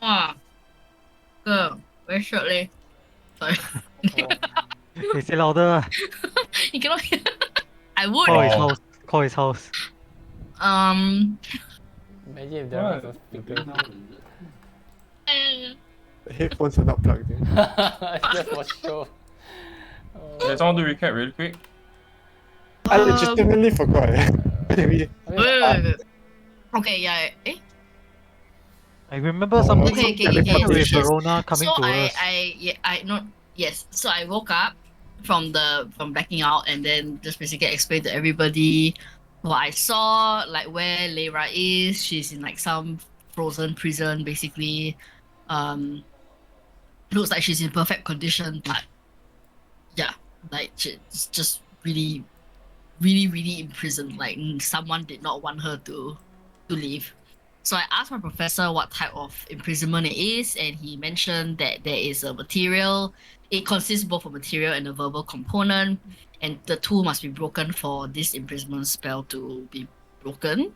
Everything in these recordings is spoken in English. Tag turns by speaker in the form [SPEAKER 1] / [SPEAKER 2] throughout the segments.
[SPEAKER 1] Wow, girl, very shortly. Sorry.
[SPEAKER 2] Oh,
[SPEAKER 3] Hey, say louder.
[SPEAKER 1] You cannot hear. I would.
[SPEAKER 3] Call his
[SPEAKER 2] Wow.
[SPEAKER 3] house. Call his house.
[SPEAKER 1] Um.
[SPEAKER 2] Imagine if there was
[SPEAKER 4] What?
[SPEAKER 2] a speaker.
[SPEAKER 5] The headphones are not plugged in.
[SPEAKER 2] Just for show.
[SPEAKER 4] Let's all do recap really quick.
[SPEAKER 5] I legitimately forgot. Maybe.
[SPEAKER 2] I mean,
[SPEAKER 1] Wait. Okay, yeah. Eh?
[SPEAKER 3] I remember
[SPEAKER 5] Oh,
[SPEAKER 3] something
[SPEAKER 1] Okay, okay,
[SPEAKER 3] related
[SPEAKER 1] okay.
[SPEAKER 3] with
[SPEAKER 1] Yes.
[SPEAKER 3] Verona coming
[SPEAKER 1] So
[SPEAKER 3] to us.
[SPEAKER 1] yes. So I woke up from blacking out and then just basically explained to everybody what I saw, like where Leira is. She's in like some frozen prison, basically. Um, looks like she's in perfect condition, but yeah, like she's just really, really, really imprisoned. Like someone did not want her to leave. So I asked my professor what type of imprisonment it is, and he mentioned that there is a material. It consists both of material and a verbal component, and the two must be broken for this imprisonment spell to be broken.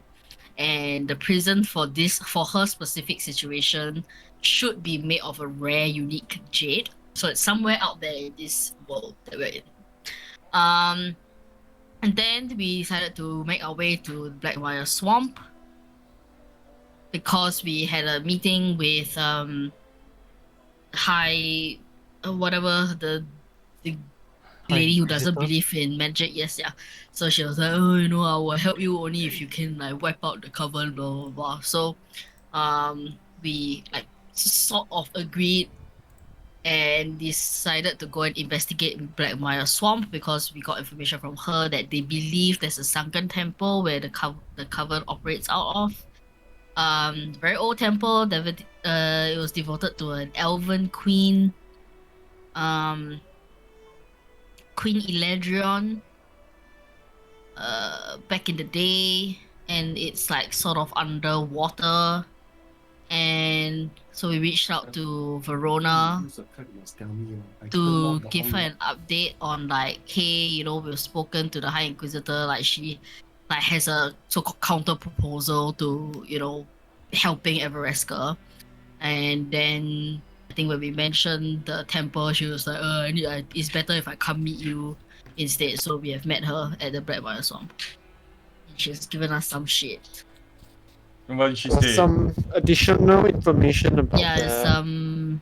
[SPEAKER 1] And the prison for her specific situation should be made of a rare, unique jade. So it's somewhere out there in this world that we're in. Um, and then we decided to make our way to Blackwire Swamp because we had a meeting with high whatever the
[SPEAKER 3] High
[SPEAKER 1] lady who doesn't
[SPEAKER 3] Inquisitor.
[SPEAKER 1] believe in magic. Yes, yeah. So she was like, oh, I will help you only if you can like wipe out the coven, blah blah blah. So we like sort of agreed and decided to go and investigate Blackmire Swamp because we got information from her that they believe there's a sunken temple where the coven operates out of. Very old temple. It was devoted to an elven queen, um, Queen Eladrion. Back in the day, and it's like sort of underwater. And so we reached out to Verona to give her an update on like, hey, we've spoken to the High Inquisitor, like she like has a so-called counter proposal to, helping Evereska. And then I think when we mentioned the temple, she was like, it's better if I come meet you instead. So we have met her at the Blackwater Swamp. She's given us some shit.
[SPEAKER 4] And what did she
[SPEAKER 5] There was
[SPEAKER 4] say?
[SPEAKER 5] some additional information about
[SPEAKER 1] Yeah,
[SPEAKER 5] the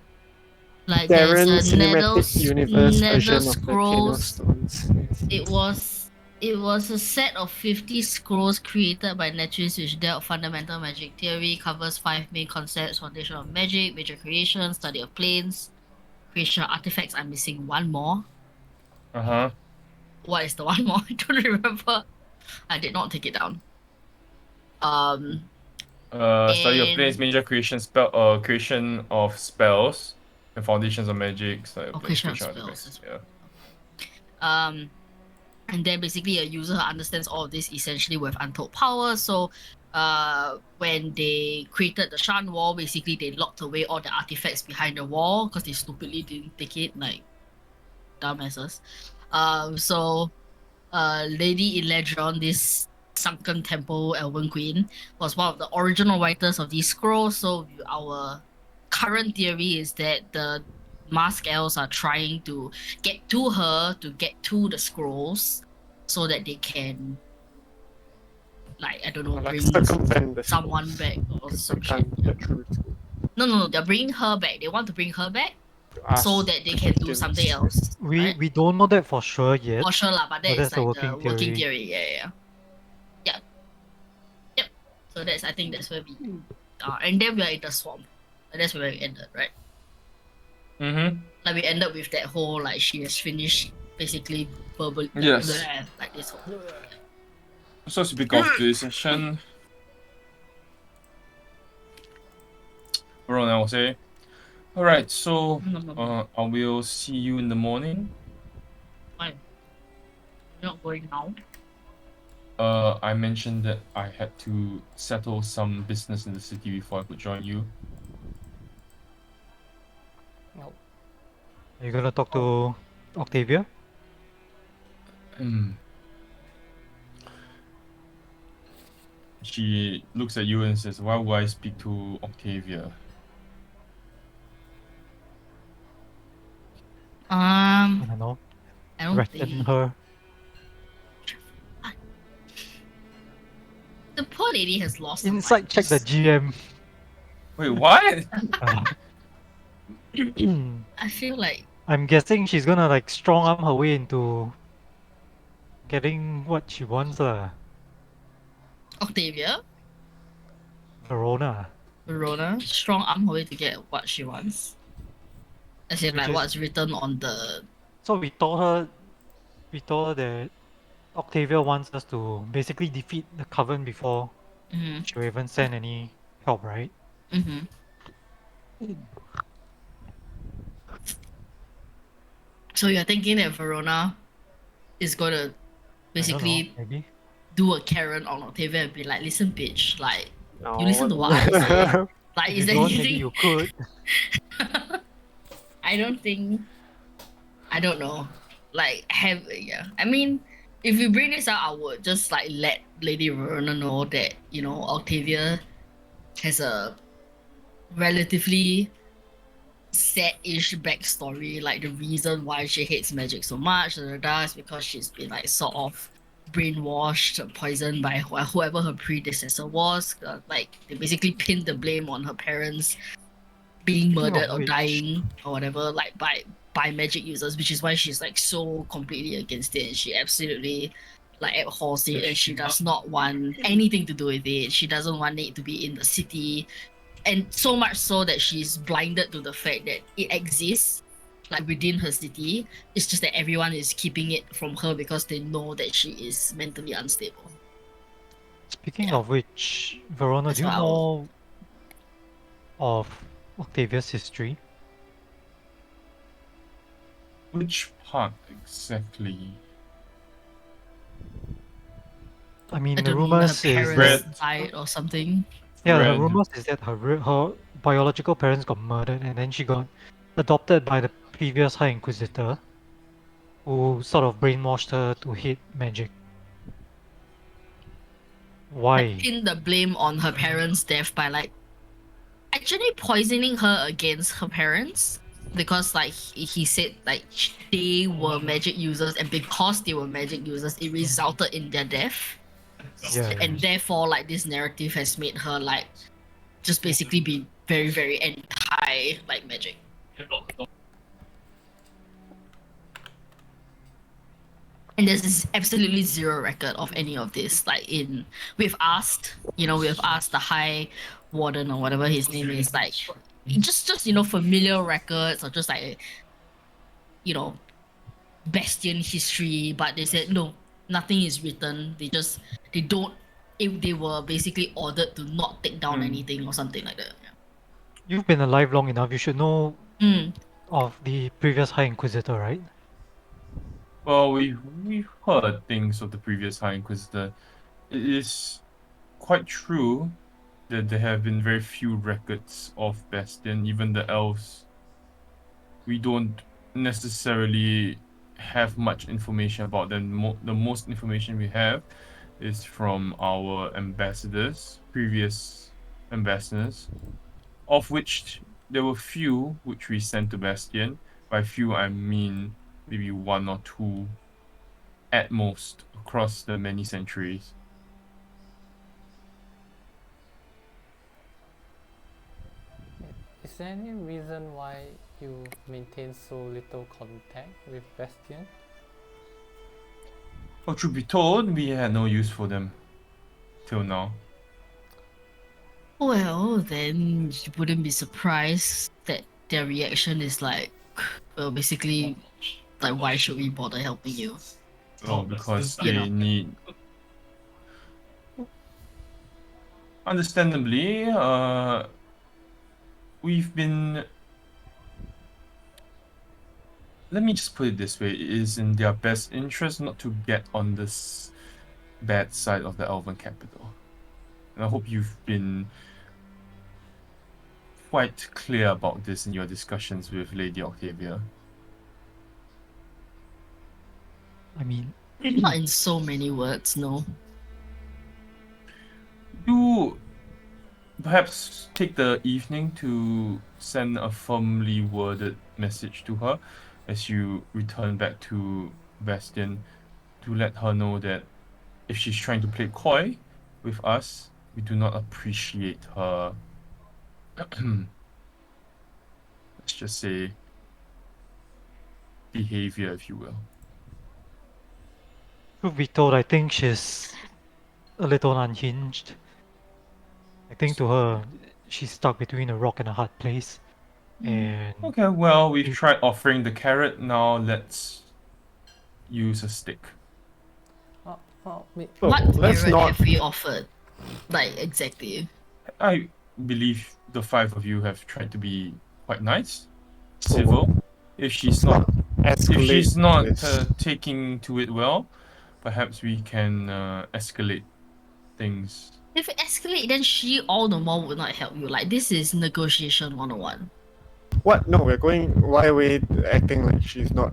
[SPEAKER 1] like there's
[SPEAKER 5] Darren
[SPEAKER 1] a
[SPEAKER 5] Cinematic Universe
[SPEAKER 1] nether
[SPEAKER 5] version of the Chain of
[SPEAKER 1] scrolls.
[SPEAKER 5] Stones. Yes.
[SPEAKER 1] It was a set of 50 scrolls created by Netris which dealt fundamental magic theory, covers five main concepts: foundation of magic, major creation, study of planes, creation of artifacts. I'm missing one more.
[SPEAKER 4] Uh-huh.
[SPEAKER 1] What is the one more? I don't remember. I did not take it down.
[SPEAKER 4] Study of planes,
[SPEAKER 1] And
[SPEAKER 4] major creation of spells, and foundations of magic, study of planes,
[SPEAKER 1] creation of
[SPEAKER 4] creation of
[SPEAKER 1] spells
[SPEAKER 4] artifacts.
[SPEAKER 1] as
[SPEAKER 4] Yeah.
[SPEAKER 1] well. And then basically a user understands all of this essentially with untold power. So when they created the Shan wall, basically they locked away all the artifacts behind the wall because they stupidly didn't take it, like dumbasses. So Lady Eladron, this sunken temple elven queen, was one of the original writers of these scrolls. So our current theory is that the mask elves are trying to get to her to get to the scrolls so that they can, like, I don't know,
[SPEAKER 5] Like
[SPEAKER 1] bring
[SPEAKER 5] circumvent the
[SPEAKER 1] someone
[SPEAKER 5] scrolls,
[SPEAKER 1] back or
[SPEAKER 5] 'cause
[SPEAKER 1] some
[SPEAKER 5] they
[SPEAKER 1] shit.
[SPEAKER 5] can't get through to
[SPEAKER 1] No, they're bringing her back. They want to bring her back
[SPEAKER 5] ask
[SPEAKER 1] so that they can do
[SPEAKER 5] questions.
[SPEAKER 1] something else.
[SPEAKER 3] We
[SPEAKER 1] Right?
[SPEAKER 3] we don't know that for sure yet.
[SPEAKER 1] For sure lah, but that
[SPEAKER 3] But
[SPEAKER 1] is
[SPEAKER 3] that's the
[SPEAKER 1] like
[SPEAKER 3] working
[SPEAKER 1] the working
[SPEAKER 3] theory.
[SPEAKER 1] theory. Yeah. Yep. So I think that's where we are. And then we are in the swamp. And that's where we ended, right?
[SPEAKER 4] Mm-hmm.
[SPEAKER 1] Like we ended with that whole, like, she has finished basically verbal,
[SPEAKER 4] Yes.
[SPEAKER 1] like this whole.
[SPEAKER 4] So to pick off today's session, Ron, I will say. Alright, so I will see you in the morning.
[SPEAKER 1] Fine. You're not going now.
[SPEAKER 4] I mentioned that I had to settle some business in the city before I could join you.
[SPEAKER 2] no.
[SPEAKER 3] Are you gonna talk to Octavia?
[SPEAKER 4] She looks at you and says, "Why would I speak to Octavia?"
[SPEAKER 3] I don't know,
[SPEAKER 1] I don't
[SPEAKER 3] threaten
[SPEAKER 1] think
[SPEAKER 3] her.
[SPEAKER 1] the poor lady has lost her
[SPEAKER 3] Inside
[SPEAKER 1] mind.
[SPEAKER 3] check the
[SPEAKER 1] Just-
[SPEAKER 3] GM.
[SPEAKER 4] Wait, what?
[SPEAKER 1] I feel like
[SPEAKER 3] I'm guessing she's gonna like strong arm her way into getting what she wants,
[SPEAKER 1] Octavia,
[SPEAKER 3] Verona.
[SPEAKER 1] Verona, strong arm her way to get what she wants. As in,
[SPEAKER 3] Which
[SPEAKER 1] like
[SPEAKER 3] is-
[SPEAKER 1] what's written on the.
[SPEAKER 3] So we told her that Octavia wants us to basically defeat the Coven before
[SPEAKER 1] Mm-hmm,
[SPEAKER 3] she will even send any help, right?
[SPEAKER 1] mm-hmm. So you're thinking that Verona is gonna
[SPEAKER 3] I don't know,
[SPEAKER 1] basically
[SPEAKER 3] maybe.
[SPEAKER 1] do a Karen on Octavia and be like, listen, bitch, like,
[SPEAKER 5] No.
[SPEAKER 1] you listen to what I say. Like,
[SPEAKER 3] If
[SPEAKER 1] is
[SPEAKER 3] you
[SPEAKER 1] there
[SPEAKER 3] don't, maybe
[SPEAKER 1] anything?
[SPEAKER 3] you could.
[SPEAKER 1] I don't think. I don't know. Like, yeah. I mean, if you bring this out, I would just like let Lady Verona know that, you know, Octavia has a relatively sad-ish backstory. Like, the reason why she hates magic so much is because she's been like sort of brainwashed, poisoned by whoever her predecessor was. Like, they basically pinned the blame on her parents being
[SPEAKER 3] Speaking of
[SPEAKER 1] murdered or
[SPEAKER 3] which-
[SPEAKER 1] dying or whatever, like by magic users, which is why she's like so completely against it. And she absolutely like abhors it, and she does not want anything to do with it. She doesn't want it to be in the city, and so much so that she's blinded to the fact that it exists like within her city. It's just that everyone is keeping it from her because they know that she is mentally unstable.
[SPEAKER 3] Speaking
[SPEAKER 1] Yeah.
[SPEAKER 3] of which, Verona,
[SPEAKER 1] That's
[SPEAKER 3] do you
[SPEAKER 1] what I will-
[SPEAKER 3] know of Octavia's history?
[SPEAKER 4] Which part exactly?
[SPEAKER 3] I mean,
[SPEAKER 1] I
[SPEAKER 3] the
[SPEAKER 1] don't know, her
[SPEAKER 3] rumors is
[SPEAKER 1] parents
[SPEAKER 3] that
[SPEAKER 4] Red.
[SPEAKER 1] died or something.
[SPEAKER 3] yeah, the
[SPEAKER 4] Red.
[SPEAKER 3] rumors is that her biological parents got murdered, and then she got adopted by the previous High Inquisitor, who sort of brainwashed her to hate magic. Why?
[SPEAKER 1] Pin the blame on her parents' death by like actually poisoning her against her parents, because like he said like they were magic users, and because they were magic users it resulted in their death.
[SPEAKER 3] Yeah,
[SPEAKER 1] And therefore like this narrative has made her like just basically be very very anti like magic. And there's absolutely zero record of any of this. Like we've asked the High Warden or whatever his name is, like just familiar records or just like Bastion history, but they said no, nothing is written. They don't. If they were basically ordered to not take down anything or something like that.
[SPEAKER 3] you've been alive long enough. You should know
[SPEAKER 1] Yeah.
[SPEAKER 3] of the previous High Inquisitor, right?
[SPEAKER 4] Well, we've heard things of the previous High Inquisitor. It is quite true that there have been very few records of Bastion. Even the elves, we don't necessarily have much information about them. The most information we have is from our ambassadors, previous ambassadors, of which there were few which we sent to Bastion. By few, I mean maybe one or two at most across the many centuries.
[SPEAKER 2] Is there any reason why you maintain so little contact with Bastion?
[SPEAKER 4] Well, truth be told, we had no use for them till now.
[SPEAKER 1] Well, then you wouldn't be surprised that their reaction is like, well, basically, like, why should we bother helping you?
[SPEAKER 4] Oh, because
[SPEAKER 1] You
[SPEAKER 4] they
[SPEAKER 1] know.
[SPEAKER 4] need. Understandably, we've been. Let me just put it this way: it is in their best interest not to get on this bad side of the Elven capital. And I hope you've been quite clear about this in your discussions with Lady Octavia.
[SPEAKER 3] I mean,
[SPEAKER 1] Not in so many words, no.
[SPEAKER 4] Do perhaps take the evening to send a firmly worded message to her. as you return back to Bastion, to let her know that if she's trying to play coy with us, we do not appreciate her. Let's just say behavior, if you will.
[SPEAKER 3] Truth be told, I think she's a little unhinged. I think to her, she's stuck between a rock and a hard place. And
[SPEAKER 4] Okay, well, we've tried offering the carrot. Now let's use a stick.
[SPEAKER 2] Well, me,
[SPEAKER 5] Well,
[SPEAKER 1] What
[SPEAKER 5] let's
[SPEAKER 1] carrot
[SPEAKER 5] not.
[SPEAKER 1] have we offered? Like, exactly.
[SPEAKER 4] I believe the five of you have tried to be quite nice, civil. If she's not,
[SPEAKER 5] escalate.
[SPEAKER 4] if she's not
[SPEAKER 5] this.
[SPEAKER 4] taking to it well, perhaps we can escalate things.
[SPEAKER 1] If it escalate, then she all the more would not help you. Like, this is negotiation 101.
[SPEAKER 5] What? No, we're going. Why are we acting like she's not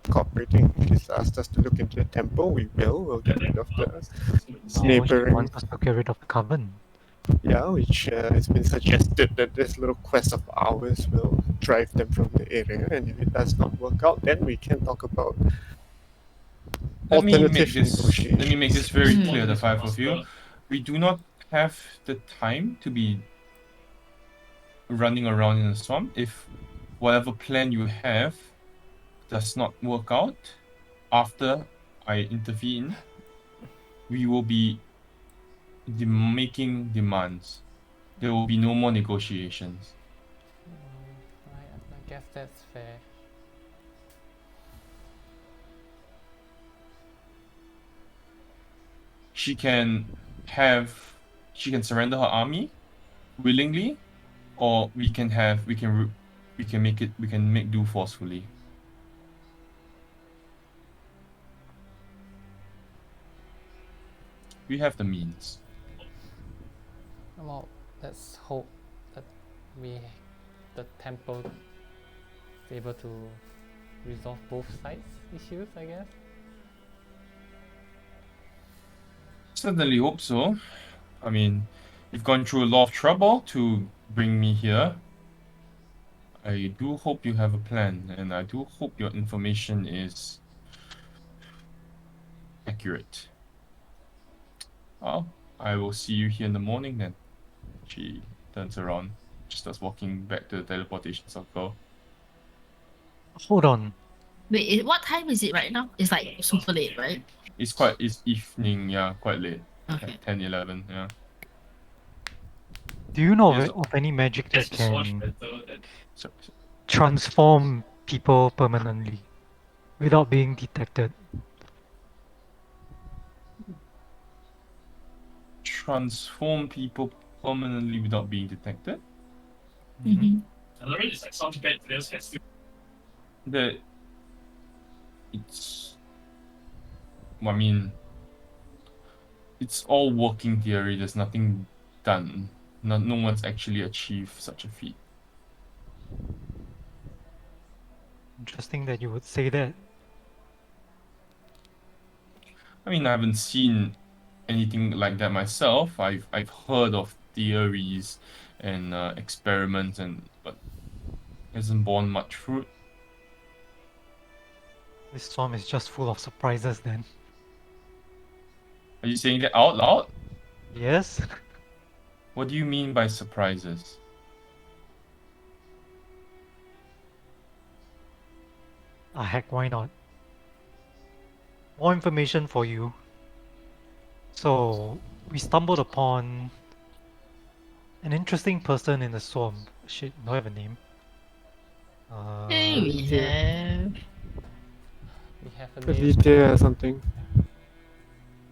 [SPEAKER 5] cooperating? She's asked us to look into the temple. We will. We'll get rid of the
[SPEAKER 3] she
[SPEAKER 5] neighboring.
[SPEAKER 3] wants us to get rid of the coven.
[SPEAKER 5] Yeah, which it's been suggested that this little quest of ours will drive them from the area, and if it does not work out, then we can talk about
[SPEAKER 4] Let me
[SPEAKER 5] alternative
[SPEAKER 4] make this.
[SPEAKER 5] negotiations.
[SPEAKER 4] Let me make this very clear, the five of you. We do not have the time to be running around in the swamp. If whatever plan you have does not work out after I intervene, we will be making demands. There will be no more negotiations.
[SPEAKER 2] I guess that's fair.
[SPEAKER 4] She can surrender her army willingly, or we can make do forcefully. We have the means.
[SPEAKER 2] Well, let's hope that the temple is able to resolve both sides issues, I guess.
[SPEAKER 4] Certainly hope so. I mean, you've gone through a lot of trouble to bring me here. I do hope you have a plan, and I do hope your information is accurate. Well, I will see you here in the morning then. She turns around, she starts walking back to the teleportation circle.
[SPEAKER 3] Hold on.
[SPEAKER 1] Wait, what time is it right now? It's like super late, right?
[SPEAKER 4] It's evening, yeah, quite late.
[SPEAKER 1] Okay.
[SPEAKER 4] Like 10, 11, yeah.
[SPEAKER 3] Do you know
[SPEAKER 4] Yes.
[SPEAKER 3] of any magic that can
[SPEAKER 4] So,
[SPEAKER 3] transform people permanently without being detected?
[SPEAKER 4] transform people permanently without being detected?
[SPEAKER 1] Mm-hmm.
[SPEAKER 4] That it's I mean it's all working theory. There's nothing done. No one's actually achieved such a feat.
[SPEAKER 3] Interesting that you would say that.
[SPEAKER 4] I mean, I haven't seen anything like that myself. I've heard of theories and experiments, but hasn't borne much fruit.
[SPEAKER 3] This storm is just full of surprises then.
[SPEAKER 4] Are you saying that out loud?
[SPEAKER 3] Yes?
[SPEAKER 4] What do you mean by surprises?
[SPEAKER 3] Ah heck, why not? More information for you. So, we stumbled upon an interesting person in the swamp. Shit, do I have a name?
[SPEAKER 1] Hey, we have.
[SPEAKER 2] We have a name.
[SPEAKER 5] Aditya or something.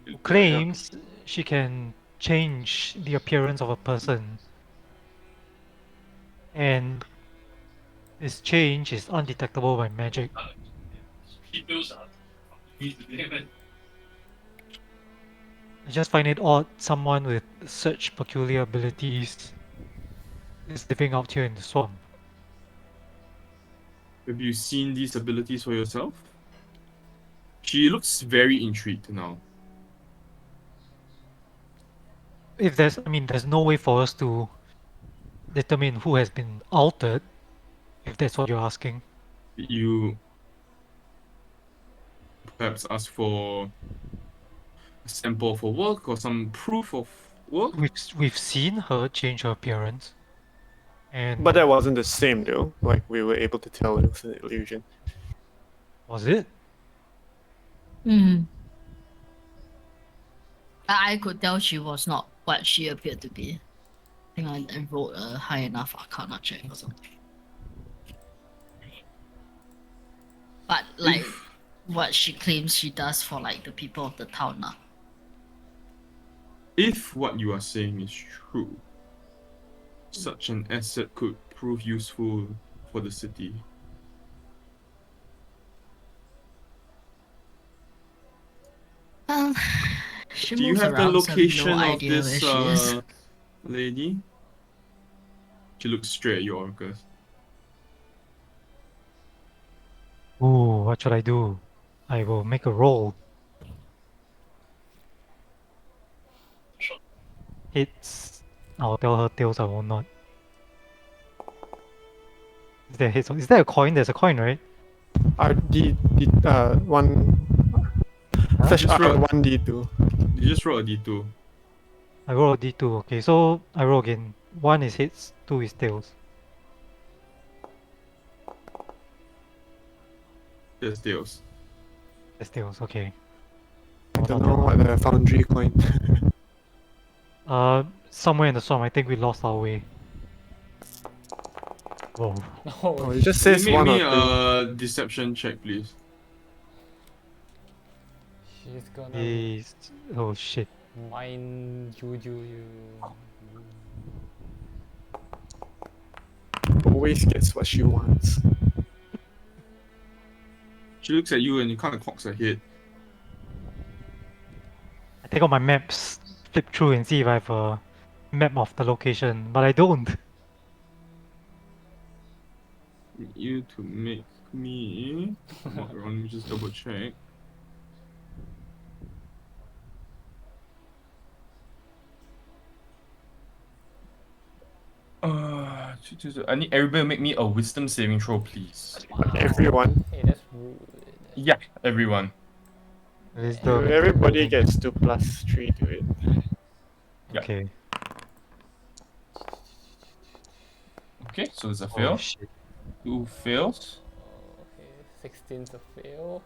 [SPEAKER 3] who claims she can change the appearance of a person. And this change is undetectable by magic. I just find it odd someone with such peculiar abilities is living out here in the swamp.
[SPEAKER 4] Have you seen these abilities for yourself? She looks very intrigued now.
[SPEAKER 3] If there's, I mean, there's no way for us to determine who has been altered, if that's what you're asking.
[SPEAKER 4] you perhaps ask for a sample for work or some proof of work?
[SPEAKER 3] We've seen her change her appearance, and
[SPEAKER 5] But that wasn't the same though. Like we were able to tell it was an illusion.
[SPEAKER 3] was it?
[SPEAKER 1] Hmm. I could tell she was not what she appeared to be. I think I rolled a high enough Arcana check or something. But like what she claims she does for like the people of the town now.
[SPEAKER 4] If what you are saying is true, such an asset could prove useful for the city.
[SPEAKER 1] She
[SPEAKER 4] Do you
[SPEAKER 1] moves
[SPEAKER 4] have the
[SPEAKER 1] around, so I have
[SPEAKER 4] location
[SPEAKER 1] no
[SPEAKER 4] of
[SPEAKER 1] idea where
[SPEAKER 4] this
[SPEAKER 1] she is.
[SPEAKER 4] lady? She looks straight at you, Orcus.
[SPEAKER 3] Ooh, what should I do? I will make a roll. Hits. I'll tell her tails. I will not. Is there hits? Is there a coin? There's a coin, right?
[SPEAKER 5] One flash
[SPEAKER 4] Just roll.
[SPEAKER 5] 1d2.
[SPEAKER 4] You just roll a d2.
[SPEAKER 3] I roll a d2. Okay, so I roll again. 1 is hits, 2 is tails.
[SPEAKER 4] There's tails.
[SPEAKER 3] That's tails. Okay.
[SPEAKER 5] I don't know what the foundry coin.
[SPEAKER 3] Somewhere in the swamp. I think we lost our way. Whoa.
[SPEAKER 5] Oh,
[SPEAKER 2] Oh,
[SPEAKER 5] it just says
[SPEAKER 4] Make
[SPEAKER 5] one
[SPEAKER 4] me
[SPEAKER 5] or two.
[SPEAKER 4] a deception check, please.
[SPEAKER 2] she's gonna
[SPEAKER 3] Is oh shit.
[SPEAKER 2] mind juju you.
[SPEAKER 5] Always gets what she wants.
[SPEAKER 4] She looks at you and you kind of cocks her head.
[SPEAKER 3] I take out my maps, flip through and see if I have a map of the location, but I don't.
[SPEAKER 4] Need you to make me. Not wrong, let me just double check. I need everybody to make me a wisdom saving throw, please.
[SPEAKER 5] Everyone.
[SPEAKER 2] Hey, that's rude.
[SPEAKER 4] Yeah, everyone.
[SPEAKER 3] Wisdom.
[SPEAKER 5] Everybody gets 2 plus 3 to it.
[SPEAKER 4] Yeah.
[SPEAKER 3] Okay.
[SPEAKER 4] Okay, so there's a
[SPEAKER 3] Oh
[SPEAKER 4] fail.
[SPEAKER 3] shit.
[SPEAKER 4] 2 fails.
[SPEAKER 2] Okay, 16's a fail.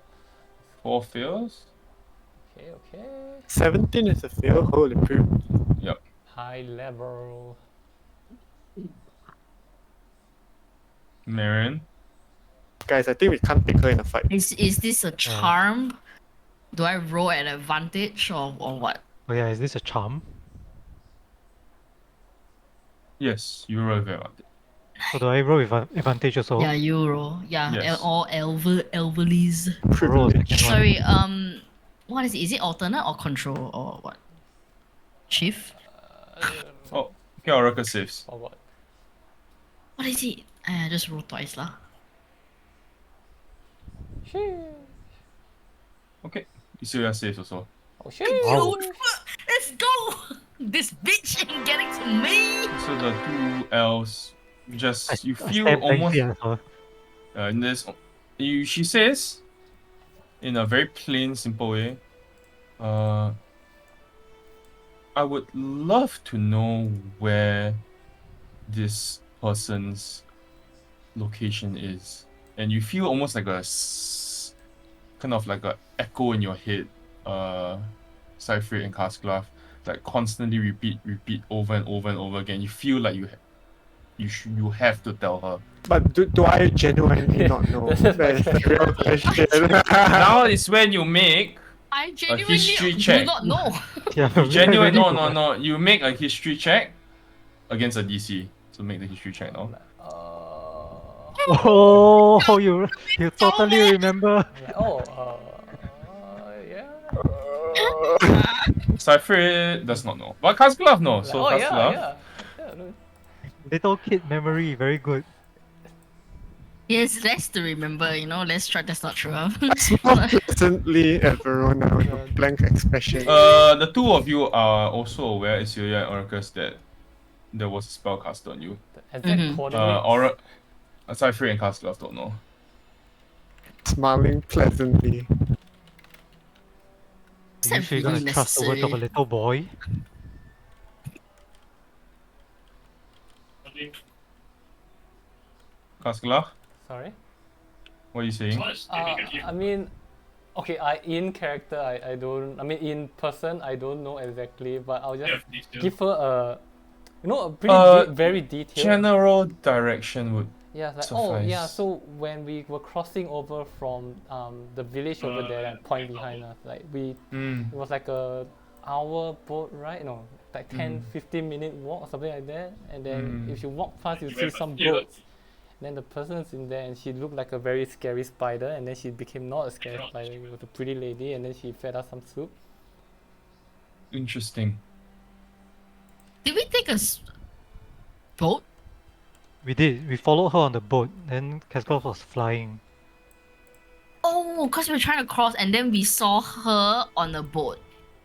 [SPEAKER 4] 4 fails.
[SPEAKER 2] Okay, okay.
[SPEAKER 5] 17 is a fail. Holy poop.
[SPEAKER 2] High level.
[SPEAKER 4] Marion.
[SPEAKER 5] Guys, I think we can't pick her in a fight.
[SPEAKER 1] Is this a charm? Do I roll at advantage or what?
[SPEAKER 3] Oh yeah, is this a charm?
[SPEAKER 4] Yes, you roll very well.
[SPEAKER 3] So do I roll with advantage also?
[SPEAKER 1] Yeah, you roll. Yeah,
[SPEAKER 4] Yes.
[SPEAKER 1] all elverlies.
[SPEAKER 3] I'll roll a
[SPEAKER 5] Privilege.
[SPEAKER 3] second one.
[SPEAKER 1] Sorry, what is it? Is it alternate or control or what? Chief?
[SPEAKER 4] Oh, okay, Oracle saves.
[SPEAKER 2] For what?
[SPEAKER 1] What is it? I just roll twice lah.
[SPEAKER 4] Okay, Isuya saves also.
[SPEAKER 2] Oh shit!
[SPEAKER 3] Wow.
[SPEAKER 1] Let's go! This bitch ain't getting to me!
[SPEAKER 4] So the 2 elves just you
[SPEAKER 3] I
[SPEAKER 4] feel
[SPEAKER 3] stand
[SPEAKER 4] almost
[SPEAKER 3] blankly at her.
[SPEAKER 4] in this she says in a very plain simple way, I would love to know where this person's location is, and you feel almost like kind of like a echo in your head, Cypher and Casclav, like constantly repeat over and over and over again. You feel like you have to tell her.
[SPEAKER 5] But do I genuinely not know?
[SPEAKER 2] This is my
[SPEAKER 5] That is the real question.
[SPEAKER 4] Now is when you make
[SPEAKER 1] I genuinely
[SPEAKER 4] history
[SPEAKER 1] do
[SPEAKER 4] check.
[SPEAKER 1] not know.
[SPEAKER 3] Yeah,
[SPEAKER 4] genuine.
[SPEAKER 3] really
[SPEAKER 4] No. You make a history check against a DC. So make the history check now.
[SPEAKER 3] Oh, you totally remember.
[SPEAKER 2] Yeah.
[SPEAKER 4] Cypher does not know, but Casclav knows. So
[SPEAKER 2] Oh
[SPEAKER 4] Casclav,
[SPEAKER 2] yeah. No.
[SPEAKER 3] Little kid memory, very good.
[SPEAKER 1] Yes, less to remember, let's try that's not true. Huh?
[SPEAKER 5] Smile pleasantly at Verona with a blank expression.
[SPEAKER 4] the 2 of you are also aware, Isuya and Orcus, that there was a spell cast on you.
[SPEAKER 2] The exact
[SPEAKER 1] Mhm.
[SPEAKER 2] coordinates.
[SPEAKER 4] Cypher and Casclav don't know.
[SPEAKER 5] smiling pleasantly.
[SPEAKER 1] Is
[SPEAKER 3] Are you
[SPEAKER 1] that
[SPEAKER 3] sure you're gonna
[SPEAKER 1] really
[SPEAKER 3] trust the word of a
[SPEAKER 1] necessary?
[SPEAKER 3] little boy?
[SPEAKER 4] Kaskala,
[SPEAKER 2] Sorry.
[SPEAKER 4] what are you saying?
[SPEAKER 2] I mean, okay, in character, I don't. I mean, in person, I don't know exactly, but I'll just give her a pretty very detailed.
[SPEAKER 4] General direction would
[SPEAKER 2] Yeah, it's like
[SPEAKER 4] suffice.
[SPEAKER 2] So when we were crossing over from the village over there and point behind us, like it was like a hour boat ride, no, like 10-15 minute walk or something like that. And then if you walk past, you see some goats. Then the person's in there and she looked like a very scary spider, and then she became not a scary spider, it was a pretty lady, and then she fed us some soup.
[SPEAKER 4] Interesting.
[SPEAKER 1] Did we take a boat?
[SPEAKER 3] We did. We followed her on the boat. Then Cascos was flying.
[SPEAKER 1] Oh, because we were trying to cross and then we saw her on the boat.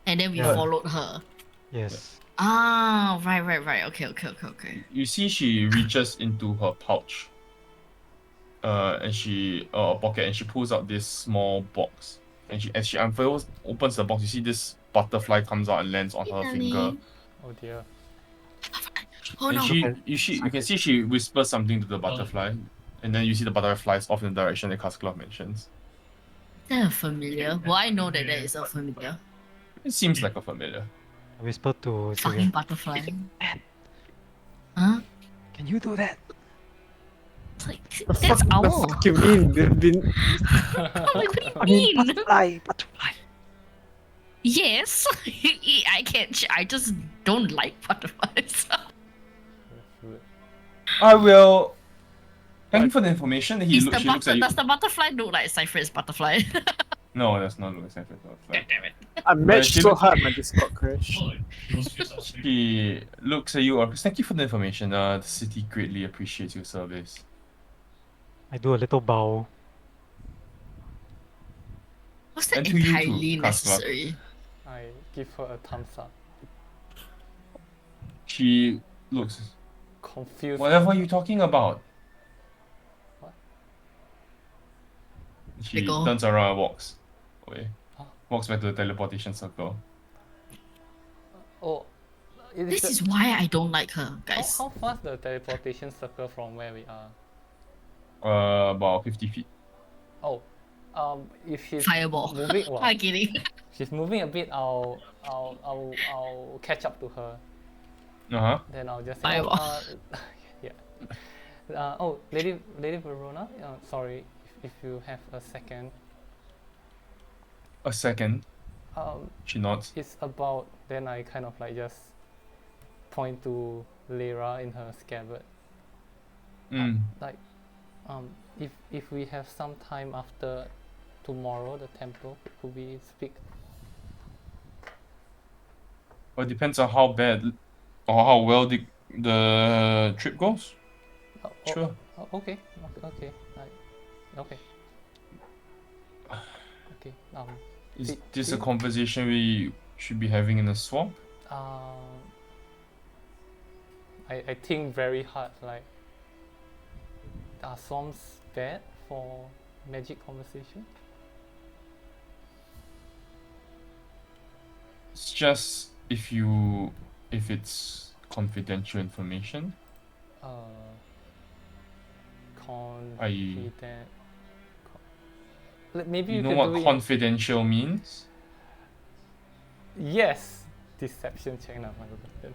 [SPEAKER 1] And then we
[SPEAKER 3] Yeah.
[SPEAKER 1] followed her.
[SPEAKER 3] Yes.
[SPEAKER 1] Ah, right. Okay.
[SPEAKER 4] You see, she reaches into her pouch, and she pocket, and she pulls out this small box. And as she opens the box, you see this butterfly comes out and lands on her finger.
[SPEAKER 2] Oh dear.
[SPEAKER 1] Oh
[SPEAKER 4] And
[SPEAKER 1] no.
[SPEAKER 4] you can see she whispers something to the butterfly, and then you see the butterfly flies off in the direction that Kaskala mentions.
[SPEAKER 1] Is that a familiar? Well, I know that is a familiar.
[SPEAKER 4] It seems like a familiar.
[SPEAKER 3] I whispered to
[SPEAKER 1] Fucking
[SPEAKER 3] Sylvia,
[SPEAKER 1] butterfly. Huh?
[SPEAKER 3] "Can you do that?"
[SPEAKER 1] It's like,
[SPEAKER 5] The
[SPEAKER 1] that's
[SPEAKER 5] fuck, the
[SPEAKER 1] owl.
[SPEAKER 5] fuck you mean? They've been.
[SPEAKER 1] What do you mean?
[SPEAKER 3] butterfly, butterfly.
[SPEAKER 1] Yes. I can't. I just don't like butterflies.
[SPEAKER 4] I will. Thank you for the information. She
[SPEAKER 1] Is
[SPEAKER 4] looks
[SPEAKER 1] the
[SPEAKER 4] at you.
[SPEAKER 1] does the butterfly look like Cypher's butterfly?
[SPEAKER 4] No, that's not Louis Sanford.
[SPEAKER 1] Damn it.
[SPEAKER 5] I matched
[SPEAKER 4] she
[SPEAKER 5] so
[SPEAKER 4] looks-
[SPEAKER 5] hard my Discord crash.
[SPEAKER 4] She looks at you. Thank you for the information. The city greatly appreciates your service.
[SPEAKER 3] I do a little bow.
[SPEAKER 1] Was that
[SPEAKER 4] And to you too,
[SPEAKER 1] entirely
[SPEAKER 4] Kaskla.
[SPEAKER 1] necessary?
[SPEAKER 2] I give her a thumbs up.
[SPEAKER 4] She looks.
[SPEAKER 2] Confused.
[SPEAKER 4] Whatever are you talking about?
[SPEAKER 2] What?
[SPEAKER 4] She
[SPEAKER 1] Pickle.
[SPEAKER 4] turns around and walks away.
[SPEAKER 2] Huh?
[SPEAKER 4] Walks back to the teleportation circle.
[SPEAKER 2] Oh, it
[SPEAKER 1] This
[SPEAKER 2] the-
[SPEAKER 1] is why I don't like her,
[SPEAKER 2] how,
[SPEAKER 1] guys.
[SPEAKER 2] how fast the teleportation circle from where we are?
[SPEAKER 4] About 50 feet.
[SPEAKER 2] Oh, if she's
[SPEAKER 1] Fireball.
[SPEAKER 2] moving, well,
[SPEAKER 1] I'm kidding.
[SPEAKER 2] she's moving a bit. I'll catch up to her.
[SPEAKER 4] Uh-huh.
[SPEAKER 2] Then I'll just
[SPEAKER 1] Fireball.
[SPEAKER 2] yeah. Lady Verona. Sorry, if you have a second.
[SPEAKER 4] A second.
[SPEAKER 2] Um,
[SPEAKER 4] She nods.
[SPEAKER 2] it's about. Then I kind of like just point to Lyra in her scabbard. Like, if we have some time after tomorrow, the temple, could we speak?
[SPEAKER 4] Well, it depends on how bad or how well the trip goes.
[SPEAKER 2] Oh,
[SPEAKER 4] Sure.
[SPEAKER 2] Okay. Okay. Okay. Okay.
[SPEAKER 4] Is
[SPEAKER 2] See-
[SPEAKER 4] this a
[SPEAKER 2] see-
[SPEAKER 4] conversation we should be having in a swamp?
[SPEAKER 2] I think very hard. Like, are swamps bad for magic conversation?
[SPEAKER 4] It's just if it's confidential information.
[SPEAKER 2] Confident. Maybe
[SPEAKER 4] You
[SPEAKER 2] you
[SPEAKER 4] know
[SPEAKER 2] can
[SPEAKER 4] what
[SPEAKER 2] do it.
[SPEAKER 4] confidential means?
[SPEAKER 2] Yes. Deception check now.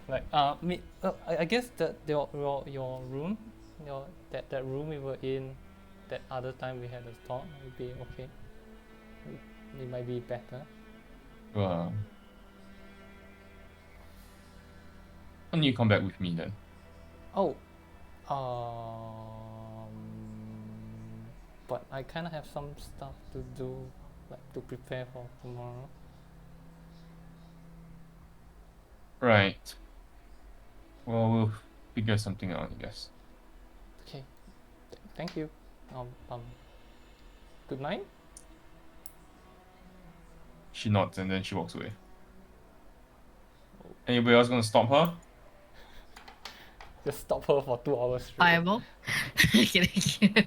[SPEAKER 2] Like I guess that your room, that room we were in, that other time we had a talk would be okay. It might be better.
[SPEAKER 4] Why don't you come back with me then?
[SPEAKER 2] Oh, but I kind of have some stuff to do, like to prepare for tomorrow.
[SPEAKER 4] Right. Well, we'll figure something out, I guess.
[SPEAKER 2] Okay, thank you. Good night.
[SPEAKER 4] She nods and then she walks away. Anybody else gonna stop her?
[SPEAKER 2] Just stop her for 2 hours straight.
[SPEAKER 1] Fireball. Kidding.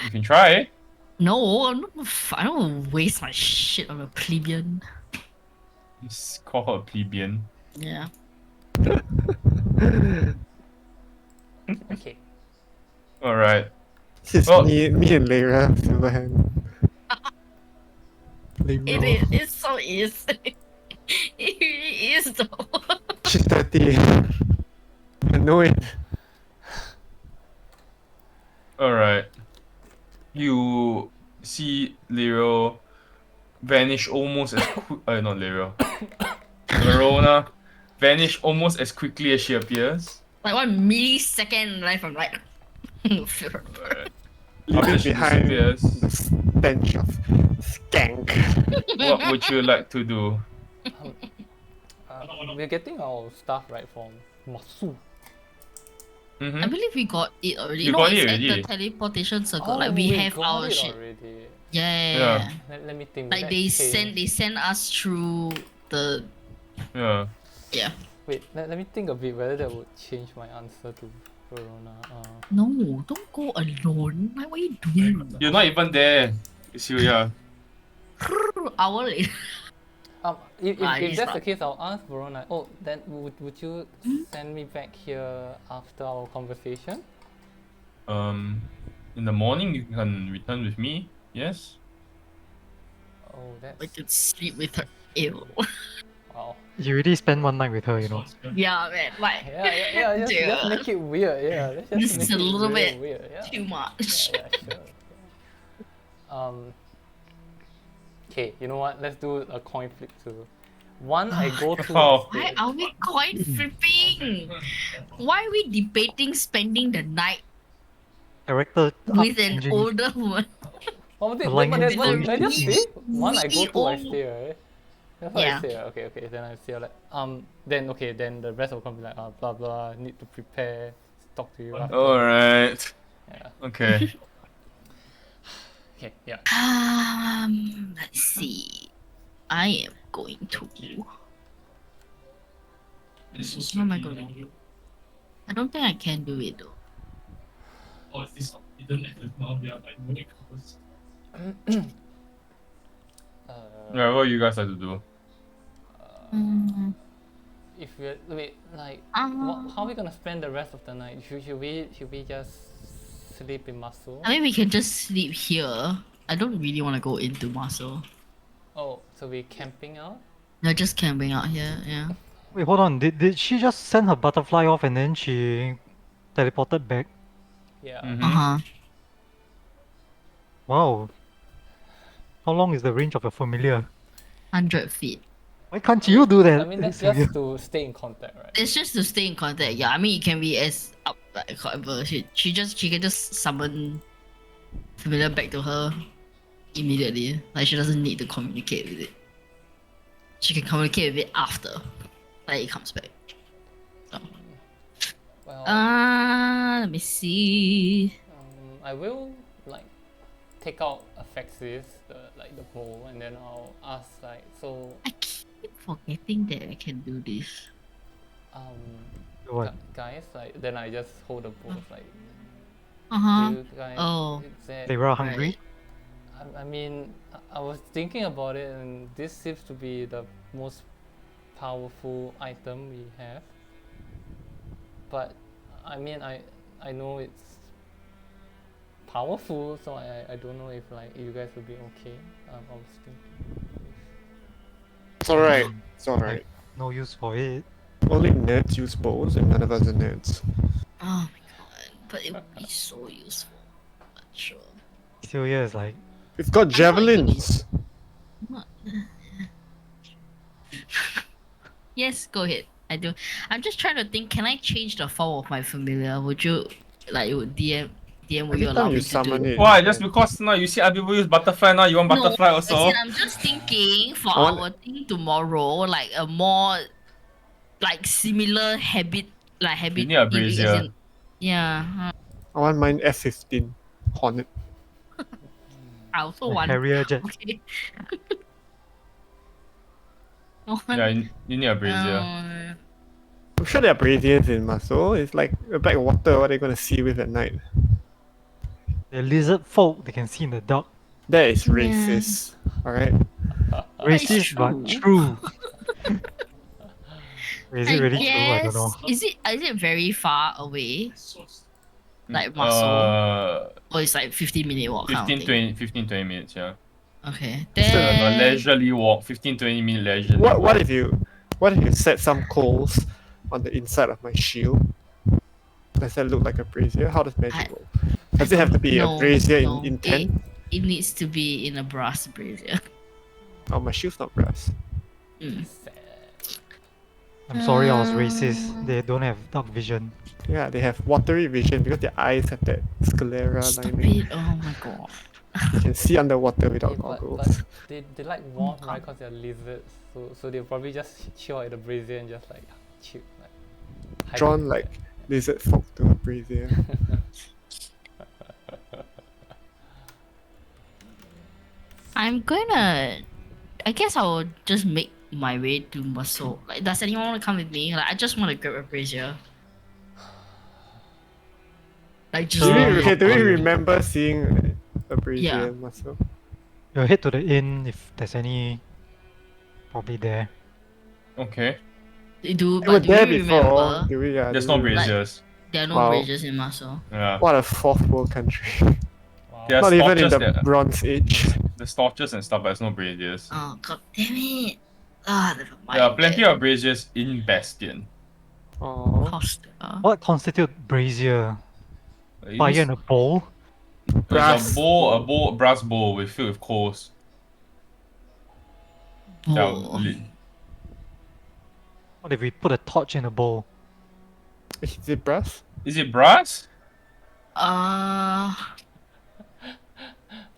[SPEAKER 4] You can try.
[SPEAKER 1] No, I don't waste my shit on a plebeian.
[SPEAKER 4] Just call her a plebeian.
[SPEAKER 1] Yeah.
[SPEAKER 2] Okay.
[SPEAKER 4] Alright.
[SPEAKER 5] It's
[SPEAKER 4] Well-
[SPEAKER 5] me and Lyra, Silverhand.
[SPEAKER 1] It is. It so is. It really is though.
[SPEAKER 5] She's 30. I know it.
[SPEAKER 4] Alright. You see Lero vanish almost as not Lero. Verona vanish almost as quickly as she appears.
[SPEAKER 1] Like 1 millisecond life from like.
[SPEAKER 4] Alright.
[SPEAKER 5] Leaving
[SPEAKER 4] After she
[SPEAKER 5] behind
[SPEAKER 4] disappears,
[SPEAKER 5] the stench of skank.
[SPEAKER 4] what would you like to do?
[SPEAKER 2] We're getting our stuff right from Masu.
[SPEAKER 1] I
[SPEAKER 4] Mm-hmm.
[SPEAKER 1] believe we got it already.
[SPEAKER 4] You
[SPEAKER 1] no,
[SPEAKER 4] got
[SPEAKER 1] it's
[SPEAKER 4] it
[SPEAKER 1] at the
[SPEAKER 4] already.
[SPEAKER 1] teleportation circle.
[SPEAKER 2] Oh,
[SPEAKER 1] like we have
[SPEAKER 2] got
[SPEAKER 1] our
[SPEAKER 2] it
[SPEAKER 1] shit.
[SPEAKER 2] already.
[SPEAKER 1] Yeah.
[SPEAKER 2] Let me think.
[SPEAKER 1] Like
[SPEAKER 2] that
[SPEAKER 1] they
[SPEAKER 2] changed.
[SPEAKER 1] send us through the
[SPEAKER 4] Yeah.
[SPEAKER 2] Wait, let me think a bit whether that would change my answer to Verona.
[SPEAKER 1] No, don't go alone. Like what are you doing?
[SPEAKER 4] You're not even there, Celia.
[SPEAKER 1] Hour later.
[SPEAKER 2] If
[SPEAKER 1] he's
[SPEAKER 2] that's the
[SPEAKER 1] not.
[SPEAKER 2] case, I'll ask Verona. Oh, then would you send me back here after our conversation?
[SPEAKER 4] In the morning you can return with me. Yes.
[SPEAKER 2] Oh, that's
[SPEAKER 1] I could sleep with her. Ew.
[SPEAKER 2] wow.
[SPEAKER 3] You already spent one night with her, you know.
[SPEAKER 1] Yeah, man. Like
[SPEAKER 2] Yeah. Just
[SPEAKER 1] Dude.
[SPEAKER 2] make it weird. Yeah, let's just
[SPEAKER 1] This
[SPEAKER 2] make
[SPEAKER 1] is a
[SPEAKER 2] it
[SPEAKER 1] little
[SPEAKER 2] real
[SPEAKER 1] bit
[SPEAKER 2] weird. Yeah.
[SPEAKER 1] too much.
[SPEAKER 2] Yeah, sure. Okay, you know what? Let's do a coin flip too. One, I go to.
[SPEAKER 4] Oh.
[SPEAKER 1] Why are we coin flipping? Why are we debating spending the night
[SPEAKER 3] Character
[SPEAKER 1] with an
[SPEAKER 3] changing.
[SPEAKER 1] older woman?
[SPEAKER 2] Oh, but
[SPEAKER 3] Language
[SPEAKER 2] I just
[SPEAKER 3] change.
[SPEAKER 2] say one. I go to. I
[SPEAKER 1] Really
[SPEAKER 2] stay. Right? That's what
[SPEAKER 1] Yeah.
[SPEAKER 2] I say. Okay. Then I say like Then okay. Then the rest will come be like blah blah. Need to prepare. Talk to you. After.
[SPEAKER 4] Alright.
[SPEAKER 2] Yeah.
[SPEAKER 4] Okay.
[SPEAKER 2] Okay. Yeah.
[SPEAKER 1] Let's see. I am going to. What am I going to do? I don't think I can do it though.
[SPEAKER 4] Yeah, what you guys like to do?
[SPEAKER 1] Mm,
[SPEAKER 2] If we wait, like,
[SPEAKER 1] um,
[SPEAKER 2] how are we gonna spend the rest of the night? Should we just sleep in Masu?
[SPEAKER 1] I mean, we can just sleep here. I don't really want to go into Muscle.
[SPEAKER 2] Oh, so we camping out?
[SPEAKER 1] They're just camping out here. Yeah.
[SPEAKER 3] Wait, hold on. Did she just send her butterfly off and then she teleported back?
[SPEAKER 2] Yeah.
[SPEAKER 4] Mhm.
[SPEAKER 1] Uh huh.
[SPEAKER 3] Wow. How long is the range of a familiar?
[SPEAKER 1] 100 feet.
[SPEAKER 3] Why can't you do that?
[SPEAKER 2] I mean, that's
[SPEAKER 3] Sylvia?
[SPEAKER 2] just to stay in contact, right?
[SPEAKER 1] It's just to stay in contact. Yeah, I mean, it can be as up like whatever. She can just summon familiar back to her immediately. Like she doesn't need to communicate with it. She can communicate with it after, like it comes back. So,
[SPEAKER 2] Well,
[SPEAKER 1] let me see.
[SPEAKER 2] I will like take out Affexis, the bowl, and then I'll ask like, so
[SPEAKER 1] I keep forgetting that I can do this.
[SPEAKER 3] What?
[SPEAKER 2] guys, like then I just hold the bowl like,
[SPEAKER 1] Uh huh.
[SPEAKER 2] do you guys,
[SPEAKER 1] Oh.
[SPEAKER 2] is there,
[SPEAKER 3] They were hungry?
[SPEAKER 2] I mean, I was thinking about it, and this seems to be the most powerful item we have. But I mean, I know it's powerful, so I don't know if like you guys will be okay. I was thinking.
[SPEAKER 5] It's alright. It's alright.
[SPEAKER 3] No use for it.
[SPEAKER 5] Only nerds use bows, and none of us are nerds.
[SPEAKER 1] Oh my god! But it would be so useful. But sure.
[SPEAKER 3] Celia is like,
[SPEAKER 5] We've got javelins.
[SPEAKER 1] What? Yes, go ahead. I do. I'm just trying to think. Can I change the form of my familiar? Would you like? Would DM? Would
[SPEAKER 5] Every
[SPEAKER 1] you allow
[SPEAKER 5] time
[SPEAKER 1] me
[SPEAKER 5] you
[SPEAKER 1] to
[SPEAKER 5] summon
[SPEAKER 1] do?
[SPEAKER 5] it.
[SPEAKER 4] Why? Just because now you see other people use butterfly, now you want butterfly
[SPEAKER 1] no,
[SPEAKER 4] also?
[SPEAKER 1] as in, I'm just thinking for
[SPEAKER 5] I want-
[SPEAKER 1] our thing tomorrow, like a more like similar habit, like habit.
[SPEAKER 4] need a
[SPEAKER 1] as
[SPEAKER 4] brazier.
[SPEAKER 1] in- Yeah.
[SPEAKER 5] I want mine F-15 Hornet.
[SPEAKER 1] I also
[SPEAKER 3] a
[SPEAKER 1] want.
[SPEAKER 3] Harrier jet.
[SPEAKER 1] Okay. I want,
[SPEAKER 4] Yeah, you need a brazier.
[SPEAKER 5] I'm sure there are braziers in Muscle. It's like a bag of water. What are they gonna see with at night?
[SPEAKER 3] The lizard folk they can see in the dark.
[SPEAKER 5] That is
[SPEAKER 1] Yeah.
[SPEAKER 5] racist. Alright?
[SPEAKER 1] it's
[SPEAKER 3] Racist but
[SPEAKER 1] true.
[SPEAKER 3] true. Is it really true? I don't know.
[SPEAKER 1] Is it very far away? Like Muscle? Or it's like 15-minute walk kind of
[SPEAKER 4] 15,
[SPEAKER 1] thing?
[SPEAKER 4] 20 minutes, yeah.
[SPEAKER 1] Okay.
[SPEAKER 4] It's a
[SPEAKER 1] Then
[SPEAKER 4] leisurely walk, 15-20 minute leisurely
[SPEAKER 5] What
[SPEAKER 4] walk.
[SPEAKER 5] if you set some coals on the inside of my shield? Does that look like a brazier? How does magic
[SPEAKER 1] I-
[SPEAKER 5] work? Does it have to be a
[SPEAKER 1] No,
[SPEAKER 5] brazier
[SPEAKER 1] no,
[SPEAKER 5] in 10?
[SPEAKER 1] it needs to be in a brass brazier.
[SPEAKER 5] Oh, my shield's not brass.
[SPEAKER 1] Mm.
[SPEAKER 2] Sad.
[SPEAKER 3] I'm sorry I was racist. They don't have dark vision.
[SPEAKER 5] Yeah, they have watery vision because their eyes have that sclera
[SPEAKER 1] Stop
[SPEAKER 5] lining.
[SPEAKER 1] it! Oh my god.
[SPEAKER 5] You can see underwater without
[SPEAKER 2] Hey, but
[SPEAKER 5] goggles.
[SPEAKER 2] they like warm, right? Because they're lizards. So they'll probably just chill out at the brazier and just like chill. Like, hide
[SPEAKER 5] Drawn
[SPEAKER 2] it.
[SPEAKER 5] like lizard folk to a brazier.
[SPEAKER 1] I'm gonna. I guess I will just make my way to Muscle. Like, does anyone want to come with me? Like, I just want to grab a brazier. Like, just.
[SPEAKER 5] Do we,
[SPEAKER 3] Uh,
[SPEAKER 5] okay, do we
[SPEAKER 3] probably.
[SPEAKER 5] remember seeing a brazier
[SPEAKER 1] Yeah.
[SPEAKER 5] muscle?
[SPEAKER 3] We'll head to the inn if there's any. Probably there.
[SPEAKER 4] Okay.
[SPEAKER 1] Do
[SPEAKER 5] We were
[SPEAKER 1] but do
[SPEAKER 5] there
[SPEAKER 1] you
[SPEAKER 5] before.
[SPEAKER 1] remember
[SPEAKER 5] Do we? Yeah,
[SPEAKER 4] There's
[SPEAKER 5] do
[SPEAKER 4] no
[SPEAKER 5] we-
[SPEAKER 4] braziers.
[SPEAKER 1] there are no
[SPEAKER 5] Wow.
[SPEAKER 1] braziers in Muscle?
[SPEAKER 4] Yeah.
[SPEAKER 5] What a fourth world country.
[SPEAKER 2] Wow.
[SPEAKER 4] There's
[SPEAKER 5] Not even in
[SPEAKER 4] torches
[SPEAKER 5] the
[SPEAKER 4] there.
[SPEAKER 5] Bronze Age.
[SPEAKER 4] There's torches and stuff, but there's no braziers.
[SPEAKER 1] Oh god damn it! Ah, never mind.
[SPEAKER 4] There are plenty of braziers in Bastion.
[SPEAKER 5] Oh,
[SPEAKER 1] Cost.
[SPEAKER 3] What constitute brazier?
[SPEAKER 4] It
[SPEAKER 3] Fire
[SPEAKER 4] is-
[SPEAKER 3] in a bowl?
[SPEAKER 5] Brass.
[SPEAKER 4] There's a brass bowl filled with coals. that are
[SPEAKER 1] Bull.
[SPEAKER 4] lit.
[SPEAKER 3] What if we put a torch in a bowl?
[SPEAKER 5] is it brass?
[SPEAKER 4] Is it brass?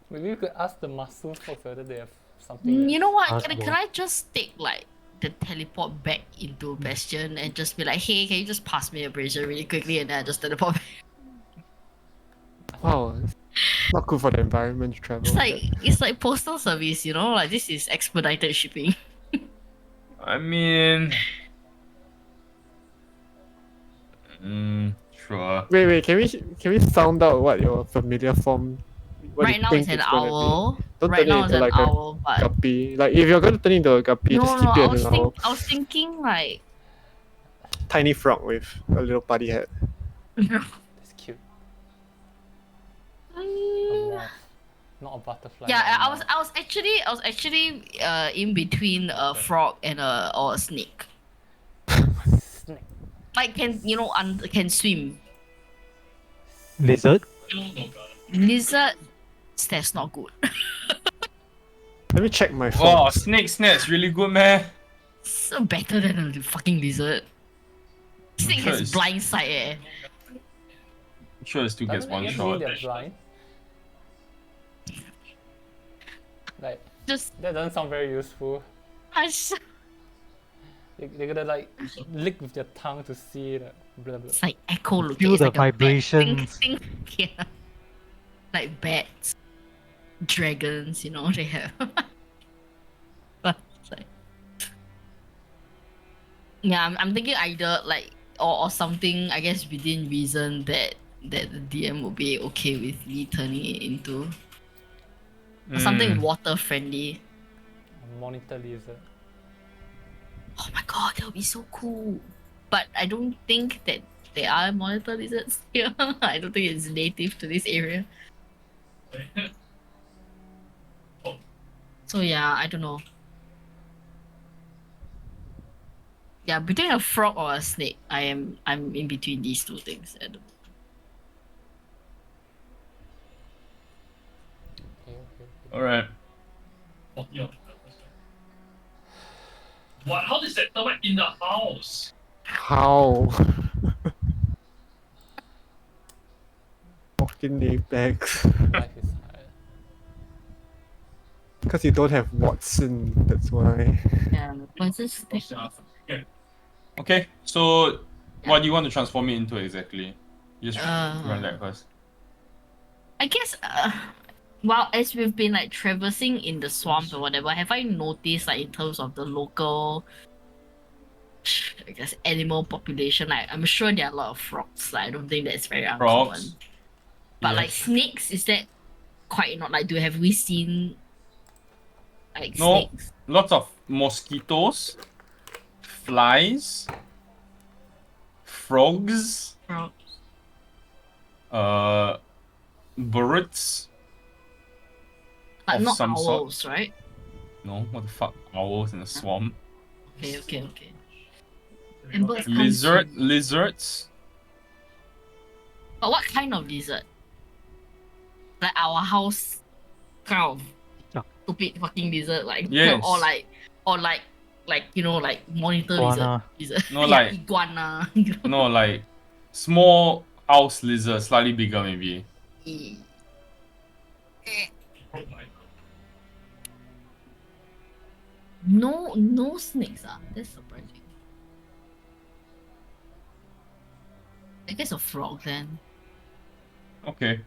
[SPEAKER 2] Maybe we could ask the muscle folks whether they have something.
[SPEAKER 1] You know what?
[SPEAKER 3] Brass
[SPEAKER 1] Can
[SPEAKER 3] bowl.
[SPEAKER 1] I just take like the teleport back into Bastion and just be like, hey, can you just pass me a brazier really quickly, and then I just teleport back?
[SPEAKER 5] Wow, it's not good for the environment to travel.
[SPEAKER 1] It's like postal service, you know? Like, this is expedited shipping.
[SPEAKER 4] I mean, sure.
[SPEAKER 5] Wait, can we sound out what your familiar form? What
[SPEAKER 1] Right
[SPEAKER 5] you
[SPEAKER 1] now
[SPEAKER 5] think
[SPEAKER 1] it's an
[SPEAKER 5] gonna be?
[SPEAKER 1] owl.
[SPEAKER 5] Don't
[SPEAKER 1] Right
[SPEAKER 5] turn it
[SPEAKER 1] now it's
[SPEAKER 5] into
[SPEAKER 1] an
[SPEAKER 5] like a
[SPEAKER 1] owl, but
[SPEAKER 5] guppy. Like if you're gonna turn into a guppy,
[SPEAKER 1] no,
[SPEAKER 5] just
[SPEAKER 1] no,
[SPEAKER 5] keep it as an owl.
[SPEAKER 1] I was thinking like
[SPEAKER 5] Tiny frog with a little buddy head.
[SPEAKER 2] It's cute. A moth, not a butterfly.
[SPEAKER 1] yeah,
[SPEAKER 2] but a
[SPEAKER 1] I was
[SPEAKER 2] moth.
[SPEAKER 1] I was actually in between a frog and a snake.
[SPEAKER 2] Snake.
[SPEAKER 1] Like can swim.
[SPEAKER 3] Lizard?
[SPEAKER 1] Lizard, that's not good.
[SPEAKER 5] Let me check my phone.
[SPEAKER 4] Wow, snatch really good, man.
[SPEAKER 1] So better than a fucking lizard. Snake
[SPEAKER 4] sure
[SPEAKER 1] has
[SPEAKER 4] it's-
[SPEAKER 1] blind sight eh.
[SPEAKER 4] I'm sure it still gets
[SPEAKER 2] Doesn't
[SPEAKER 4] one
[SPEAKER 2] that
[SPEAKER 4] shot.
[SPEAKER 2] mean they're blind? Like,
[SPEAKER 1] Just
[SPEAKER 2] that doesn't sound very useful. They're gonna like lick with their tongue to see the blah blah.
[SPEAKER 1] It's like echolocation.
[SPEAKER 3] Feel
[SPEAKER 1] It's
[SPEAKER 3] the
[SPEAKER 1] like a bat.
[SPEAKER 3] vibrations.
[SPEAKER 1] Think, yeah. Like bats, dragons, they have. But it's like, yeah, I'm thinking either like or something. I guess within reason that the DM will be okay with me turning it into something water friendly.
[SPEAKER 2] A monitor lizard.
[SPEAKER 1] Oh my god, that would be so cool. But I don't think that there are monitor lizards here. I don't think it's native to this area. So yeah, I don't know. Yeah, between a frog or a snake, I'm in between these two things. I don't-
[SPEAKER 2] Okay, okay.
[SPEAKER 4] Alright.
[SPEAKER 6] What? How is that termite in the house?
[SPEAKER 5] How? Fucking name bags.
[SPEAKER 2] Life is hard.
[SPEAKER 5] Because you don't have Watson, that's why.
[SPEAKER 1] Yeah, but this
[SPEAKER 4] Okay, so what do you want to transform it into exactly? Just
[SPEAKER 1] Uh,
[SPEAKER 4] run that first.
[SPEAKER 1] I guess well, as we've been like traversing in the swamp or whatever, have I noticed like in terms of the local I guess animal population, like I'm sure there are a lot of frogs. Like I don't think that's very uncommon.
[SPEAKER 4] Frogs?
[SPEAKER 1] But like
[SPEAKER 4] Yes.
[SPEAKER 1] snakes, is that quite not like? Have we seen like
[SPEAKER 4] No.
[SPEAKER 1] snakes?
[SPEAKER 4] Lots of mosquitoes, flies, frogs,
[SPEAKER 1] Frogs.
[SPEAKER 4] birds.
[SPEAKER 1] But
[SPEAKER 4] Of
[SPEAKER 1] not
[SPEAKER 4] some sort.
[SPEAKER 1] owls, right?
[SPEAKER 4] No, what the fuck? Owls in the swamp.
[SPEAKER 1] Okay. And birds can't swim.
[SPEAKER 4] Lizards.
[SPEAKER 1] But what kind of lizard? Like our house kind of
[SPEAKER 3] Yeah.
[SPEAKER 1] stupid fucking lizard, like
[SPEAKER 4] Yes.
[SPEAKER 1] or like monitor
[SPEAKER 3] Iguana.
[SPEAKER 1] lizard.
[SPEAKER 4] No,
[SPEAKER 1] Yeah,
[SPEAKER 4] like-
[SPEAKER 1] iguana.
[SPEAKER 4] No, like small house lizard, slightly bigger maybe.
[SPEAKER 6] Oh my god.
[SPEAKER 1] No snakes. That's surprising. I guess a frog then.
[SPEAKER 4] Okay.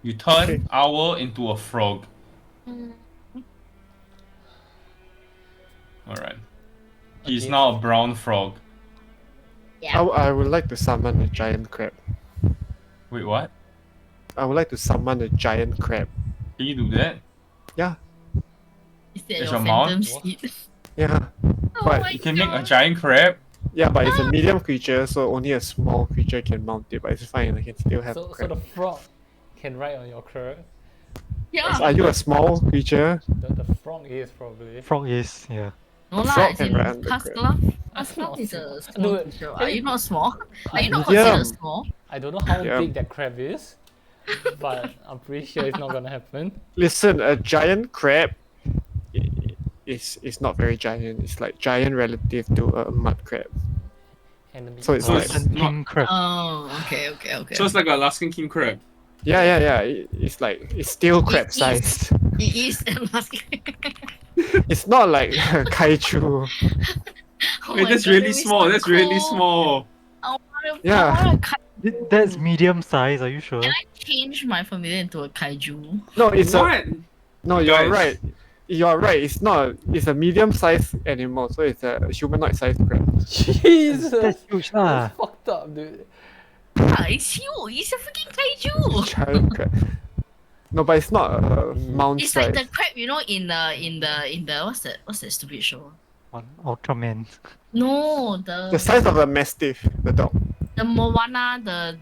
[SPEAKER 4] You turn
[SPEAKER 5] Okay.
[SPEAKER 4] owl into a frog. Alright. He's
[SPEAKER 2] Okay.
[SPEAKER 4] now a brown frog.
[SPEAKER 1] Yeah.
[SPEAKER 5] I would like to summon a giant crab.
[SPEAKER 4] Wait, what?
[SPEAKER 5] I would like to summon a giant crab.
[SPEAKER 4] Can you do that?
[SPEAKER 5] Yeah,
[SPEAKER 1] Is that
[SPEAKER 4] Is
[SPEAKER 1] your
[SPEAKER 4] your mount?
[SPEAKER 1] phantom steed?
[SPEAKER 5] yeah,
[SPEAKER 1] Oh
[SPEAKER 5] But
[SPEAKER 1] my
[SPEAKER 4] You can make a
[SPEAKER 1] God.
[SPEAKER 4] giant crab?
[SPEAKER 5] yeah. But it's a medium creature, so only a small creature can mount it. But it's fine. I can still have
[SPEAKER 2] So
[SPEAKER 5] crab.
[SPEAKER 2] the frog can ride on your crab.
[SPEAKER 1] Yeah.
[SPEAKER 5] Are you a small creature?
[SPEAKER 2] The frog is probably.
[SPEAKER 3] Frog is, yeah.
[SPEAKER 1] No
[SPEAKER 5] A
[SPEAKER 1] lah,
[SPEAKER 5] frog
[SPEAKER 1] as
[SPEAKER 5] can
[SPEAKER 1] in
[SPEAKER 5] ride on the crab.
[SPEAKER 1] Kaskalaf.
[SPEAKER 2] I'm
[SPEAKER 1] Kaskalaf
[SPEAKER 2] not
[SPEAKER 1] is a
[SPEAKER 2] small.
[SPEAKER 1] small
[SPEAKER 2] Dude,
[SPEAKER 1] creature. Are you not small? Are you not
[SPEAKER 5] Medium.
[SPEAKER 1] considered small?
[SPEAKER 2] I don't know how
[SPEAKER 5] Yeah.
[SPEAKER 2] big that crab is, but I'm pretty sure it's not gonna happen.
[SPEAKER 5] Listen, a giant crab is not very giant. It's like giant relative to a mud crab.
[SPEAKER 2] Enemy.
[SPEAKER 5] So it's
[SPEAKER 4] So
[SPEAKER 5] like
[SPEAKER 4] it's
[SPEAKER 3] And
[SPEAKER 4] not-
[SPEAKER 3] king crab.
[SPEAKER 1] Oh, okay.
[SPEAKER 4] So it's like an Alaskan king crab.
[SPEAKER 5] yeah. It's like it's still crab
[SPEAKER 1] is.
[SPEAKER 5] sized.
[SPEAKER 1] It is Alaskan.
[SPEAKER 5] It's not like kaiju.
[SPEAKER 1] Oh
[SPEAKER 4] Wait,
[SPEAKER 1] my
[SPEAKER 4] that's
[SPEAKER 1] God,
[SPEAKER 4] really
[SPEAKER 1] that'd be
[SPEAKER 4] small.
[SPEAKER 1] so
[SPEAKER 4] That's really
[SPEAKER 1] cool.
[SPEAKER 4] small.
[SPEAKER 5] Yeah.
[SPEAKER 1] I want a
[SPEAKER 3] That's medium size, are you sure?
[SPEAKER 1] Can I change my familiar into a kaiju?
[SPEAKER 5] No, it's
[SPEAKER 4] What?
[SPEAKER 5] no. You're
[SPEAKER 4] Guys.
[SPEAKER 5] right. You're right. It's not. It's a medium-sized animal, so it's a humanoid-sized crab.
[SPEAKER 2] Jesus!
[SPEAKER 3] That's huge lah.
[SPEAKER 2] That's fucked up, dude.
[SPEAKER 1] Ah, it's huge. It's a freaking kaiju.
[SPEAKER 5] Giant crab. No, but it's not a mount
[SPEAKER 1] It's like
[SPEAKER 5] size.
[SPEAKER 1] the crab, you know, in the what's that stupid show?
[SPEAKER 3] One Ultraman.
[SPEAKER 1] No,
[SPEAKER 5] The size of a mastiff, the dog.
[SPEAKER 1] the Moana,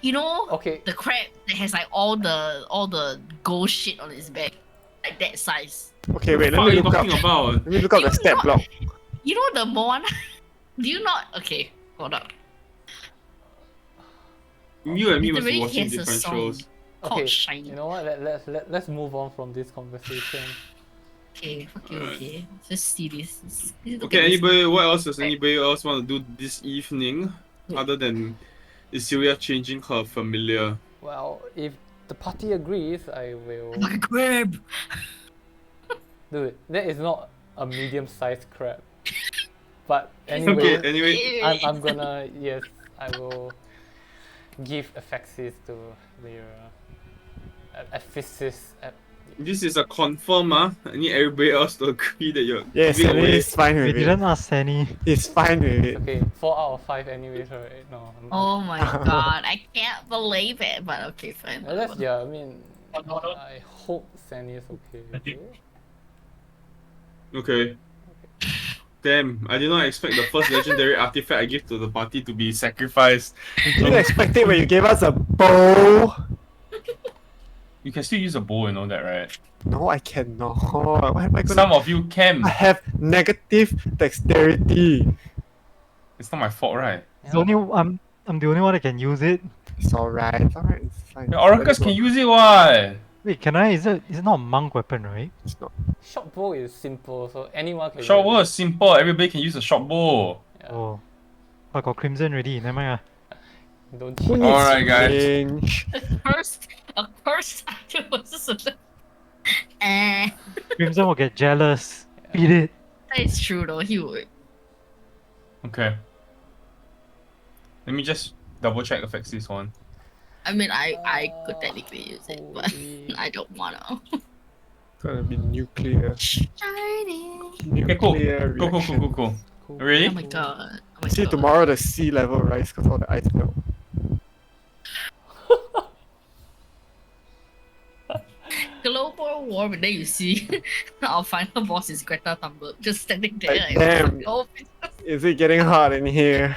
[SPEAKER 1] you know,
[SPEAKER 2] Okay,
[SPEAKER 1] the crab that has like all the gold shit on its back, like that size.
[SPEAKER 5] Okay, wait. Let
[SPEAKER 4] What are
[SPEAKER 5] me
[SPEAKER 4] you
[SPEAKER 5] look up.
[SPEAKER 4] talking about?
[SPEAKER 5] Let me look up the
[SPEAKER 1] You
[SPEAKER 5] stat
[SPEAKER 1] know-
[SPEAKER 5] block.
[SPEAKER 1] You know the Moana? Do you not? Okay, hold up.
[SPEAKER 4] You and me was
[SPEAKER 1] Literally
[SPEAKER 4] watching
[SPEAKER 1] has a
[SPEAKER 4] different
[SPEAKER 1] song.
[SPEAKER 4] shows.
[SPEAKER 1] Called
[SPEAKER 2] okay.
[SPEAKER 1] Shiny.
[SPEAKER 2] You know what? Let's move on from this conversation.
[SPEAKER 1] Okay, fuck you. Okay, just see this. Look at
[SPEAKER 4] Okay,
[SPEAKER 1] this.
[SPEAKER 4] anybody? What else does anybody else want to do this evening, other than Isilia changing her familiar?
[SPEAKER 2] Well, if the party agrees, I will
[SPEAKER 1] Like a crab.
[SPEAKER 2] do it. That is not a medium-sized crab. But anyway,
[SPEAKER 4] Okay, anyway,
[SPEAKER 2] I'm gonna yes, I will give Aphexis to Lyra. Aphesis.
[SPEAKER 4] this is a confirm. I need everybody else to agree that you're
[SPEAKER 5] Yes,
[SPEAKER 4] giving away.
[SPEAKER 5] it's fine
[SPEAKER 3] We
[SPEAKER 5] with
[SPEAKER 3] didn't
[SPEAKER 5] it.
[SPEAKER 3] ask Sanny.
[SPEAKER 5] It's fine with it.
[SPEAKER 2] Okay, 4 out of 5 anyways, right? No.
[SPEAKER 1] Oh my god, I can't believe it. But okay, fine.
[SPEAKER 2] Well, that's,
[SPEAKER 1] whatever.
[SPEAKER 2] yeah, I mean, I hope Sandy is okay. Okay.
[SPEAKER 4] Okay. Damn, I did not expect the first legendary artifact I give to the party to be sacrificed.
[SPEAKER 5] You didn't expect it when you gave us a bow.
[SPEAKER 4] You can still use a bow and all that, right?
[SPEAKER 5] No, I cannot. Why am I gonna?
[SPEAKER 4] Some of you can.
[SPEAKER 5] I have negative dexterity.
[SPEAKER 4] It's not my fault, right?
[SPEAKER 3] It's only I'm the only one that can use it.
[SPEAKER 5] It's alright. It's alright. It's fine.
[SPEAKER 4] The oracles can use it, what?
[SPEAKER 3] Wait, can I? Is it not a monk weapon, right?
[SPEAKER 5] It's not.
[SPEAKER 2] Short bow is simple, so anyone can.
[SPEAKER 4] Short
[SPEAKER 2] use
[SPEAKER 4] bow
[SPEAKER 2] it.
[SPEAKER 4] is simple. Everybody can use a short bow.
[SPEAKER 2] Yeah.
[SPEAKER 3] Oh, I got crimson ready. Never mind.
[SPEAKER 2] Don't
[SPEAKER 5] Who
[SPEAKER 2] cheat.
[SPEAKER 5] needs
[SPEAKER 4] Alright, guys.
[SPEAKER 5] range?
[SPEAKER 1] A cursed item was just eh.
[SPEAKER 3] Crimson will get jealous. Beat it.
[SPEAKER 1] That is true though. He would.
[SPEAKER 4] Okay. Let me just double check affects this one.
[SPEAKER 1] I mean, I could technically use it, but
[SPEAKER 2] Holy-
[SPEAKER 1] I don't wanna.
[SPEAKER 5] Gonna be nuclear.
[SPEAKER 1] Shiny.
[SPEAKER 4] Okay, cool.
[SPEAKER 5] Nuclear
[SPEAKER 4] Cool, cool, cool,
[SPEAKER 5] reaction.
[SPEAKER 4] cool, cool.
[SPEAKER 2] Cool.
[SPEAKER 4] Ready?
[SPEAKER 1] Oh my god. Oh my
[SPEAKER 5] See
[SPEAKER 1] god.
[SPEAKER 5] tomorrow the sea level rise because all the ice melt.
[SPEAKER 1] global warming. Then you see our final boss is Greta Thunberg just standing there.
[SPEAKER 5] Like, damn.
[SPEAKER 1] Oh,
[SPEAKER 5] Is it getting hot in here?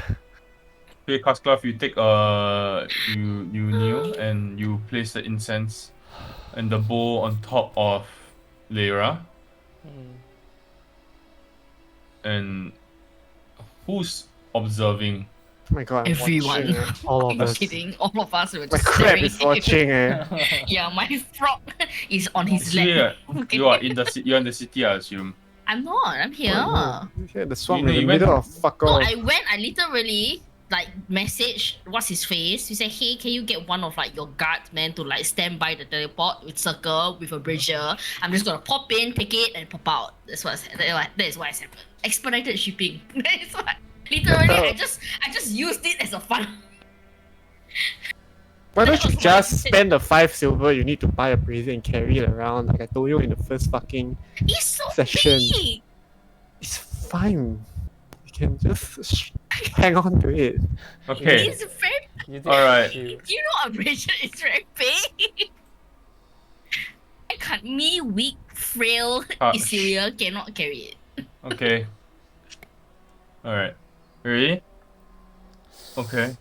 [SPEAKER 4] Okay, Kasklav, you take you kneel and you place the incense and the bowl on top of Lyra. And who's observing?
[SPEAKER 5] Oh my god, I'm
[SPEAKER 1] Everyone.
[SPEAKER 5] watching, eh.
[SPEAKER 3] All of
[SPEAKER 1] I'm
[SPEAKER 3] us.
[SPEAKER 1] kidding. All of us were
[SPEAKER 5] My
[SPEAKER 1] just
[SPEAKER 5] crab
[SPEAKER 1] staring
[SPEAKER 5] is
[SPEAKER 1] at him.
[SPEAKER 5] watching, eh.
[SPEAKER 1] Yeah, my frog is on his
[SPEAKER 4] Actually,
[SPEAKER 1] lap.
[SPEAKER 4] you are in the you're in the city, I assume.
[SPEAKER 1] I'm not. I'm here.
[SPEAKER 5] Oh, no. Yeah, the swamp
[SPEAKER 4] You know,
[SPEAKER 5] in the
[SPEAKER 4] you went-
[SPEAKER 5] middle of fuck
[SPEAKER 1] No,
[SPEAKER 5] off.
[SPEAKER 1] I literally like message what's his face. We say, hey, can you get one of like your guardsmen to like stand by the teleport with circle with a brazier? I'm just gonna pop in, pick it, and pop out. That is what I said. Expedited shipping. That is what. Literally, I just used it as a fun.
[SPEAKER 5] Why don't you
[SPEAKER 1] that was
[SPEAKER 5] just
[SPEAKER 1] what I
[SPEAKER 5] spend the 5 silver you need to buy a brazier and carry it around like I told you in the first fucking...
[SPEAKER 1] It's so
[SPEAKER 5] Session.
[SPEAKER 1] big.
[SPEAKER 5] It's fine. You can just hang on to it.
[SPEAKER 4] Okay.
[SPEAKER 1] It's very.
[SPEAKER 2] You did
[SPEAKER 4] Alright.
[SPEAKER 2] you-
[SPEAKER 1] You know, a brazier is very big. I can't. Me, weak, frail Isilya cannot carry it.
[SPEAKER 4] Okay. Alright. Ready? Okay.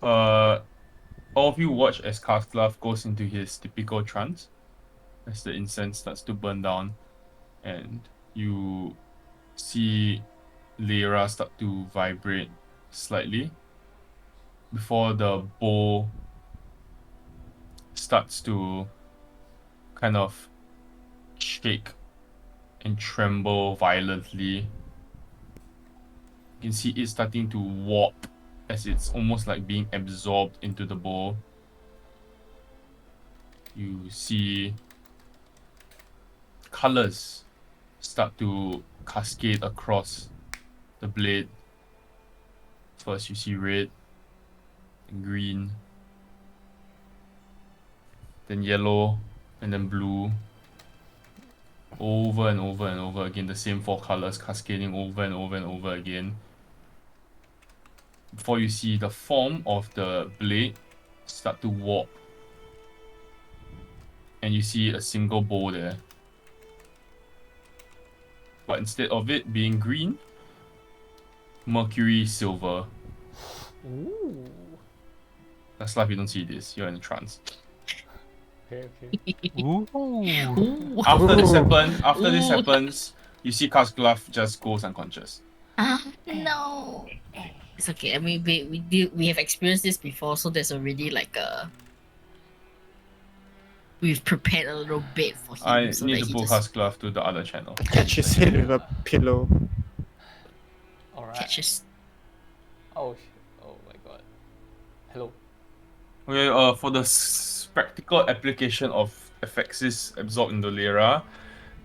[SPEAKER 4] All of you watch as Kasklav goes into his typical trance as the incense starts to burn down, and you see Lyra start to vibrate slightly before the bowl starts to kind of shake and tremble violently. You can see it starting to warp as it's almost like being absorbed into the bowl. You see colors start to cascade across the blade. First you see red, and green, then yellow, and then blue. Over and over and over again, the same 4 colors cascading over and over and over again. Before you see the form of the blade start to warp. And you see a single bowl there. But instead of it being green, mercury silver.
[SPEAKER 2] Ooh.
[SPEAKER 4] That's life, you don't see this. You're in a trance.
[SPEAKER 2] Okay, okay.
[SPEAKER 3] Ooh.
[SPEAKER 1] Ooh.
[SPEAKER 4] After this
[SPEAKER 1] Ooh.
[SPEAKER 4] happens, you see Kasklav just goes unconscious.
[SPEAKER 1] No. It's okay. I mean, we have experienced this before, so there's already like a. We've prepared a little bit for him.
[SPEAKER 4] I
[SPEAKER 1] so
[SPEAKER 4] need
[SPEAKER 1] that
[SPEAKER 4] to
[SPEAKER 1] he
[SPEAKER 4] pull
[SPEAKER 1] just
[SPEAKER 4] Kasklav to the other channel.
[SPEAKER 5] Catch his head with a pillow.
[SPEAKER 2] Alright.
[SPEAKER 1] catches.
[SPEAKER 2] Oh my god. Hello.
[SPEAKER 4] Okay, for the practical application of Effexis absorbed into Lyra,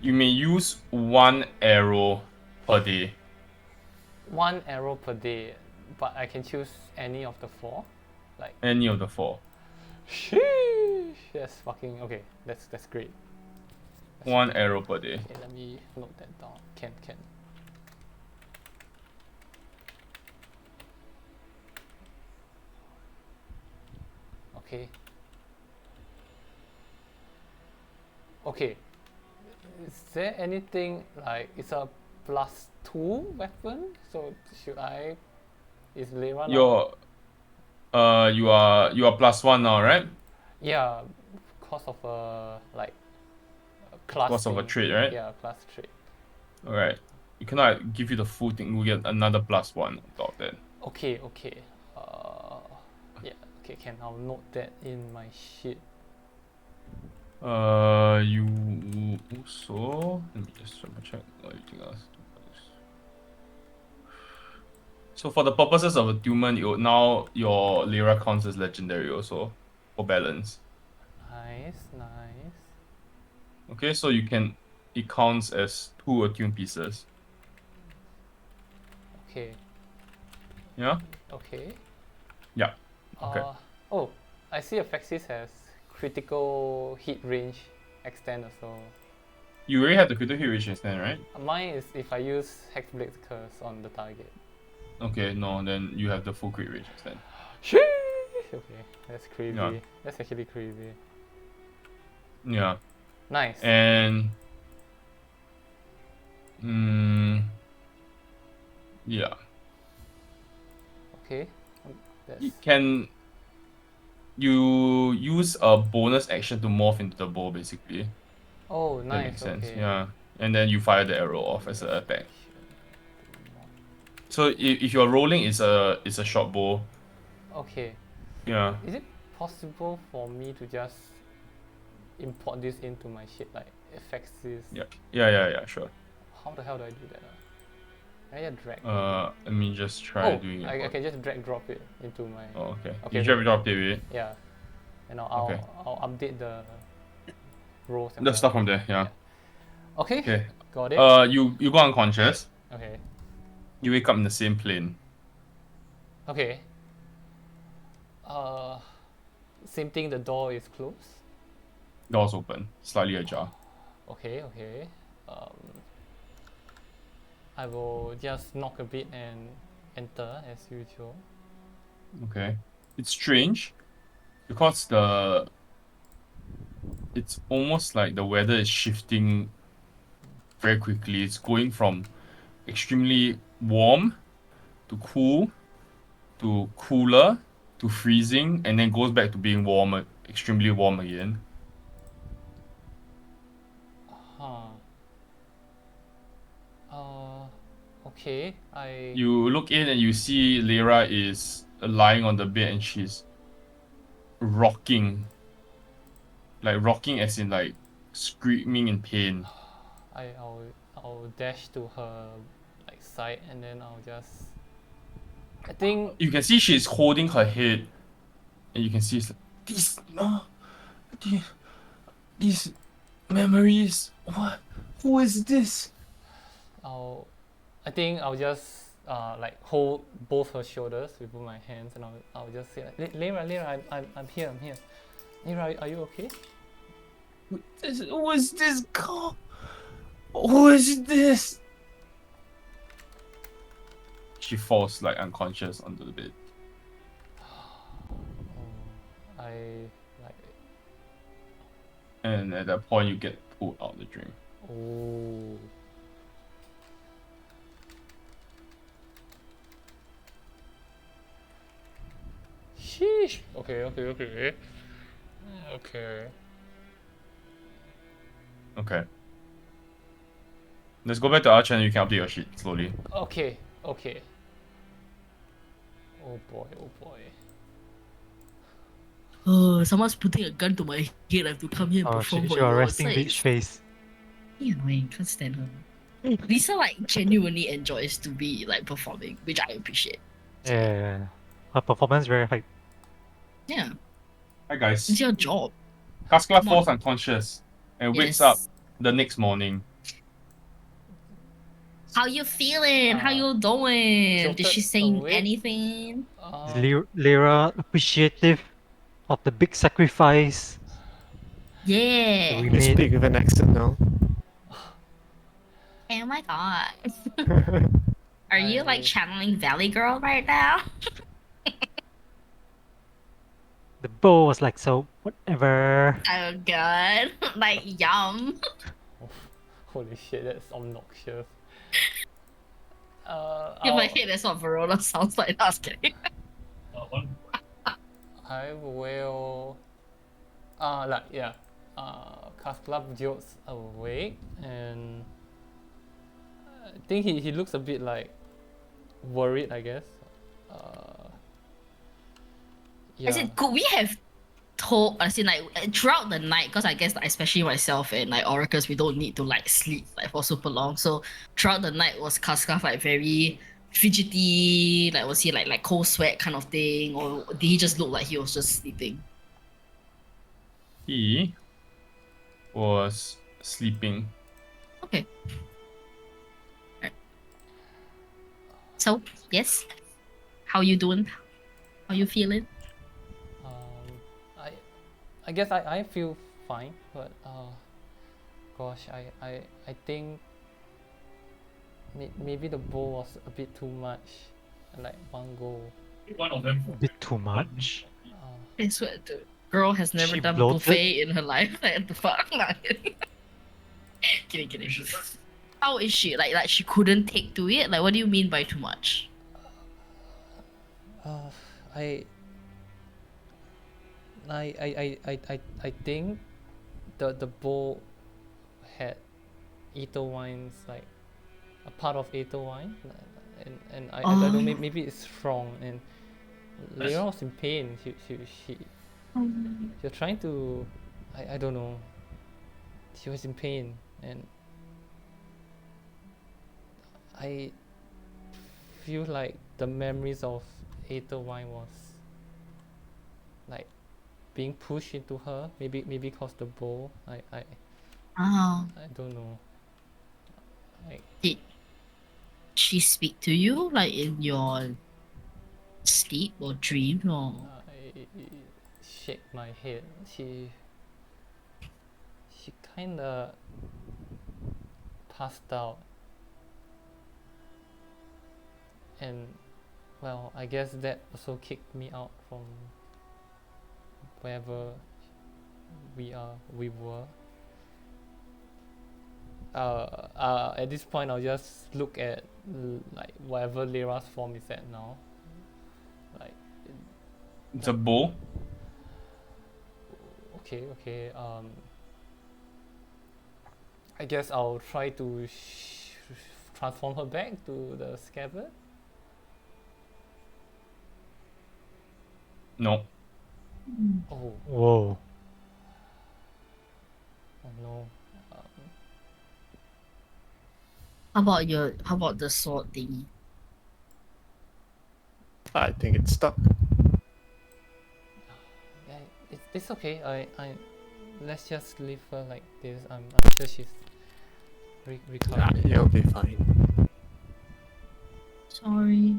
[SPEAKER 4] you may use 1 arrow per day.
[SPEAKER 2] 1 arrow per day, but I can choose any of the 4? Like,
[SPEAKER 4] Any of the 4.
[SPEAKER 2] sheesh! That's fucking, okay, that's great.
[SPEAKER 4] 1 arrow per day.
[SPEAKER 2] Okay, let me note that down. Can. Okay. Okay. Is there anything like it's a +2 weapon? So should I? Is Lyra now?
[SPEAKER 4] You are +1 now, right?
[SPEAKER 2] Yeah, because of a like a class.
[SPEAKER 4] Because of a
[SPEAKER 2] thing.
[SPEAKER 4] trait, right?
[SPEAKER 2] Yeah, class trait.
[SPEAKER 4] Alright. You cannot give you the full thing, we get another +1 on top of that.
[SPEAKER 2] Okay. Yeah. Okay, can I'll note that in my sheet.
[SPEAKER 4] You also, let me just double check anything else. So for the purposes of attunement, now your Lyra counts as legendary also, for balance.
[SPEAKER 2] Nice.
[SPEAKER 4] Okay, so it counts as 2 attuned pieces.
[SPEAKER 2] Okay.
[SPEAKER 4] Yeah?
[SPEAKER 2] Okay.
[SPEAKER 4] Yeah. Okay.
[SPEAKER 2] Oh, I see Effexis has critical hit range extend also.
[SPEAKER 4] You already have the critical hit range extend, right?
[SPEAKER 2] Mine is if I use Hexblade's Curse on the target.
[SPEAKER 4] Okay, no, then you have the full crit range extend.
[SPEAKER 2] Sheesh! Okay, that's crazy.
[SPEAKER 4] Yeah.
[SPEAKER 2] That's actually crazy.
[SPEAKER 4] Yeah.
[SPEAKER 2] Nice.
[SPEAKER 4] And yeah,
[SPEAKER 2] Okay. That's...
[SPEAKER 4] you use a bonus action to morph into the bow basically.
[SPEAKER 2] Oh,
[SPEAKER 4] That
[SPEAKER 2] nice.
[SPEAKER 4] makes sense.
[SPEAKER 2] Okay.
[SPEAKER 4] Yeah. And then you fire the arrow off as an attack. So if you're rolling, it's a short bow.
[SPEAKER 2] Okay.
[SPEAKER 4] Yeah.
[SPEAKER 2] Is it possible for me to just import this into my ship, like effects this?
[SPEAKER 4] Yeah. Sure.
[SPEAKER 2] How the hell do I do that? Can I just drag?
[SPEAKER 4] Let me just try doing it.
[SPEAKER 2] I can just drag drop it into my.
[SPEAKER 4] Oh, okay.
[SPEAKER 2] Okay,
[SPEAKER 4] You drag drop it.
[SPEAKER 2] Yeah, and
[SPEAKER 4] Okay.
[SPEAKER 2] I'll update the rows. And
[SPEAKER 4] The
[SPEAKER 2] whatever.
[SPEAKER 4] stuff from there. Yeah.
[SPEAKER 2] Okay.
[SPEAKER 4] Okay.
[SPEAKER 2] Got it.
[SPEAKER 4] You go unconscious.
[SPEAKER 2] Okay.
[SPEAKER 4] You wake up in the same plane.
[SPEAKER 2] Okay. Same thing. The door is closed.
[SPEAKER 4] Doors open, slightly ajar.
[SPEAKER 2] Okay. I will just knock a bit and enter as usual.
[SPEAKER 4] Okay. It's strange because it's almost like the weather is shifting very quickly. It's going from extremely warm to cool to cooler to freezing and then goes back to being warmer, extremely warm again.
[SPEAKER 2] Huh. Okay.
[SPEAKER 4] You look in and you see Lyra is lying on the bed and she's rocking. Like rocking as in like screaming in pain.
[SPEAKER 2] I'll dash to her like side and then I'll just. I think
[SPEAKER 4] You can see she's holding her head and you can see it's like, these memories. What? Who is this?
[SPEAKER 2] I think I'll just like hold both her shoulders with both my hands and I'll just say like, Lyra, I'm here. Lyra, are you okay?
[SPEAKER 4] Who is this girl? Who is this? She falls like unconscious onto the bed.
[SPEAKER 2] I like.
[SPEAKER 4] And at that point you get pulled out the dream.
[SPEAKER 2] Oh. Sheesh. Okay.
[SPEAKER 4] Okay. Let's go back to Archer and you can update your shit slowly.
[SPEAKER 2] Okay. Oh boy.
[SPEAKER 1] Oh, someone's putting a gun to my head. I have to come here and
[SPEAKER 3] Oh,
[SPEAKER 1] perform
[SPEAKER 3] she's
[SPEAKER 1] for
[SPEAKER 3] your
[SPEAKER 1] you.
[SPEAKER 3] resting
[SPEAKER 1] It's
[SPEAKER 3] bitch face.
[SPEAKER 1] annoying. Can't stand her. Lisa like genuinely enjoys to be like performing, which I appreciate.
[SPEAKER 3] Yeah. Her performance very high.
[SPEAKER 1] Yeah,
[SPEAKER 4] Hi guys.
[SPEAKER 1] it's your job.
[SPEAKER 4] Kaskla
[SPEAKER 1] Come on.
[SPEAKER 4] falls unconscious and wakes
[SPEAKER 1] Yes.
[SPEAKER 4] up the next morning.
[SPEAKER 1] How you feeling? How you doing? Did she say
[SPEAKER 2] tilted away.
[SPEAKER 1] anything?
[SPEAKER 3] Is Lyra appreciative of the big sacrifice
[SPEAKER 1] Yeah.
[SPEAKER 3] we
[SPEAKER 5] You
[SPEAKER 3] made?
[SPEAKER 5] speak with an accent now.
[SPEAKER 1] Oh my god. Are you like channeling Valley Girl right now?
[SPEAKER 3] The bow was like, so whatever.
[SPEAKER 1] Oh god. Like yum.
[SPEAKER 2] Holy shit, that's obnoxious.
[SPEAKER 1] In my head, that's what Verona sounds like. No, I was kidding.
[SPEAKER 2] I will. Kaskla jolts awake and I think he looks a bit like worried, I guess. Yeah.
[SPEAKER 1] As in, could we have told, as in like throughout the night, because I guess like, especially myself and like Oracles, we don't need to like sleep like for super long. So throughout the night was Kaskaf like very fidgety, like was he like cold sweat kind of thing, or did he just look like he was just sleeping?
[SPEAKER 4] He was sleeping.
[SPEAKER 1] Okay. Alright. So yes, how you doing? How you feeling?
[SPEAKER 2] I guess I feel fine, but gosh, I think maybe the bowl was a bit too much, like one go.
[SPEAKER 6] One of them.
[SPEAKER 3] A bit too much.
[SPEAKER 1] I swear to girl has never
[SPEAKER 3] She
[SPEAKER 1] done
[SPEAKER 3] bloated?
[SPEAKER 1] buffet in her life. Like, the fuck? Kidding. How is she? Like she couldn't take to it? Like, what do you mean by too much?
[SPEAKER 2] I think the bowl had ether wines, like a part of ether wine, and I don't know, maybe it's strong, and Leora was in pain. She was trying to, I don't know, she was in pain, and I feel like the memories of ether wine was like being pushed into her, maybe cause the bowl. I don't know. Like,
[SPEAKER 1] Did she speak to you like in your sleep or dream or?
[SPEAKER 2] I shake my head. She kinda passed out, and well, I guess that also kicked me out from wherever we were. At this point, I'll just look at like whatever Lyra's form is at now. Like,
[SPEAKER 4] It's a bowl.
[SPEAKER 2] okay. I guess I'll try to transform her back to the scabbard.
[SPEAKER 4] No.
[SPEAKER 2] Oh
[SPEAKER 3] Whoa.
[SPEAKER 2] no.
[SPEAKER 1] How about the sword thingy?
[SPEAKER 5] I think it's stuck.
[SPEAKER 2] Yeah, it's okay. I let's just leave her like this. I'm sure she's
[SPEAKER 5] Yeah,
[SPEAKER 2] recovering.
[SPEAKER 5] it'll be fine.
[SPEAKER 1] Sorry.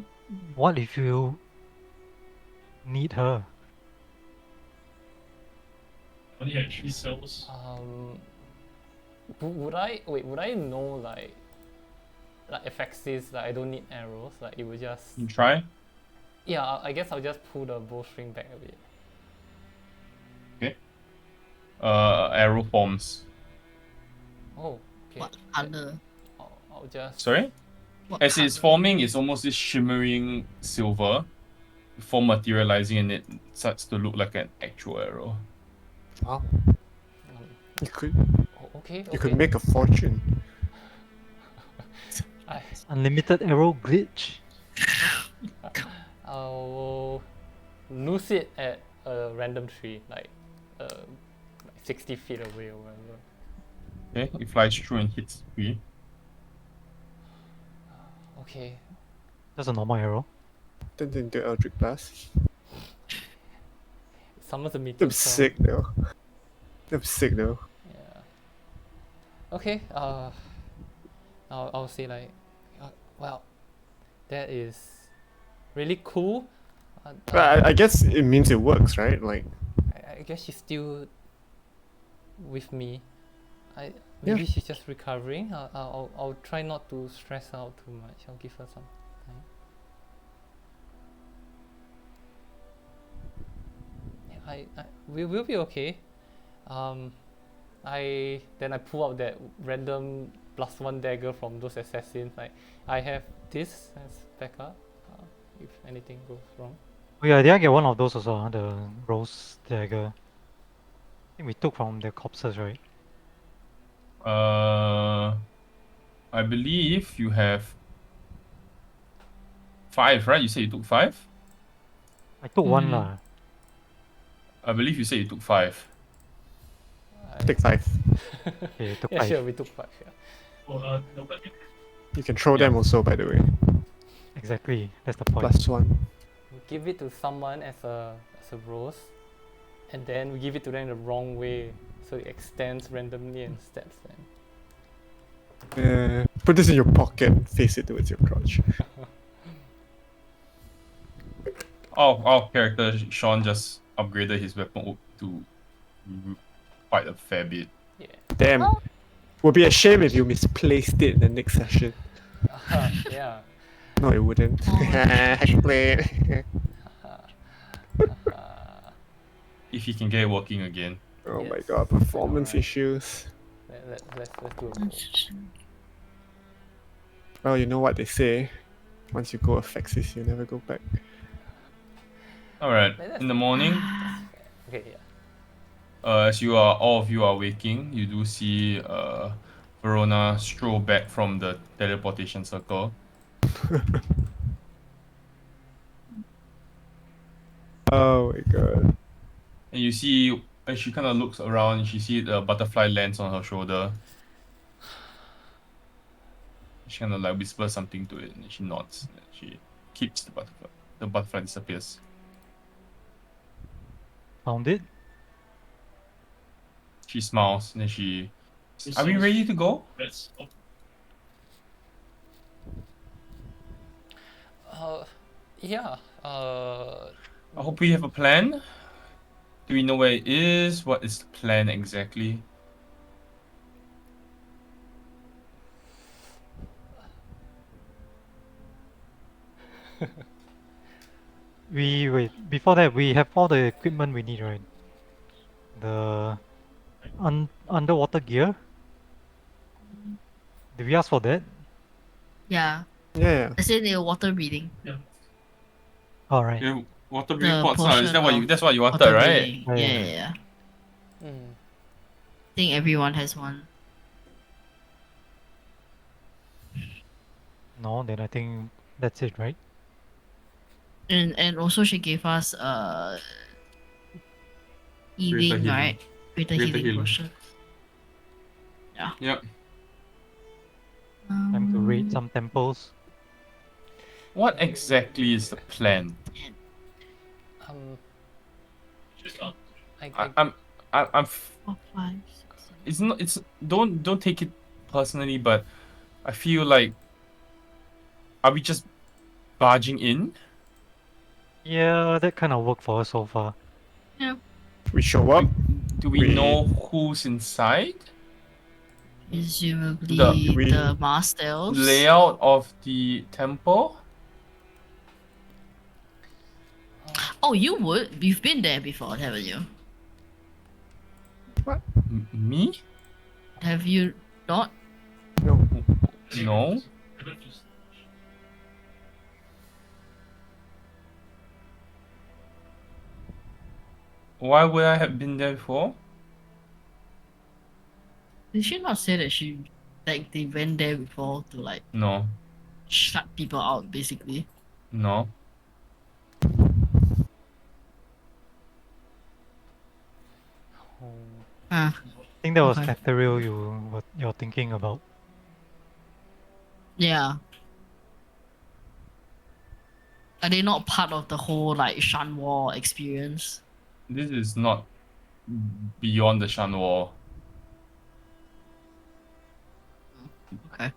[SPEAKER 3] What if you need her?
[SPEAKER 6] Only had 3 cells.
[SPEAKER 2] Would I know like effects like I don't need arrows, like it would just,
[SPEAKER 4] You try.
[SPEAKER 2] yeah, I guess I'll just pull the bowstring back a bit.
[SPEAKER 4] Arrow forms.
[SPEAKER 2] Oh, okay.
[SPEAKER 1] What color?
[SPEAKER 2] I'll just,
[SPEAKER 4] Sorry?
[SPEAKER 1] What
[SPEAKER 4] As it's
[SPEAKER 1] colour?
[SPEAKER 4] forming, it's almost this shimmering silver before materializing, and it starts to look like an actual arrow.
[SPEAKER 5] Wow. You could
[SPEAKER 2] okay.
[SPEAKER 5] you could make a fortune.
[SPEAKER 3] Unlimited arrow glitch.
[SPEAKER 2] I'll loose it at a random tree, like 60 feet away or whatever.
[SPEAKER 4] Okay, it flies through and hits the tree.
[SPEAKER 2] Okay.
[SPEAKER 3] That's a normal arrow.
[SPEAKER 5] Turns into Eldritch Blast.
[SPEAKER 2] Summons a meteor
[SPEAKER 5] That's
[SPEAKER 2] storm.
[SPEAKER 5] sick though. That's sick though.
[SPEAKER 2] Yeah. Okay. I'll say like, well, that is really cool.
[SPEAKER 5] But I guess it means it works, right? Like,
[SPEAKER 2] I guess she's still with me.
[SPEAKER 5] Yeah.
[SPEAKER 2] Maybe she's just recovering. I'll try not to stress her out too much. I'll give her some time. Yeah, we will be okay. I pull out that random +1 dagger from those assassins. Like, I have this as backup if anything goes wrong.
[SPEAKER 3] Oh yeah, did I get one of those also? The rose dagger. I think we took from the corpses, right?
[SPEAKER 4] I believe you have 5, right? You said you took 5?
[SPEAKER 3] I took one
[SPEAKER 1] Mhm.
[SPEAKER 3] lah.
[SPEAKER 4] I believe you said you took 5.
[SPEAKER 5] take 5.
[SPEAKER 3] Okay, I took
[SPEAKER 2] Yeah,
[SPEAKER 3] 5.
[SPEAKER 2] sure, we took 5. Yeah.
[SPEAKER 6] Well, nobody.
[SPEAKER 5] You can throw
[SPEAKER 4] Yeah.
[SPEAKER 5] them also, by the way.
[SPEAKER 3] Exactly, that's the point.
[SPEAKER 5] +1.
[SPEAKER 2] We give it to someone as a rose, and then we give it to them the wrong way, so it extends randomly and stabs them.
[SPEAKER 5] Put this in your pocket and face it towards your crotch.
[SPEAKER 4] Our character Sean just upgraded his weapon to quite a fair bit.
[SPEAKER 2] Yeah.
[SPEAKER 5] Damn. Would be a shame if you misplaced it in the next session.
[SPEAKER 2] Yeah.
[SPEAKER 5] No, it wouldn't. Hackblade.
[SPEAKER 4] If if he can get it working again.
[SPEAKER 5] Oh my
[SPEAKER 2] Yes.
[SPEAKER 5] god, performance
[SPEAKER 2] Alright.
[SPEAKER 5] issues.
[SPEAKER 2] Let's do a roll.
[SPEAKER 5] Well, you know what they say. Once you go Affexis, you never go back.
[SPEAKER 4] Alright,
[SPEAKER 2] That's
[SPEAKER 4] in the morning,
[SPEAKER 2] Okay, yeah.
[SPEAKER 4] as all of you are waking, you do see Verona stroll back from the teleportation circle.
[SPEAKER 5] Oh my god.
[SPEAKER 4] And you see, as she kind of looks around, and she sees the butterfly lands on her shoulder. She kind of like whispers something to it, and she nods. And she keeps the butterfly. The butterfly disappears.
[SPEAKER 3] Found it?
[SPEAKER 4] She smiles, and then she...
[SPEAKER 6] This
[SPEAKER 4] Are we
[SPEAKER 6] sounds-
[SPEAKER 4] ready to go?
[SPEAKER 6] That's
[SPEAKER 2] Yeah.
[SPEAKER 4] I hope we have a plan. Do we know where it is? What is the plan exactly?
[SPEAKER 3] Wait, before that, we have all the equipment we need, right? The underwater gear? Did we ask for that?
[SPEAKER 1] Yeah.
[SPEAKER 5] Yeah.
[SPEAKER 1] I said the water breathing.
[SPEAKER 3] Alright.
[SPEAKER 4] Yeah, water
[SPEAKER 1] The
[SPEAKER 4] breathing pots. Is
[SPEAKER 1] portion
[SPEAKER 4] that what you?
[SPEAKER 1] of
[SPEAKER 4] That's what you wanted,
[SPEAKER 1] Water
[SPEAKER 4] right?
[SPEAKER 1] breathing.
[SPEAKER 3] Oh,
[SPEAKER 1] Yeah,
[SPEAKER 3] yeah.
[SPEAKER 1] yeah, yeah.
[SPEAKER 2] mm.
[SPEAKER 1] I think everyone has one.
[SPEAKER 3] No, then I think that's it, right?
[SPEAKER 1] And also she gave us healing,
[SPEAKER 4] healing.
[SPEAKER 1] right? Greater
[SPEAKER 4] Greater
[SPEAKER 1] healing
[SPEAKER 4] healing.
[SPEAKER 1] potion.
[SPEAKER 4] Yep.
[SPEAKER 3] Time to raid some temples.
[SPEAKER 4] What exactly is the plan?
[SPEAKER 6] just
[SPEAKER 4] I'm
[SPEAKER 1] 4, 5, 6, 7.
[SPEAKER 4] it's not it's don't take it personally, but I feel like, are we just barging in?
[SPEAKER 3] Yeah, that kind of worked for us so far.
[SPEAKER 5] We show up.
[SPEAKER 4] Do we
[SPEAKER 5] We-
[SPEAKER 4] know who's inside?
[SPEAKER 1] Presumably
[SPEAKER 5] we-
[SPEAKER 1] the masters.
[SPEAKER 4] Layout of the temple?
[SPEAKER 1] Oh, you would? You've been there before, haven't you?
[SPEAKER 4] Me?
[SPEAKER 1] Have you not?
[SPEAKER 5] No.
[SPEAKER 4] No. Why would I have been there before?
[SPEAKER 1] Did she not say that they went there before to like
[SPEAKER 4] No.
[SPEAKER 1] shut people out, basically?
[SPEAKER 4] No.
[SPEAKER 3] I think that was
[SPEAKER 1] Okay.
[SPEAKER 3] Ethereal you're thinking about.
[SPEAKER 1] Yeah. Are they not part of the whole like Shan War experience?
[SPEAKER 4] This is not beyond the Shan Wall.
[SPEAKER 1] Okay.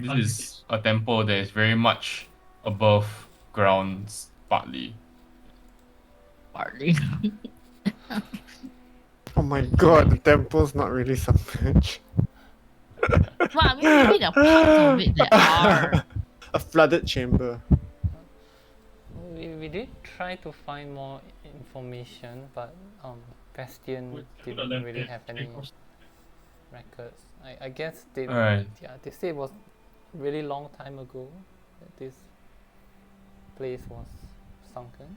[SPEAKER 4] This is a temple that is very much above grounds, partly.
[SPEAKER 1] Partly.
[SPEAKER 5] Oh my god, the temple's not really submerged.
[SPEAKER 1] Well, I mean, maybe there are parts of it that are.
[SPEAKER 5] A flooded chamber.
[SPEAKER 2] We did try to find more information, but Bastion didn't really have any records. I guess they
[SPEAKER 4] Alright.
[SPEAKER 2] they say it was really long time ago that this place was sunken.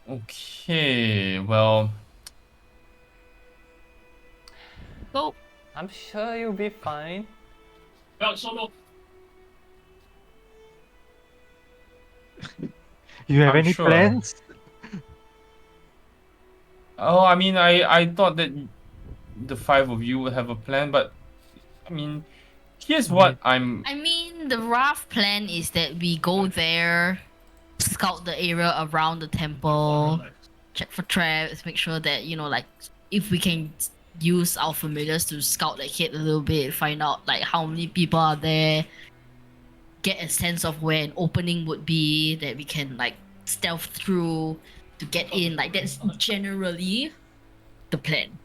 [SPEAKER 4] Okay, well,
[SPEAKER 1] Go.
[SPEAKER 2] I'm sure you'll be fine.
[SPEAKER 6] Solo.
[SPEAKER 3] You have
[SPEAKER 4] I'm
[SPEAKER 3] any
[SPEAKER 4] sure.
[SPEAKER 3] plans?
[SPEAKER 4] oh, I mean, I thought that the five of you would have a plan, but I mean, here's what I'm.
[SPEAKER 1] I mean, the rough plan is that we go there, scout the area around the temple, check for traps, make sure that, you know, like, if we can use our familiars to scout ahead a little bit, find out, like, how many people are there, get a sense of where an opening would be that we can, like, stealth through to get in. Like, that's generally the plan.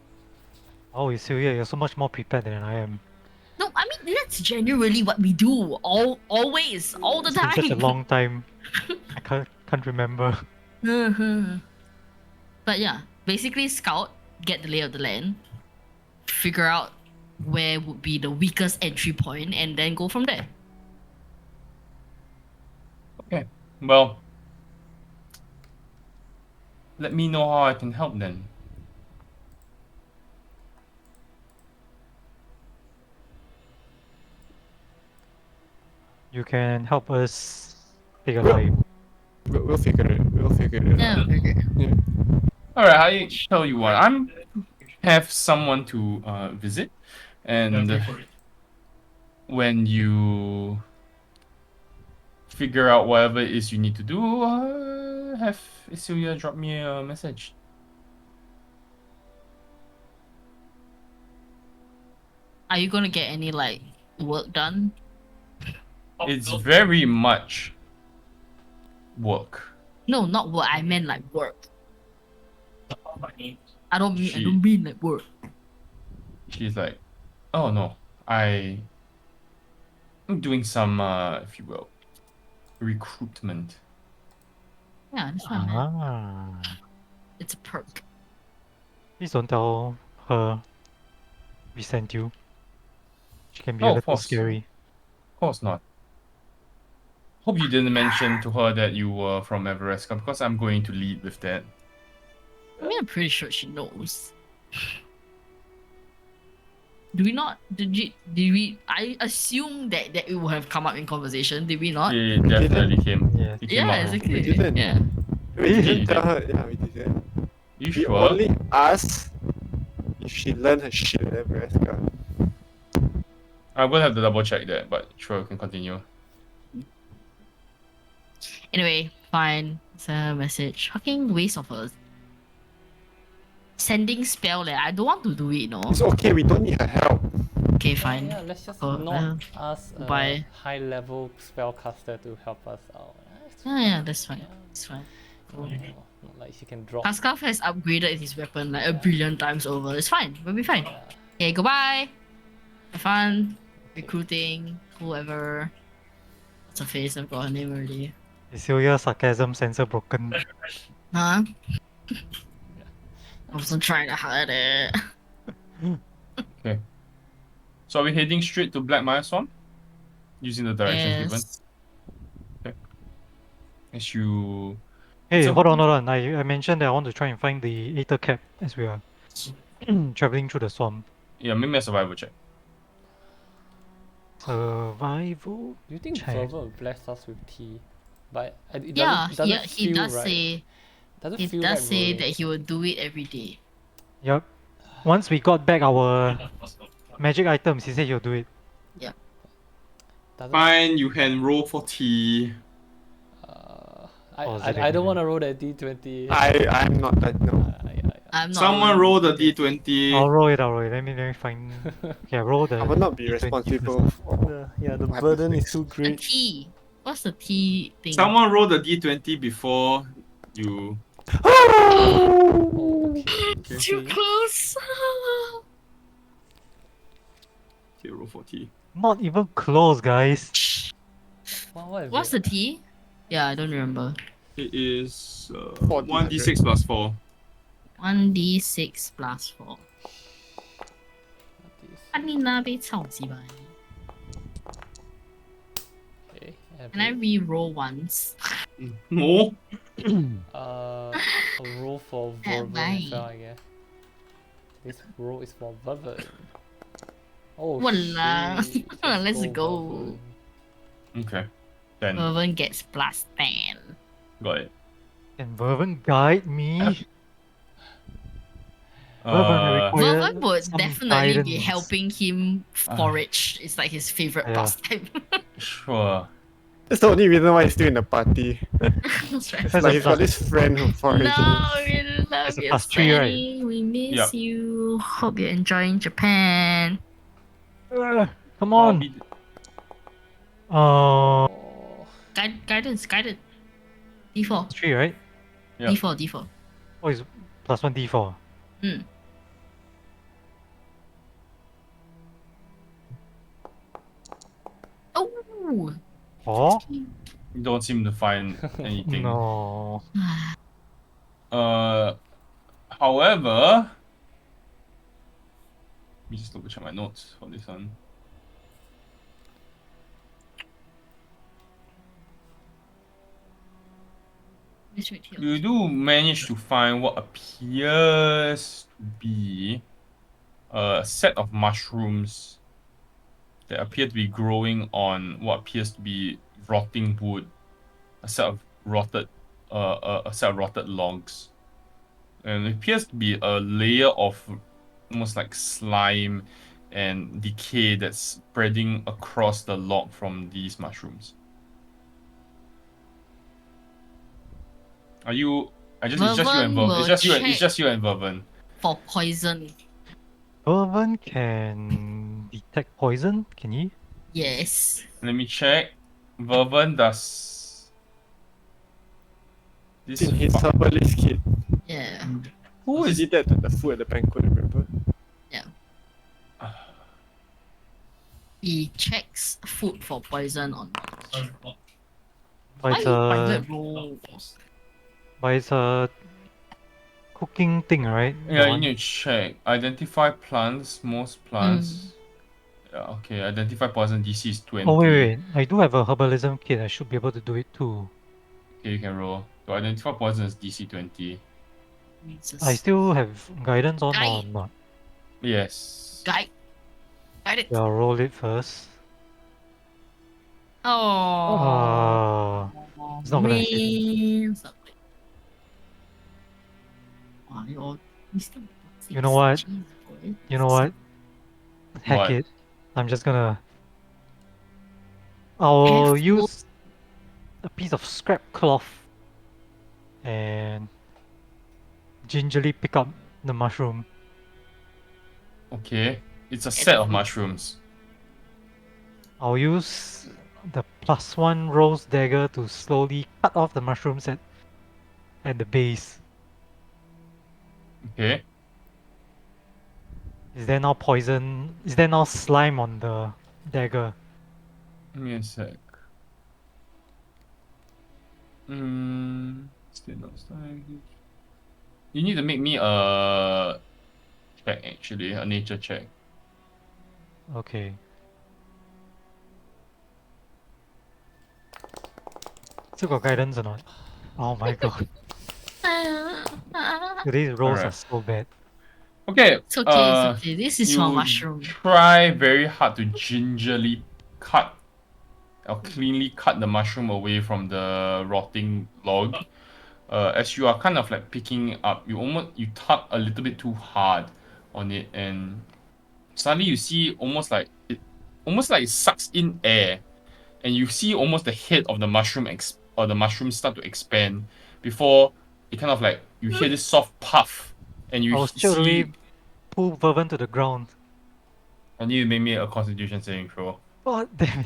[SPEAKER 3] Oh, Celia, you're so much more prepared than I am.
[SPEAKER 1] No, I mean, that's generally what we do. Always, all the
[SPEAKER 3] It's been
[SPEAKER 1] time.
[SPEAKER 3] such a long time. I can't remember.
[SPEAKER 1] But yeah, basically scout, get the lay of the land, figure out where would be the weakest entry point, and then go from there.
[SPEAKER 4] Okay. Well, let me know how I can help then.
[SPEAKER 3] You can help us take a life.
[SPEAKER 5] We'll figure it. We'll figure it
[SPEAKER 1] Yeah,
[SPEAKER 5] out.
[SPEAKER 1] okay.
[SPEAKER 4] Alright, I tell you what, I'm have someone to visit, and when you figure out whatever it is you need to do, have Isuya drop me a message.
[SPEAKER 1] Are you gonna get any like work done?
[SPEAKER 4] It's very much work.
[SPEAKER 1] No, not work. I meant like work. I don't
[SPEAKER 4] She-
[SPEAKER 1] mean like work.
[SPEAKER 4] She's like, oh no, I'm doing some, if you will, recruitment.
[SPEAKER 1] Yeah, that's fine, man.
[SPEAKER 3] Ah.
[SPEAKER 1] It's a perk.
[SPEAKER 3] Please don't tell her we sent you. She can be
[SPEAKER 4] Oh,
[SPEAKER 3] a
[SPEAKER 4] of
[SPEAKER 3] little
[SPEAKER 4] course.
[SPEAKER 3] scary.
[SPEAKER 4] Of course not. Hope you didn't mention to her that you were from Everesca, because I'm going to lead with that.
[SPEAKER 1] I mean, I'm pretty sure she knows. Do we not? Did we? I assume that it would have come up in conversation. Did we not?
[SPEAKER 4] It definitely came.
[SPEAKER 3] Yes.
[SPEAKER 4] It came
[SPEAKER 1] Yeah,
[SPEAKER 4] up.
[SPEAKER 1] exactly.
[SPEAKER 5] We didn't.
[SPEAKER 1] Yeah.
[SPEAKER 5] We
[SPEAKER 4] You
[SPEAKER 5] didn't
[SPEAKER 4] did.
[SPEAKER 5] tell her. Yeah, we didn't.
[SPEAKER 4] You
[SPEAKER 5] We
[SPEAKER 4] sure?
[SPEAKER 5] only asked if she learned her shit at Nebraska.
[SPEAKER 4] I will have to double check that, but sure, we can continue.
[SPEAKER 1] Anyway, fine. Send a message. Fucking waste of her. Sending spell. I don't want to do it. No.
[SPEAKER 5] It's okay. We don't need her help.
[SPEAKER 1] Okay, fine.
[SPEAKER 2] Yeah, let's just
[SPEAKER 1] Oh,
[SPEAKER 2] not ask a
[SPEAKER 1] bye.
[SPEAKER 2] high level spellcaster to help us out. It's
[SPEAKER 1] Yeah, that's fine. It's fine.
[SPEAKER 2] cool. Not like she can drop.
[SPEAKER 1] Pascal has upgraded his weapon like a billion times over. It's fine. We'll be fine. Okay, goodbye. Have fun. Recruiting. Whoever. What's her face? I've got her name already.
[SPEAKER 3] Is your sarcasm sensor broken?
[SPEAKER 1] Huh? I wasn't trying to hide it.
[SPEAKER 4] So are we heading straight to Black Mire Swamp? Using the directions given?
[SPEAKER 1] Yes.
[SPEAKER 4] As you...
[SPEAKER 3] Hey,
[SPEAKER 4] So-
[SPEAKER 3] hold on. I mentioned that I want to try and find the Aether Cap as we are traveling through the swamp.
[SPEAKER 4] Yeah, make me a survival check.
[SPEAKER 3] Survival?
[SPEAKER 2] Do you think
[SPEAKER 3] check.
[SPEAKER 2] Fervor will bless us with tea? But it
[SPEAKER 1] Yeah,
[SPEAKER 2] doesn't
[SPEAKER 1] he
[SPEAKER 2] feel
[SPEAKER 1] does
[SPEAKER 2] right.
[SPEAKER 1] say
[SPEAKER 2] Doesn't
[SPEAKER 1] he
[SPEAKER 2] feel
[SPEAKER 1] does
[SPEAKER 2] right
[SPEAKER 1] say
[SPEAKER 2] rolling.
[SPEAKER 1] that he will do it every day.
[SPEAKER 3] Yep. Once we got back our magic items, he said he'll do it.
[SPEAKER 2] Doesn't,
[SPEAKER 4] Fine, you can roll for tea.
[SPEAKER 3] Positive
[SPEAKER 2] I don't
[SPEAKER 3] maybe.
[SPEAKER 2] want to roll that D20.
[SPEAKER 5] I'm not that. No.
[SPEAKER 1] I'm not.
[SPEAKER 4] Someone
[SPEAKER 1] rolling.
[SPEAKER 4] roll the d20.
[SPEAKER 3] I'll roll it. Let me find. Okay, roll the.
[SPEAKER 5] I will not be
[SPEAKER 3] D20
[SPEAKER 5] responsible for.
[SPEAKER 2] Yeah, the
[SPEAKER 5] What happens
[SPEAKER 2] burden is
[SPEAKER 5] next?
[SPEAKER 2] too
[SPEAKER 1] The
[SPEAKER 2] great.
[SPEAKER 1] T. What's the T thing?
[SPEAKER 4] Someone roll the d20 before you...
[SPEAKER 2] Oh, okay.
[SPEAKER 1] Too
[SPEAKER 2] Okay.
[SPEAKER 1] close.
[SPEAKER 4] Okay, roll for tea.
[SPEAKER 3] Not even close, guys.
[SPEAKER 2] What is
[SPEAKER 1] What's
[SPEAKER 2] it?
[SPEAKER 1] the T? Yeah, I don't remember.
[SPEAKER 4] It is
[SPEAKER 5] 1400.
[SPEAKER 4] 1d6 plus 4.
[SPEAKER 1] 1d6 plus 4.
[SPEAKER 2] What is-
[SPEAKER 1] 安妮娜被操鸡巴。
[SPEAKER 2] Okay.
[SPEAKER 1] Can I re-roll once?
[SPEAKER 4] No.
[SPEAKER 2] A roll for
[SPEAKER 1] At
[SPEAKER 2] Vervin
[SPEAKER 1] mine.
[SPEAKER 2] as well, I guess. This roll is for Vervin. Oh,
[SPEAKER 1] Walao.
[SPEAKER 2] shit.
[SPEAKER 1] Let's go.
[SPEAKER 2] Vervin.
[SPEAKER 4] Okay. Then,
[SPEAKER 1] Mervin gets plus 10.
[SPEAKER 4] got it.
[SPEAKER 3] Can Vervin guide me? Vervin, I
[SPEAKER 4] Uh,
[SPEAKER 3] require
[SPEAKER 1] Mervin would
[SPEAKER 3] some
[SPEAKER 1] definitely be
[SPEAKER 3] guidance.
[SPEAKER 1] helping him forage. It's like his favorite
[SPEAKER 3] Yeah.
[SPEAKER 1] pastime.
[SPEAKER 4] sure.
[SPEAKER 5] That's the only reason why he's still in the party.
[SPEAKER 1] That's right.
[SPEAKER 3] That's
[SPEAKER 5] Like
[SPEAKER 3] a
[SPEAKER 5] he's got
[SPEAKER 3] plus-
[SPEAKER 5] this friend who forages.
[SPEAKER 1] No, we love
[SPEAKER 3] It's a
[SPEAKER 1] you,
[SPEAKER 3] plus 3, right?
[SPEAKER 1] Fanny. We miss
[SPEAKER 4] Yep.
[SPEAKER 1] you. Hope you're enjoying Japan.
[SPEAKER 3] Come
[SPEAKER 4] I'll
[SPEAKER 3] on.
[SPEAKER 4] be-
[SPEAKER 3] Uh,
[SPEAKER 2] Oh,
[SPEAKER 1] Guidance. D4.
[SPEAKER 3] 3, right?
[SPEAKER 4] Yeah.
[SPEAKER 1] D4.
[SPEAKER 3] Oh, it's plus 1 d4.
[SPEAKER 1] Mm. Oh.
[SPEAKER 3] Oh?
[SPEAKER 4] You don't seem to find anything.
[SPEAKER 3] No.
[SPEAKER 4] However, let me just double check my notes for this one. You do manage to find what appears to be a set of mushrooms that appear to be growing on what appears to be rotting wood, a set of rotted logs, and it appears to be a layer of almost like slime and decay that's spreading across the log from these mushrooms. Are you? It's just you and
[SPEAKER 1] Vervin
[SPEAKER 4] Vervin. It's
[SPEAKER 1] will
[SPEAKER 4] just you and Vervin.
[SPEAKER 1] For poison.
[SPEAKER 3] Vervin can detect poison, can he?
[SPEAKER 1] Yes.
[SPEAKER 4] Let me check. Vervin does. This
[SPEAKER 5] In his
[SPEAKER 4] fuck-
[SPEAKER 5] herbalist kit.
[SPEAKER 1] Yeah.
[SPEAKER 4] Who
[SPEAKER 5] He
[SPEAKER 4] is
[SPEAKER 5] did that at the food at the banquet, remember?
[SPEAKER 1] He checks food for poison or not.
[SPEAKER 3] But
[SPEAKER 1] Why
[SPEAKER 3] it's
[SPEAKER 1] you
[SPEAKER 3] a
[SPEAKER 1] private roles?
[SPEAKER 3] but it's a cooking thing, right? The
[SPEAKER 4] Yeah, you
[SPEAKER 3] one-
[SPEAKER 4] need to check. Identify plants, most plants. Yeah, okay. Identify poison DC is 20.
[SPEAKER 3] Oh wait. I do have a herbalism kit. I should be able to do it too.
[SPEAKER 4] Okay, you can roll. So identify poison is DC 20.
[SPEAKER 1] Jesus.
[SPEAKER 3] I still have guidance on or
[SPEAKER 1] Guide.
[SPEAKER 3] not?
[SPEAKER 4] Yes.
[SPEAKER 1] Guide. Guide it.
[SPEAKER 3] Yeah, I'll roll it first.
[SPEAKER 1] Oh.
[SPEAKER 3] It's not gonna hit.
[SPEAKER 1] Man. Wow,
[SPEAKER 3] You know what?
[SPEAKER 1] Jeez, boy.
[SPEAKER 3] You know what? Heck
[SPEAKER 4] What?
[SPEAKER 3] it. I'm just gonna. I'll
[SPEAKER 1] Careful.
[SPEAKER 3] use a piece of scrap cloth and gingerly pick up the mushroom.
[SPEAKER 4] Okay. It's a set of mushrooms.
[SPEAKER 3] I'll use the +1 rose dagger to slowly cut off the mushrooms at the base.
[SPEAKER 4] Okay.
[SPEAKER 3] Is there now poison? Is there now slime on the dagger?
[SPEAKER 4] Give me a sec. Still not starting. You need to make me a check actually, a nature check.
[SPEAKER 3] Okay. Still got guidance or not? Oh my god. Today's rolls are
[SPEAKER 4] Alright.
[SPEAKER 3] so bad.
[SPEAKER 4] Okay.
[SPEAKER 1] It's okay, it's okay. This is for
[SPEAKER 4] you
[SPEAKER 1] mushroom.
[SPEAKER 4] Try very hard to gingerly cut or cleanly cut the mushroom away from the rotting log. As you are kind of like picking up, you tug a little bit too hard on it, and suddenly you see almost like it sucks in air, and you see almost the head of the mushroom start to expand before it kind of like you hear this soft puff, and
[SPEAKER 3] I
[SPEAKER 4] you
[SPEAKER 3] was straight
[SPEAKER 4] see.
[SPEAKER 3] away pull Vervin to the ground.
[SPEAKER 4] I need to make me a Constitution saving throw.
[SPEAKER 3] God damn it.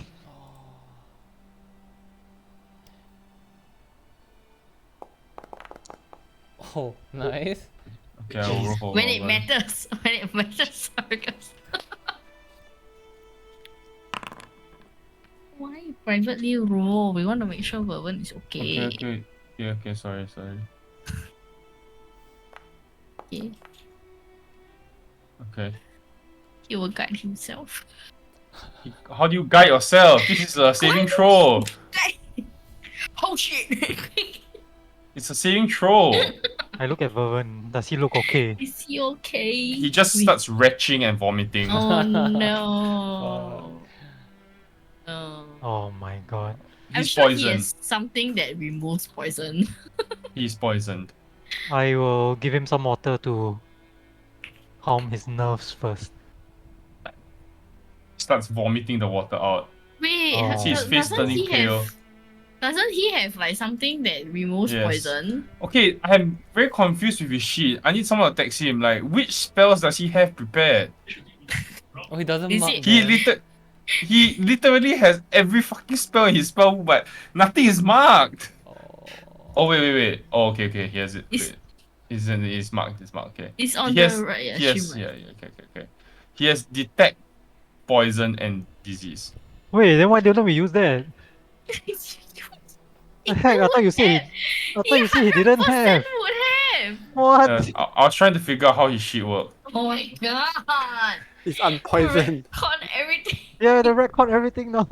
[SPEAKER 2] Oh, nice.
[SPEAKER 4] Okay, I'll roll for
[SPEAKER 1] When it
[SPEAKER 4] Vervin.
[SPEAKER 1] matters. When it matters, Sargus. Why privately roll? We want to make sure Vervin is okay.
[SPEAKER 4] Okay. Yeah, okay, sorry.
[SPEAKER 1] Okay.
[SPEAKER 4] Okay.
[SPEAKER 1] He will guide himself.
[SPEAKER 4] How do you guide yourself? This is a saving throw.
[SPEAKER 1] Oh shit!
[SPEAKER 4] It's a saving throw.
[SPEAKER 3] I look at Vervin. Does he look okay?
[SPEAKER 1] Is he okay?
[SPEAKER 4] He just starts retching and vomiting.
[SPEAKER 1] Oh no. Oh.
[SPEAKER 3] Oh my god.
[SPEAKER 1] I'm
[SPEAKER 4] He's
[SPEAKER 1] sure he
[SPEAKER 4] poisoned.
[SPEAKER 1] has something that removes poison.
[SPEAKER 4] He's poisoned.
[SPEAKER 3] I will give him some water to calm his nerves first.
[SPEAKER 4] Starts vomiting the water out.
[SPEAKER 1] Wait,
[SPEAKER 3] Oh.
[SPEAKER 4] See his face turning pale.
[SPEAKER 1] Doesn't he have like something that removes
[SPEAKER 4] Yes.
[SPEAKER 1] poison?
[SPEAKER 4] Okay, I'm very confused with his shit. I need someone to text him. Like, which spells does he have prepared?
[SPEAKER 2] Oh, he doesn't
[SPEAKER 1] Is
[SPEAKER 2] mark
[SPEAKER 1] it-
[SPEAKER 2] them.
[SPEAKER 4] He literally has every fucking spell in his spell book, but nothing is marked. Oh wait. Oh okay. He has it.
[SPEAKER 1] It's-
[SPEAKER 4] Wait. It's marked. It's marked. Okay.
[SPEAKER 1] It's on
[SPEAKER 4] He
[SPEAKER 1] the
[SPEAKER 4] has-
[SPEAKER 1] right. Yeah,
[SPEAKER 4] Yes.
[SPEAKER 1] Shima.
[SPEAKER 4] Yeah. Okay. He has detect poison and disease.
[SPEAKER 3] Wait, then why didn't we use that? The heck, I thought you said he didn't have.
[SPEAKER 1] Would have.
[SPEAKER 3] What?
[SPEAKER 4] I was trying to figure out how his shit worked.
[SPEAKER 1] Oh my god!
[SPEAKER 5] It's unpoisoned.
[SPEAKER 1] Con everything.
[SPEAKER 3] Yeah, the red caught everything now.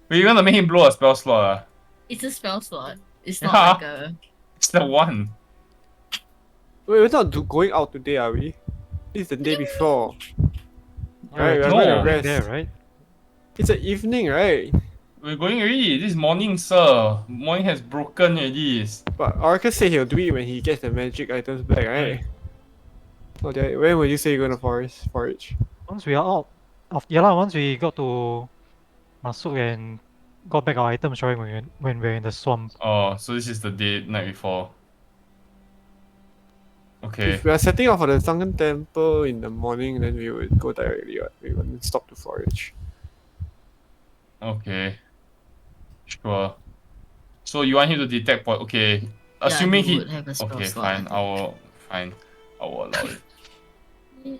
[SPEAKER 4] But you're gonna make him blow a spell slot.
[SPEAKER 1] It's a spell slot. It's
[SPEAKER 4] Yeah.
[SPEAKER 1] not like a.
[SPEAKER 4] It's the one.
[SPEAKER 5] Wait, we're not going out today, are we? This is the day before. Right, we're
[SPEAKER 4] No.
[SPEAKER 5] gonna rest.
[SPEAKER 3] There, right?
[SPEAKER 5] It's an evening, right?
[SPEAKER 4] We're going already. This morning, sir. Morning has broken already.
[SPEAKER 5] But Oracle said he'll do it when he gets the magic items back, right? So when will you say you're gonna forage?
[SPEAKER 3] Once we are out of once we got to Masuk and got back our items, right, when we're in the swamp.
[SPEAKER 4] Oh, so this is the night before. Okay.
[SPEAKER 5] If we are setting off for the Sunken Temple in the morning, then we would go directly, right? We wouldn't stop to forage.
[SPEAKER 4] Okay. Sure. So you want him to detect okay. Assuming
[SPEAKER 1] he
[SPEAKER 4] he
[SPEAKER 1] would have a spell
[SPEAKER 4] okay,
[SPEAKER 1] slot, I
[SPEAKER 4] fine.
[SPEAKER 1] think.
[SPEAKER 4] I will allow it.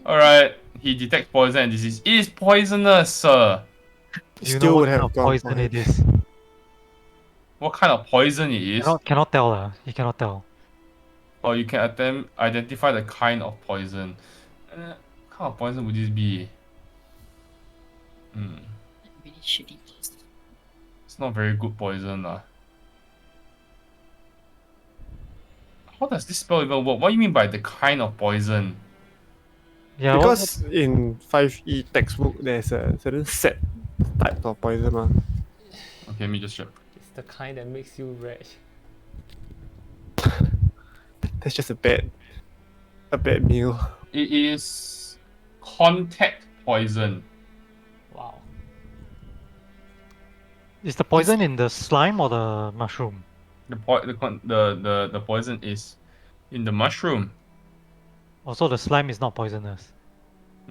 [SPEAKER 4] Alright. He detects poison and disease. It is poisonous, sir.
[SPEAKER 3] Do you
[SPEAKER 5] Still
[SPEAKER 3] know
[SPEAKER 5] would
[SPEAKER 3] what kind
[SPEAKER 5] have
[SPEAKER 3] of
[SPEAKER 5] gone
[SPEAKER 3] poison
[SPEAKER 5] for
[SPEAKER 3] it
[SPEAKER 5] it.
[SPEAKER 3] is?
[SPEAKER 4] What kind of poison it is?
[SPEAKER 3] Cannot tell. You cannot tell.
[SPEAKER 4] Or you can attempt identify the kind of poison. What kind of poison would this be?
[SPEAKER 1] Really shitty.
[SPEAKER 4] It's not very good poison lah. How does this spell even work? What do you mean by the kind of poison?
[SPEAKER 3] Yeah,
[SPEAKER 5] Because in 5e textbook, there's a certain set type of poison.
[SPEAKER 4] Okay, let me just check.
[SPEAKER 2] It's the kind that makes you rich.
[SPEAKER 5] That's just a bad meal.
[SPEAKER 4] It is contact poison.
[SPEAKER 2] Wow.
[SPEAKER 3] is the poison in the slime or the mushroom?
[SPEAKER 4] The poison is in the mushroom.
[SPEAKER 3] Also, the slime is not poisonous.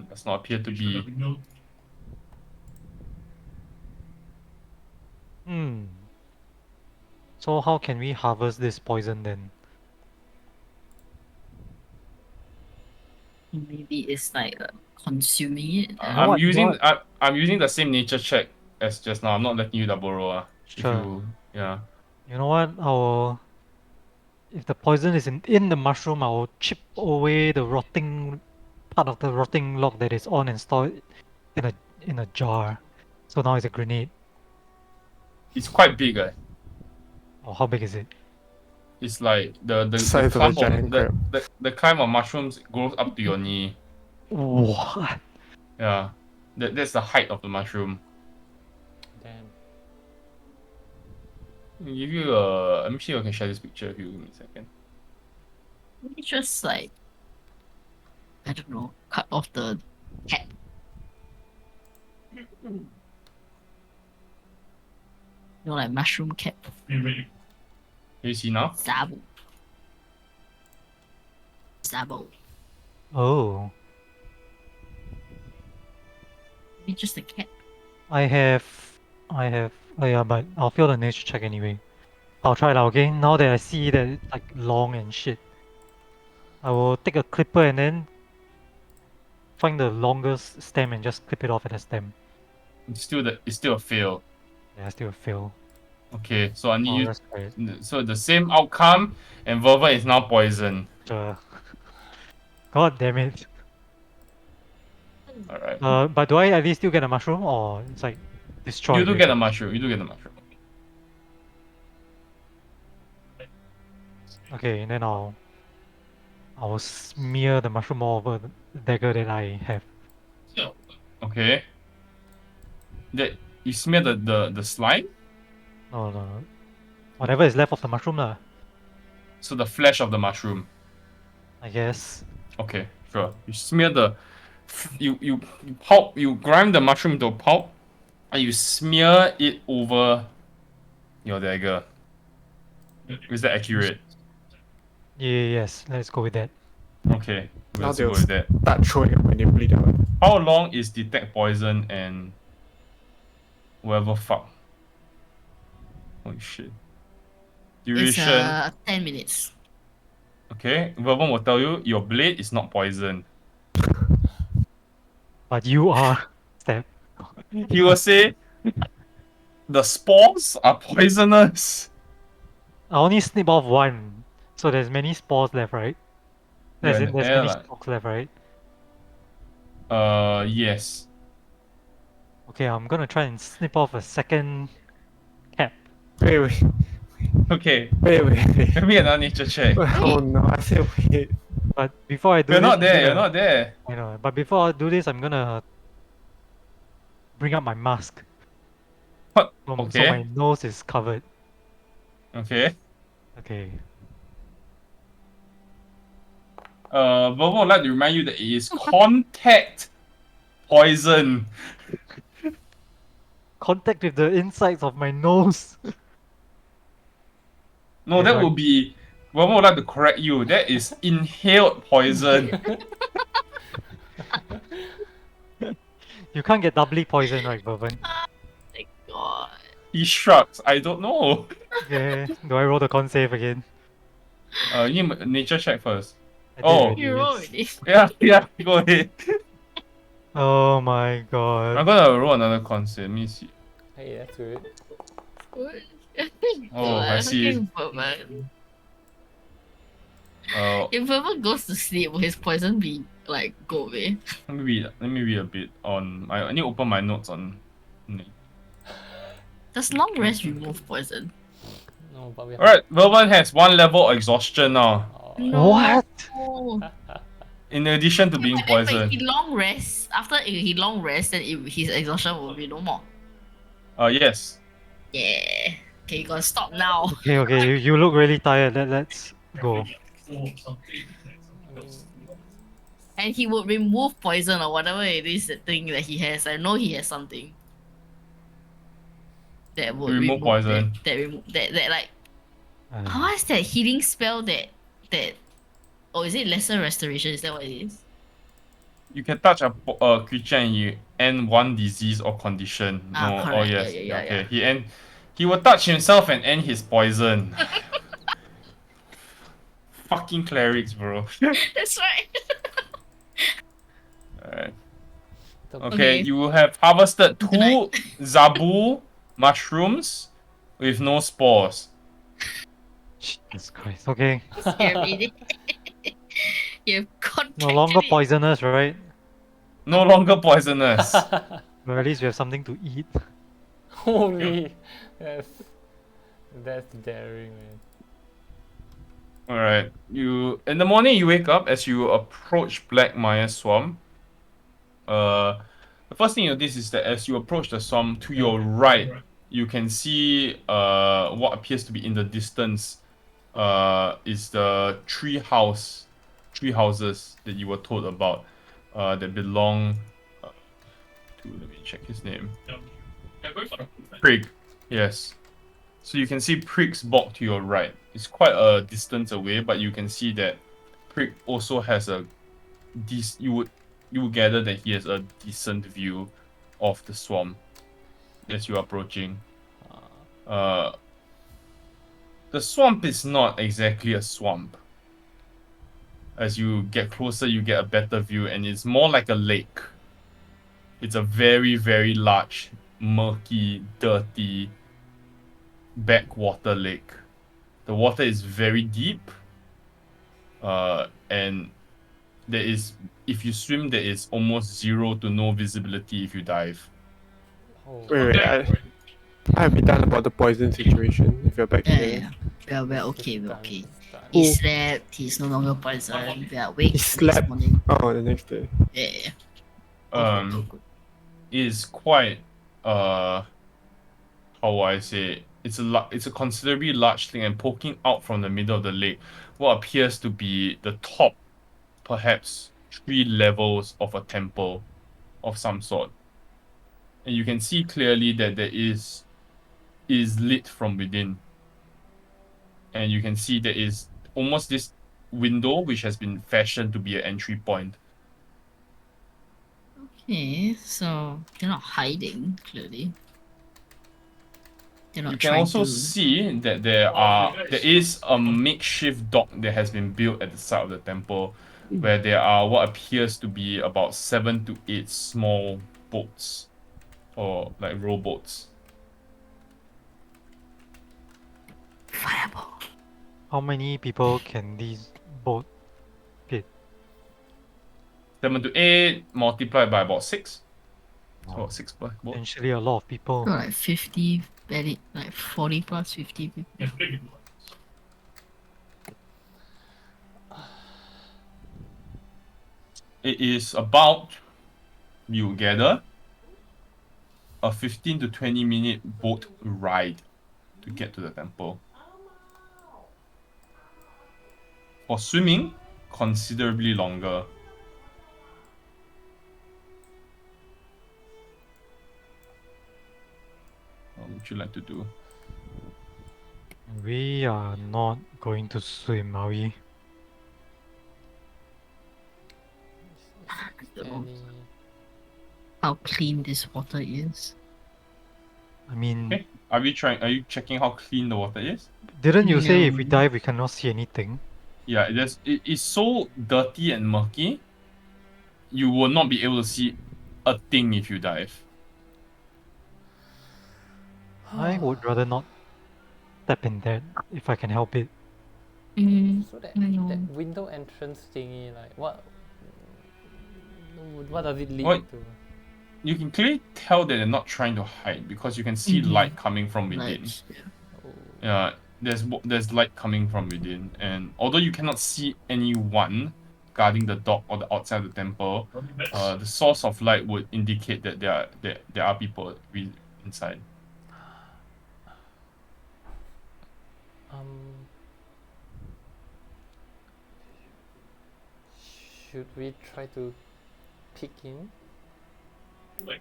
[SPEAKER 4] Does not appear to be.
[SPEAKER 6] No.
[SPEAKER 3] So how can we harvest this poison then?
[SPEAKER 1] Maybe it's like consuming it.
[SPEAKER 3] what-
[SPEAKER 4] I'm using the same nature check as just now. I'm not letting you double roll.
[SPEAKER 3] Sure.
[SPEAKER 4] Yeah.
[SPEAKER 3] You know what? If the poison is in the mushroom, I will chip away the rotting part of the rotting log that is on and store it in a jar. So now it's a grenade.
[SPEAKER 4] It's quite big.
[SPEAKER 3] Or how big is it?
[SPEAKER 4] It's like the
[SPEAKER 5] Size of a
[SPEAKER 4] clump
[SPEAKER 5] giant crab.
[SPEAKER 4] the climb of mushrooms goes up to your knee.
[SPEAKER 3] What?
[SPEAKER 4] Yeah. That's the height of the mushroom.
[SPEAKER 2] Damn.
[SPEAKER 4] Let me give you a. Let me see if I can share this picture with you. Give me a second.
[SPEAKER 1] Maybe just like, I don't know, cut off the cap. You know, like mushroom cap.
[SPEAKER 6] Be ready.
[SPEAKER 4] Can you see now?
[SPEAKER 1] Sabo. Sabo.
[SPEAKER 3] Oh.
[SPEAKER 1] Maybe just a cap.
[SPEAKER 3] I have. Oh yeah, but I'll fail the nature check anyway. I'll try it out, okay? Now that I see that it's like long and shit. I will take a clipper and then find the longest stem and just clip it off at the stem.
[SPEAKER 4] It's still a fail.
[SPEAKER 3] Yeah, still a fail.
[SPEAKER 4] Okay, so I need
[SPEAKER 3] Oh,
[SPEAKER 4] you.
[SPEAKER 3] that's great.
[SPEAKER 4] So the same outcome, and Verva is now poisoned.
[SPEAKER 3] God damn it.
[SPEAKER 4] Alright.
[SPEAKER 3] But do I at least still get a mushroom or it's like destroyed?
[SPEAKER 4] You do get a mushroom. You do get a mushroom.
[SPEAKER 3] Okay, and then I'll smear the mushroom all over the dagger that I have.
[SPEAKER 6] So,
[SPEAKER 4] Okay. That you smear the slime,
[SPEAKER 3] No. Whatever is left of the mushroom lah,
[SPEAKER 4] so the flesh of the mushroom.
[SPEAKER 3] I guess.
[SPEAKER 4] Okay, sure. You smear you pulp, you grind the mushroom into a pulp, and you smear it over your dagger. Is that accurate?
[SPEAKER 3] Yes, let's go with that.
[SPEAKER 4] Okay,
[SPEAKER 5] Now
[SPEAKER 4] let's go
[SPEAKER 5] they'll
[SPEAKER 4] with that.
[SPEAKER 5] start throwing it when they bleed out.
[SPEAKER 4] How long is detect poison and whatever fuck? Holy shit.
[SPEAKER 1] It's
[SPEAKER 4] Duration.
[SPEAKER 1] 10 minutes.
[SPEAKER 4] Okay, Vervon will tell you your blade is not poisoned.
[SPEAKER 3] But you are Steph.
[SPEAKER 4] He will say the spores are poisonous.
[SPEAKER 3] I only snip off one. So there's many spores left, right?
[SPEAKER 4] Yeah,
[SPEAKER 3] As
[SPEAKER 4] in
[SPEAKER 3] in,
[SPEAKER 4] the
[SPEAKER 3] there's
[SPEAKER 4] air,
[SPEAKER 3] many
[SPEAKER 4] like,
[SPEAKER 3] stalks left, right?
[SPEAKER 4] yes.
[SPEAKER 3] Okay, I'm gonna try and snip off a second cap.
[SPEAKER 5] Wait.
[SPEAKER 4] Okay,
[SPEAKER 5] Wait.
[SPEAKER 4] maybe another nature check.
[SPEAKER 5] Oh no, I said wait.
[SPEAKER 3] But before I do
[SPEAKER 4] You're
[SPEAKER 3] this,
[SPEAKER 4] not
[SPEAKER 3] I'm
[SPEAKER 4] there, you're
[SPEAKER 3] gonna...
[SPEAKER 4] not there.
[SPEAKER 3] I know, but before I do this, I'm gonna bring up my mask.
[SPEAKER 4] What?
[SPEAKER 3] So
[SPEAKER 4] Okay,
[SPEAKER 3] my nose is covered.
[SPEAKER 4] okay.
[SPEAKER 3] Okay.
[SPEAKER 4] Volvo would like to remind you that it is contact poison.
[SPEAKER 3] Contact with the insides of my nose.
[SPEAKER 4] No,
[SPEAKER 3] Okay,
[SPEAKER 4] that
[SPEAKER 3] right.
[SPEAKER 4] would be. Volvo would like to correct you. That is inhaled poison.
[SPEAKER 3] You can't get doubly poisoned, right, Bourbon?
[SPEAKER 1] My God.
[SPEAKER 4] He shrugs. I don't know.
[SPEAKER 3] Okay. Do I roll the con save again?
[SPEAKER 4] You need a nature check first.
[SPEAKER 3] I did
[SPEAKER 4] Oh.
[SPEAKER 3] already,
[SPEAKER 1] You
[SPEAKER 3] yes.
[SPEAKER 1] already.
[SPEAKER 4] Yeah, go ahead.
[SPEAKER 3] Oh my
[SPEAKER 4] I'm
[SPEAKER 3] god.
[SPEAKER 4] gonna roll another con save. Let me see.
[SPEAKER 2] Hey, that's good.
[SPEAKER 4] Oh, I see.
[SPEAKER 1] Bourbon.
[SPEAKER 4] Uh,
[SPEAKER 1] If Bourbon goes to sleep, will his poison be like go away?
[SPEAKER 4] let me read a bit on. I need to open my notes on.
[SPEAKER 1] Does long rest remove poison?
[SPEAKER 2] No, but we have.
[SPEAKER 4] Alright, Velvan has 1 level exhaustion now,
[SPEAKER 2] Oh,
[SPEAKER 1] No.
[SPEAKER 3] What?
[SPEAKER 4] in addition to being
[SPEAKER 1] But then when
[SPEAKER 4] poisoned.
[SPEAKER 1] he long rests, after he long rests, then his exhaustion will be no more.
[SPEAKER 4] Yes.
[SPEAKER 1] Yeah. Okay, you gotta stop now.
[SPEAKER 3] Okay, you look really tired. Let's go.
[SPEAKER 2] I mean,
[SPEAKER 1] And he would remove poison or whatever it is the thing that he has. I know he has something. That would
[SPEAKER 4] Remove poison.
[SPEAKER 1] That like
[SPEAKER 3] Uh,
[SPEAKER 1] what is that healing spell that oh, is it lesser restoration? Is that what it is?
[SPEAKER 4] You can touch a creature and you end 1 disease or condition.
[SPEAKER 1] Ah,
[SPEAKER 4] No,
[SPEAKER 1] correct.
[SPEAKER 4] oh yes.
[SPEAKER 1] Yeah.
[SPEAKER 4] Okay. He will touch himself and end his poison. Fucking clerics, bro.
[SPEAKER 1] That's right.
[SPEAKER 4] Alright.
[SPEAKER 2] the-
[SPEAKER 4] Okay,
[SPEAKER 1] Okay.
[SPEAKER 4] you have harvested
[SPEAKER 1] Good
[SPEAKER 4] 2
[SPEAKER 1] night.
[SPEAKER 4] Zabu mushrooms with no spores.
[SPEAKER 3] Jesus Christ. Okay.
[SPEAKER 1] Scary. You've contacted
[SPEAKER 3] No longer
[SPEAKER 1] it.
[SPEAKER 3] poisonous, right?
[SPEAKER 4] No longer poisonous.
[SPEAKER 3] But at least we have something to eat.
[SPEAKER 2] Holy, that's daring, man.
[SPEAKER 4] Alright. In the morning you wake up as you approach Black Maya Swamp. The first thing you notice is that as you approach the swamp, to your right, you can see what appears to be in the distance is the tree houses that you were told about that belong to, let me check his name. Prig. Yes. So you can see Prig's bog to your right. It's quite a distance away, but you can see that Prig also has you would gather that he has a decent view of the swamp as you're approaching. The swamp is not exactly a swamp. As you get closer, you get a better view, and it's more like a lake. It's a very, very large, murky, dirty backwater lake. The water is very deep, and there is, if you swim, there is almost 0 to no visibility if you dive.
[SPEAKER 2] Oh,
[SPEAKER 5] Wait. I'll be done about the poison situation if you're back
[SPEAKER 1] Yeah,
[SPEAKER 5] here.
[SPEAKER 1] we're okay, we're
[SPEAKER 2] done,
[SPEAKER 1] okay.
[SPEAKER 2] done.
[SPEAKER 1] He slept, he's no longer poisoned, we are awake
[SPEAKER 5] He
[SPEAKER 1] the next
[SPEAKER 5] slept?
[SPEAKER 1] morning.
[SPEAKER 5] Oh, the next day.
[SPEAKER 1] Yeah. Good.
[SPEAKER 4] Is quite how would I say, it's a considerably large thing, and poking out from the middle of the lake what appears to be the top, perhaps 3 levels of a temple of some sort. And you can see clearly that there is lit from within. And you can see there is almost this window which has been fashioned to be an entry point.
[SPEAKER 1] Okay, so they're not hiding, clearly. They're not
[SPEAKER 4] You can
[SPEAKER 1] trying
[SPEAKER 4] also
[SPEAKER 1] to...
[SPEAKER 4] see that there is a makeshift dock that has been built at the side of the temple, where there are what appears to be about 7 to 8 small boats, or like rowboats.
[SPEAKER 1] Fireball.
[SPEAKER 3] How many people can these boat fit?
[SPEAKER 4] 7 to 8 multiplied by about 6. So about 6 per boat.
[SPEAKER 3] Potentially a lot of people.
[SPEAKER 1] So like 50, barely, like 40 plus 50 people.
[SPEAKER 6] Yeah, big ones.
[SPEAKER 4] It is about, you gather, a 15 to 20 minute boat ride to get to the temple. For swimming, considerably longer. What would you like to do?
[SPEAKER 3] We are not going to swim, are we?
[SPEAKER 2] Any...
[SPEAKER 1] How clean this water is.
[SPEAKER 3] I mean,
[SPEAKER 4] Okay. Are you checking how clean the water is?
[SPEAKER 3] didn't you say if we
[SPEAKER 1] No.
[SPEAKER 3] dive we cannot see anything?
[SPEAKER 4] Yeah, it's so dirty and murky. You will not be able to see a thing if you dive.
[SPEAKER 3] I would rather not step in that if I can help it.
[SPEAKER 2] So that,
[SPEAKER 1] I know.
[SPEAKER 2] that window entrance thingy, like what does it lead
[SPEAKER 4] What?
[SPEAKER 2] to?
[SPEAKER 4] You can clearly tell that they're not trying to hide because you can see
[SPEAKER 1] Mhm.
[SPEAKER 4] light coming from within.
[SPEAKER 1] Like, yeah.
[SPEAKER 2] Oh.
[SPEAKER 4] Yeah, there's light coming from within, and although you cannot see anyone guarding the dock or the outside of the temple, the source of light would indicate that there are people inside.
[SPEAKER 2] Should we try to peek in?
[SPEAKER 6] Like,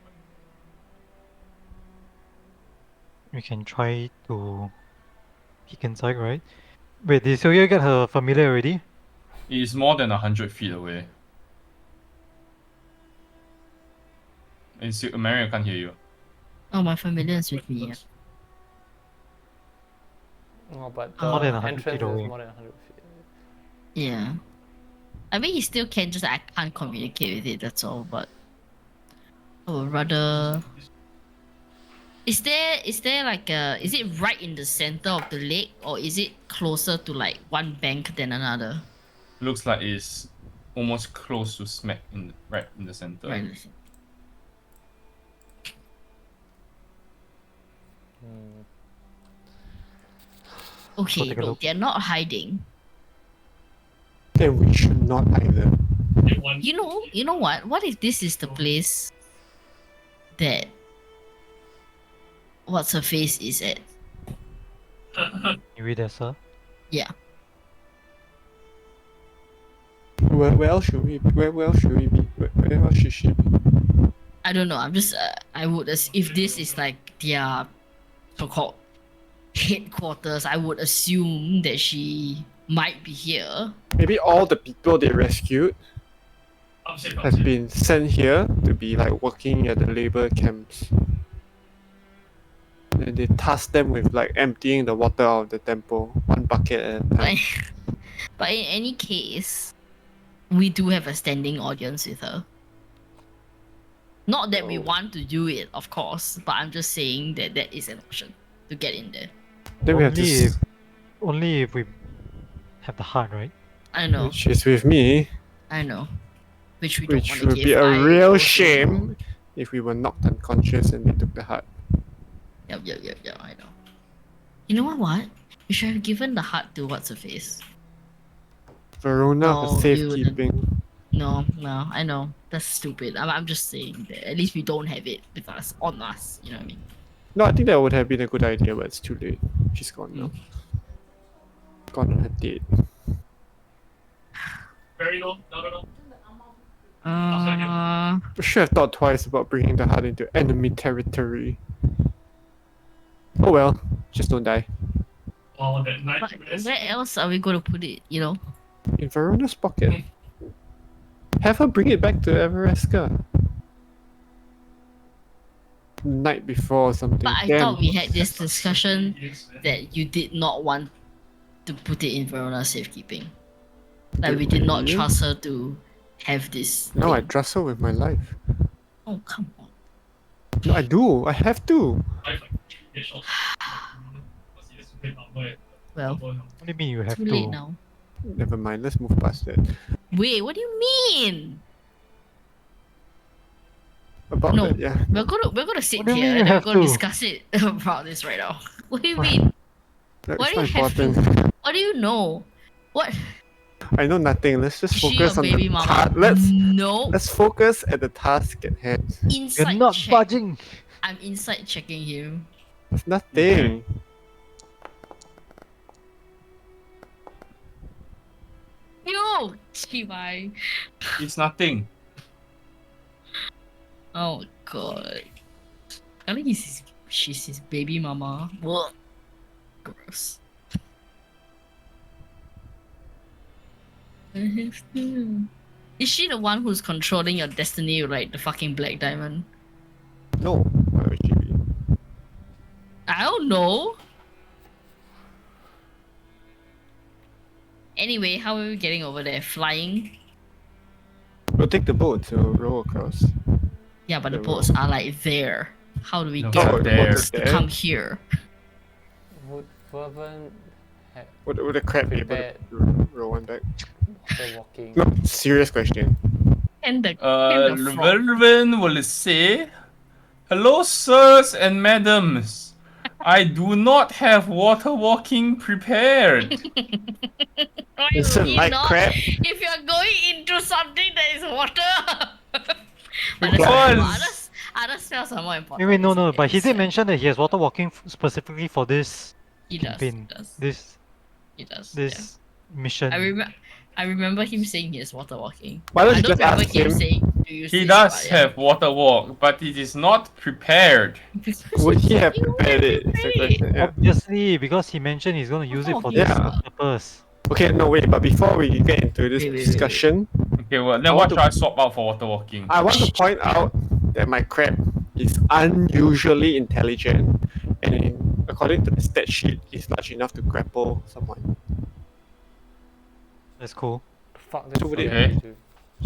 [SPEAKER 3] We can try to peek inside, right? Wait, did Sylvia get her familiar already?
[SPEAKER 4] It is more than 100 feet away. Mary, I can't hear you.
[SPEAKER 1] Oh, my familiar is with me. Yeah.
[SPEAKER 2] Oh, but
[SPEAKER 3] More
[SPEAKER 2] the
[SPEAKER 3] than 100
[SPEAKER 2] entrance
[SPEAKER 3] feet
[SPEAKER 2] is
[SPEAKER 3] away.
[SPEAKER 2] more than 100 feet.
[SPEAKER 1] Yeah. I mean, he still can, just I can't communicate with it, that's all. But I would rather. Is there like is it right in the center of the lake, or is it closer to like one bank than another?
[SPEAKER 4] Looks like it's almost close to smack right in the center.
[SPEAKER 1] Right. Okay,
[SPEAKER 3] take a
[SPEAKER 1] no,
[SPEAKER 3] look.
[SPEAKER 1] they're not hiding.
[SPEAKER 5] Then we should not either.
[SPEAKER 6] get one.
[SPEAKER 1] You know what? What if this is the place that what's her face is at?
[SPEAKER 3] You read that, sir?
[SPEAKER 1] Yeah.
[SPEAKER 5] Where else should we? Where else should we be? Where else should she be?
[SPEAKER 1] I don't know. I'm just I would if this is like their so-called headquarters, I would assume that she might be here.
[SPEAKER 5] Maybe all the people they rescued
[SPEAKER 6] I'm safe.
[SPEAKER 5] has been sent here to be like working at the labor camps. And they tasked them with like emptying the water out of the temple, one bucket at a
[SPEAKER 1] But,
[SPEAKER 5] time.
[SPEAKER 1] but in any case, we do have a standing audience with her. Not that we
[SPEAKER 5] Oh.
[SPEAKER 1] want to do it, of course, but I'm just saying that that is an option to get in there.
[SPEAKER 5] Then we have to.
[SPEAKER 3] Only if we have the heart, right?
[SPEAKER 1] I know,
[SPEAKER 5] Which is with me,
[SPEAKER 1] I know. Which we don't
[SPEAKER 5] which
[SPEAKER 1] want to
[SPEAKER 5] would
[SPEAKER 1] give.
[SPEAKER 5] be a
[SPEAKER 1] I
[SPEAKER 5] real
[SPEAKER 1] also
[SPEAKER 5] shame
[SPEAKER 1] know.
[SPEAKER 5] if we were knocked unconscious and they took the heart.
[SPEAKER 1] Yep, I know. You know what? We should have given the heart to what's her face.
[SPEAKER 5] Verona
[SPEAKER 1] No,
[SPEAKER 5] for
[SPEAKER 1] you wouldn't.
[SPEAKER 5] safekeeping.
[SPEAKER 1] No, I know. That's stupid. I'm just saying that at least we don't have it with us, on us. You know what I mean?
[SPEAKER 5] No, I think that would have been a good idea, but it's too late. She's gone now. Gone on her date.
[SPEAKER 6] Very low. No.
[SPEAKER 1] Uh,
[SPEAKER 5] I should have thought twice about bringing the heart into enemy territory. Oh well, just don't die.
[SPEAKER 6] Oh, that night.
[SPEAKER 1] but where else are we going to put it? You know?
[SPEAKER 5] In Verona's pocket. Have her bring it back to Everesca. Night before or something.
[SPEAKER 1] But I
[SPEAKER 5] Damn.
[SPEAKER 1] thought we had this discussion that you did not want to put it in Verona's safekeeping. Like we did not
[SPEAKER 5] Really?
[SPEAKER 1] trust her to have this.
[SPEAKER 5] No, I
[SPEAKER 1] thing.
[SPEAKER 5] trust her with my life.
[SPEAKER 1] Oh come on.
[SPEAKER 5] No, I do. I have to.
[SPEAKER 1] Well,
[SPEAKER 3] What do you mean you have
[SPEAKER 1] too late
[SPEAKER 3] to?
[SPEAKER 1] now.
[SPEAKER 5] Never mind, let's move past that.
[SPEAKER 1] Wait, what do you mean?
[SPEAKER 5] About
[SPEAKER 1] No.
[SPEAKER 5] that, yeah.
[SPEAKER 1] We're gonna sit
[SPEAKER 3] What do you
[SPEAKER 1] here
[SPEAKER 3] mean
[SPEAKER 1] and
[SPEAKER 3] you
[SPEAKER 1] then we're
[SPEAKER 3] have
[SPEAKER 1] gonna
[SPEAKER 3] to?
[SPEAKER 1] discuss it about this right now. What do you mean?
[SPEAKER 5] No,
[SPEAKER 1] Why
[SPEAKER 5] it's
[SPEAKER 1] do you
[SPEAKER 5] not
[SPEAKER 1] have to?
[SPEAKER 5] important.
[SPEAKER 1] What do you know? What?
[SPEAKER 5] I know nothing. Let's just
[SPEAKER 1] Is she
[SPEAKER 5] focus
[SPEAKER 1] a
[SPEAKER 5] on
[SPEAKER 1] baby
[SPEAKER 5] the
[SPEAKER 1] mama?
[SPEAKER 5] Let's
[SPEAKER 1] No.
[SPEAKER 5] focus at the task at hand.
[SPEAKER 3] You're
[SPEAKER 1] Inside
[SPEAKER 3] not
[SPEAKER 1] check.
[SPEAKER 3] budging.
[SPEAKER 1] I'm inside checking him.
[SPEAKER 5] There's nothing.
[SPEAKER 1] Yo, Chibai.
[SPEAKER 4] It's nothing.
[SPEAKER 1] Oh god. I think she's his baby mama. Ugh. Gross. I have to. Is she the one who's controlling your destiny, like the fucking black diamond?
[SPEAKER 5] No, why would she be?
[SPEAKER 1] I don't know. Anyway, how are we getting over there? Flying?
[SPEAKER 5] We'll take the boat to row across.
[SPEAKER 1] Yeah, but the
[SPEAKER 5] Yeah,
[SPEAKER 1] boats are like there. How do we
[SPEAKER 4] No,
[SPEAKER 1] get
[SPEAKER 4] Oh,
[SPEAKER 1] the
[SPEAKER 4] there.
[SPEAKER 1] boats to
[SPEAKER 5] there.
[SPEAKER 1] come here?
[SPEAKER 2] Would Fervent have
[SPEAKER 5] Would the crab be able to
[SPEAKER 2] Bad.
[SPEAKER 5] row one back?
[SPEAKER 2] water walking?
[SPEAKER 5] No, serious question.
[SPEAKER 1] And the frog.
[SPEAKER 4] Vervin will say, "Hello, sirs and madams. I do not have water walking prepared."
[SPEAKER 1] Why
[SPEAKER 5] Listen,
[SPEAKER 1] would you
[SPEAKER 5] like
[SPEAKER 1] not?
[SPEAKER 5] crab.
[SPEAKER 1] If you're going into something that is water. But
[SPEAKER 4] Because-
[SPEAKER 1] other spells are more important.
[SPEAKER 3] Wait, no,
[SPEAKER 1] isn't
[SPEAKER 3] no.
[SPEAKER 1] it?
[SPEAKER 3] But he did
[SPEAKER 1] So
[SPEAKER 3] mention that he has water walking specifically for this
[SPEAKER 1] he does. He
[SPEAKER 3] campaign,
[SPEAKER 1] does.
[SPEAKER 3] this
[SPEAKER 1] He does.
[SPEAKER 3] this mission.
[SPEAKER 1] Yeah. I remember him saying he has water walking.
[SPEAKER 5] Why don't
[SPEAKER 1] I
[SPEAKER 5] you
[SPEAKER 1] don't
[SPEAKER 5] just
[SPEAKER 1] remember
[SPEAKER 5] ask
[SPEAKER 1] him
[SPEAKER 5] him?
[SPEAKER 1] saying do you
[SPEAKER 4] He
[SPEAKER 1] use
[SPEAKER 4] does
[SPEAKER 1] this, but
[SPEAKER 4] have water walk, but it is not prepared.
[SPEAKER 5] Would he have
[SPEAKER 1] You would
[SPEAKER 5] prepared it? Is the
[SPEAKER 1] prepare
[SPEAKER 5] question. Yeah.
[SPEAKER 3] Obviously, because he mentioned he's going to use it for
[SPEAKER 1] Yeah.
[SPEAKER 3] this purpose.
[SPEAKER 5] Okay, no wait. But before we get into this
[SPEAKER 1] Wait.
[SPEAKER 5] discussion,
[SPEAKER 4] Okay, well then
[SPEAKER 5] I
[SPEAKER 4] what
[SPEAKER 5] want
[SPEAKER 4] should I swap out for water walking?
[SPEAKER 5] I want to point out that my crab is unusually intelligent, and according to the stat sheet, is large enough to grapple someone.
[SPEAKER 3] That's cool.
[SPEAKER 2] Fuck this.
[SPEAKER 5] So would it-
[SPEAKER 2] fucking
[SPEAKER 4] Okay.
[SPEAKER 2] dude.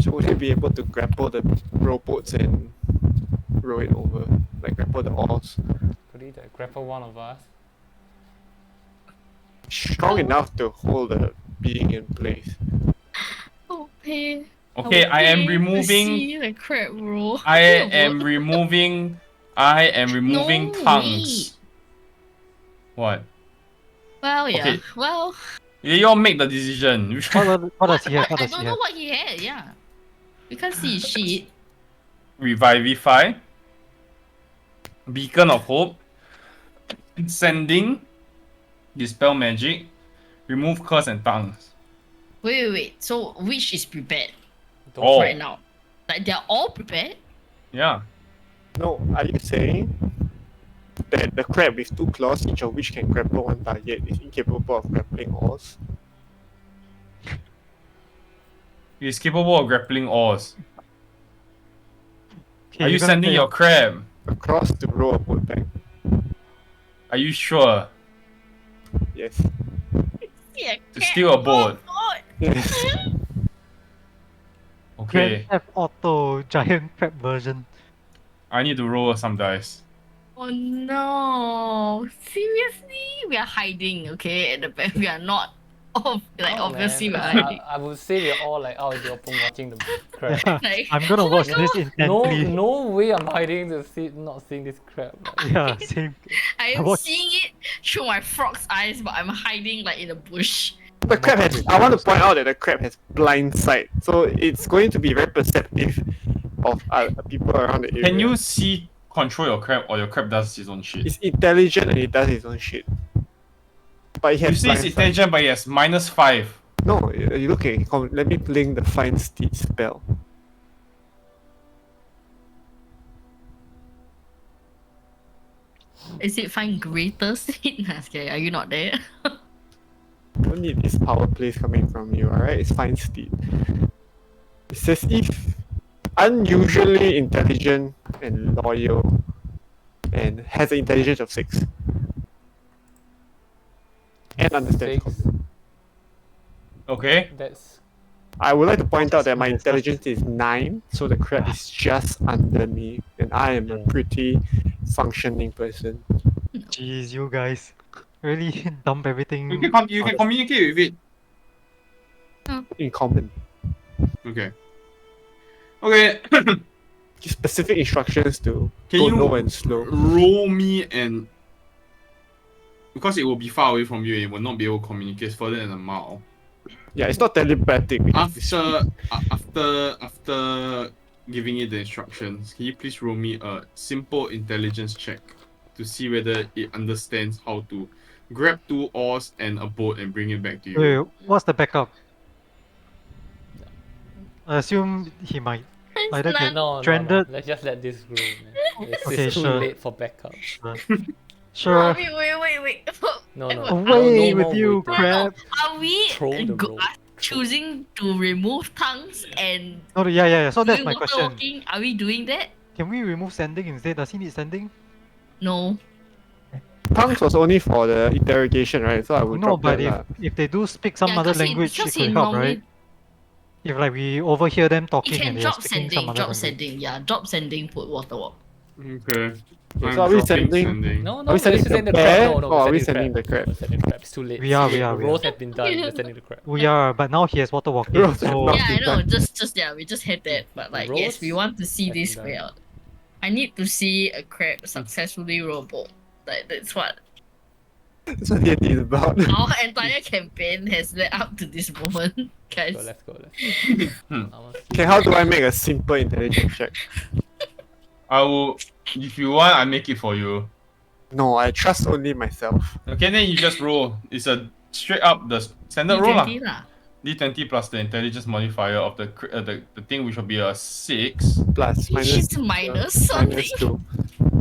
[SPEAKER 5] So would he be able to grapple the rowboats and row it over, like grapple the oars?
[SPEAKER 2] Could he like, grapple one of us?
[SPEAKER 5] Strong enough to hold the being in place.
[SPEAKER 1] Oh, hey.
[SPEAKER 4] Okay, I am removing.
[SPEAKER 1] See the crab roll.
[SPEAKER 4] I am removing. I am removing
[SPEAKER 1] No,
[SPEAKER 4] tongues. What?
[SPEAKER 1] Well, yeah.
[SPEAKER 4] Okay.
[SPEAKER 1] Well,
[SPEAKER 4] You all make the decision. Which
[SPEAKER 3] What does he have?
[SPEAKER 1] I
[SPEAKER 3] What does
[SPEAKER 1] don't
[SPEAKER 3] he
[SPEAKER 1] know
[SPEAKER 3] have?
[SPEAKER 1] what he had. Yeah, we can't see his sheet.
[SPEAKER 4] Revivify. Beacon of Hope. Sending. Dispel magic. Remove curse and tongues.
[SPEAKER 1] Wait. So which is prepared
[SPEAKER 4] Oh.
[SPEAKER 1] right now? Like they're all prepared.
[SPEAKER 4] Yeah.
[SPEAKER 5] No, are you saying that the crab with two claws, each of which can grapple one target, is incapable of grappling oars?
[SPEAKER 4] He is capable of grappling oars.
[SPEAKER 3] Okay,
[SPEAKER 4] Are you
[SPEAKER 3] you're gonna
[SPEAKER 4] sending
[SPEAKER 3] play-
[SPEAKER 4] your crab?
[SPEAKER 5] Across to row a boat back.
[SPEAKER 4] Are you sure?
[SPEAKER 5] Yes.
[SPEAKER 1] Yeah,
[SPEAKER 4] To steal a boat.
[SPEAKER 1] Oh,
[SPEAKER 5] Yes.
[SPEAKER 4] Okay.
[SPEAKER 3] Grand Theft Auto giant crab version.
[SPEAKER 4] I need to roll some dice.
[SPEAKER 1] oh no! Seriously, we are hiding. Okay, at the back, we are not. Oh, like
[SPEAKER 2] Oh,
[SPEAKER 1] obviously
[SPEAKER 2] man.
[SPEAKER 1] we're hiding.
[SPEAKER 2] I would say we're all like out in the open watching the crab.
[SPEAKER 1] Like,
[SPEAKER 3] I'm gonna
[SPEAKER 1] oh my
[SPEAKER 3] watch this
[SPEAKER 1] God,
[SPEAKER 3] intently.
[SPEAKER 2] No way I'm hiding to see not seeing this crab. Like,
[SPEAKER 3] Yeah, same.
[SPEAKER 1] I am
[SPEAKER 3] watch-
[SPEAKER 1] seeing it through my frog's eyes, but I'm hiding like in a bush.
[SPEAKER 5] The crab has. I want to point out that the crab has blind sight, so it's going to be very perceptive of people around the area.
[SPEAKER 4] Can you see control your crab or your crab does his own shit?
[SPEAKER 5] He's intelligent and he does his own shit. But he
[SPEAKER 4] You
[SPEAKER 5] has
[SPEAKER 4] say
[SPEAKER 5] blind
[SPEAKER 4] it's
[SPEAKER 5] sight.
[SPEAKER 4] intelligent, but he has -5.
[SPEAKER 5] No, you look at. Let me link the Find Steed spell.
[SPEAKER 1] Is it find greater seed? Okay, are you not there?
[SPEAKER 5] Don't need this power plays coming from you, alright? It's Find Steed. It says if unusually intelligent and loyal and has an intelligence of 6. And understands
[SPEAKER 2] 6.
[SPEAKER 5] combat.
[SPEAKER 4] Okay.
[SPEAKER 2] That's
[SPEAKER 5] I would like to point out that my
[SPEAKER 3] That's
[SPEAKER 5] intelligence is 9, so the crab is just under me, and I am a pretty functioning person.
[SPEAKER 3] Jeez, you guys. really dump everything.
[SPEAKER 4] You can communicate with it.
[SPEAKER 5] In common.
[SPEAKER 4] Okay. Okay.
[SPEAKER 5] Give specific instructions to
[SPEAKER 4] Can
[SPEAKER 5] go
[SPEAKER 4] you
[SPEAKER 5] low and slow.
[SPEAKER 4] roll me and because it will be far away from you, it will not be able to communicate further than a mile.
[SPEAKER 5] Yeah, it's not telepathic.
[SPEAKER 4] After giving it the instructions, can you please roll me a simple intelligence check to see whether it understands how to grab 2 oars and a boat and bring it back to you?
[SPEAKER 3] Wait, what's the backup? I assume he might either get
[SPEAKER 2] No,
[SPEAKER 3] stranded.
[SPEAKER 2] Let's just let this grow, man. It's
[SPEAKER 3] Okay,
[SPEAKER 2] too
[SPEAKER 3] sure.
[SPEAKER 2] late for backup.
[SPEAKER 3] Sure.
[SPEAKER 1] Wait.
[SPEAKER 2] No.
[SPEAKER 3] Away
[SPEAKER 2] no
[SPEAKER 3] with
[SPEAKER 2] more
[SPEAKER 3] you,
[SPEAKER 2] waiting.
[SPEAKER 3] crab.
[SPEAKER 1] Are we
[SPEAKER 2] Throw the rope.
[SPEAKER 1] choosing to remove tongues and
[SPEAKER 3] Oh, yeah. So that's
[SPEAKER 1] doing
[SPEAKER 3] my
[SPEAKER 1] water
[SPEAKER 3] question.
[SPEAKER 1] walking? Are we doing that?
[SPEAKER 3] Can we remove sending instead? Does he need sending?
[SPEAKER 1] No.
[SPEAKER 5] Tongues was only for the interrogation, right? So I would
[SPEAKER 3] No,
[SPEAKER 5] drop
[SPEAKER 3] but
[SPEAKER 5] that lah.
[SPEAKER 3] if they do speak some
[SPEAKER 1] Yeah,
[SPEAKER 3] other
[SPEAKER 1] 'cause he-
[SPEAKER 3] language, it
[SPEAKER 1] because he
[SPEAKER 3] could help,
[SPEAKER 1] normally-
[SPEAKER 3] right? If like we overhear them
[SPEAKER 1] It
[SPEAKER 3] talking
[SPEAKER 1] can
[SPEAKER 3] and they are
[SPEAKER 1] drop
[SPEAKER 3] speaking some
[SPEAKER 1] sending,
[SPEAKER 3] other
[SPEAKER 1] drop
[SPEAKER 3] language.
[SPEAKER 1] sending. Yeah, drop sending, put water walk.
[SPEAKER 4] Okay.
[SPEAKER 5] So
[SPEAKER 4] I'm
[SPEAKER 5] are we
[SPEAKER 4] dropping
[SPEAKER 5] sending-
[SPEAKER 2] No,
[SPEAKER 5] Are we
[SPEAKER 2] let's
[SPEAKER 5] sending
[SPEAKER 2] just
[SPEAKER 5] the
[SPEAKER 2] send the
[SPEAKER 5] bear,
[SPEAKER 2] crab. No,
[SPEAKER 5] or are we
[SPEAKER 2] we're
[SPEAKER 5] sending the crab?
[SPEAKER 2] We're sending the crab. It's too late.
[SPEAKER 3] We are,
[SPEAKER 2] It's too late.
[SPEAKER 3] we
[SPEAKER 2] The roles
[SPEAKER 3] are.
[SPEAKER 2] have been done. We're sending the crab.
[SPEAKER 3] We are, but now he has water walking,
[SPEAKER 5] Roads have
[SPEAKER 3] so
[SPEAKER 5] not
[SPEAKER 1] Yeah, I
[SPEAKER 5] been
[SPEAKER 1] know.
[SPEAKER 5] done.
[SPEAKER 1] Just we just had that, but like yes, we
[SPEAKER 2] Roads
[SPEAKER 1] want to see
[SPEAKER 2] have
[SPEAKER 1] this
[SPEAKER 2] been
[SPEAKER 1] play
[SPEAKER 2] done.
[SPEAKER 1] out. I need to see a crab successfully row a boat. Like that's what
[SPEAKER 5] That's what D&D is about.
[SPEAKER 1] our entire campaign has led up to this moment, guys.
[SPEAKER 2] So let's go.
[SPEAKER 4] Hmm.
[SPEAKER 2] I wanna see.
[SPEAKER 5] Okay, how do I make a simple intelligence check?
[SPEAKER 4] I will. If you want, I make it for you.
[SPEAKER 5] No, I trust only myself.
[SPEAKER 4] Okay, then you just roll. It's a straight up the standard roll lah.
[SPEAKER 1] D20 lah.
[SPEAKER 4] D20 plus the intelligence modifier of the thing, which will be a 6
[SPEAKER 5] Plus, minus,
[SPEAKER 1] She's minus something.
[SPEAKER 5] minus 2.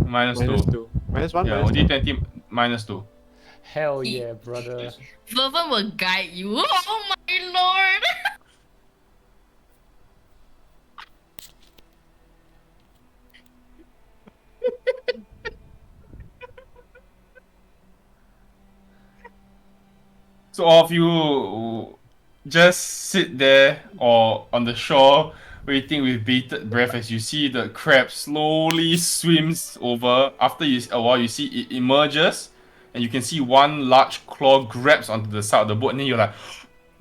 [SPEAKER 4] minus
[SPEAKER 5] Minus
[SPEAKER 4] 2.
[SPEAKER 5] 2. Minus 1,
[SPEAKER 4] Yeah,
[SPEAKER 5] minus 2.
[SPEAKER 4] D20 minus 2.
[SPEAKER 2] Hell yeah, brother.
[SPEAKER 1] Vervin will guide you. Oh my lord!
[SPEAKER 4] So all of you just sit there or on the shore waiting with bated breath as you see the crab slowly swims over. After a while you see it emerges and you can see one large claw grabs onto the side of the boat and then you're like,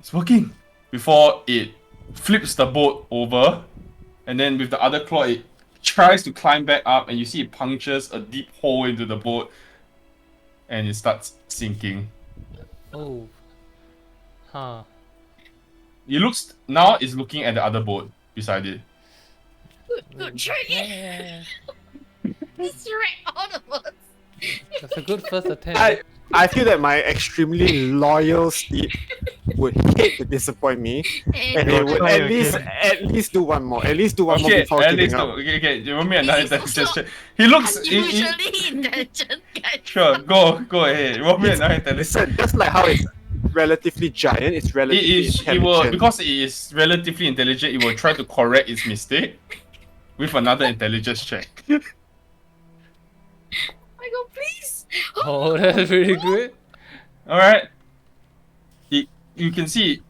[SPEAKER 4] it's working! Before it flips the boat over and then with the other claw it tries to climb back up and you see it punctures a deep hole into the boat and it starts sinking.
[SPEAKER 2] Oh. Huh.
[SPEAKER 4] It looks now it's looking at the other boat beside it.
[SPEAKER 1] Good trick!
[SPEAKER 2] Yeah.
[SPEAKER 1] It's right, all of us.
[SPEAKER 2] That's a good first attempt.
[SPEAKER 5] I feel that my extremely loyal steed would hate to disappoint me, and they would
[SPEAKER 3] try
[SPEAKER 5] at least do one more. At least do one more
[SPEAKER 4] Okay,
[SPEAKER 5] before
[SPEAKER 4] at
[SPEAKER 5] giving
[SPEAKER 4] least
[SPEAKER 5] up.
[SPEAKER 4] okay. You want me another
[SPEAKER 1] He's
[SPEAKER 4] intelligence
[SPEAKER 1] also
[SPEAKER 4] check? He looks.
[SPEAKER 1] Unusually intelligent, guys.
[SPEAKER 4] Sure, go ahead. Roll me another intelligence.
[SPEAKER 5] Listen, just like how it's relatively giant, it's relatively
[SPEAKER 4] It will
[SPEAKER 5] intelligent.
[SPEAKER 4] because it is relatively intelligent. It will try to correct its mistake with another intelligence check.
[SPEAKER 1] Oh my god, please!
[SPEAKER 2] Oh, that's really good.
[SPEAKER 4] All right. You can see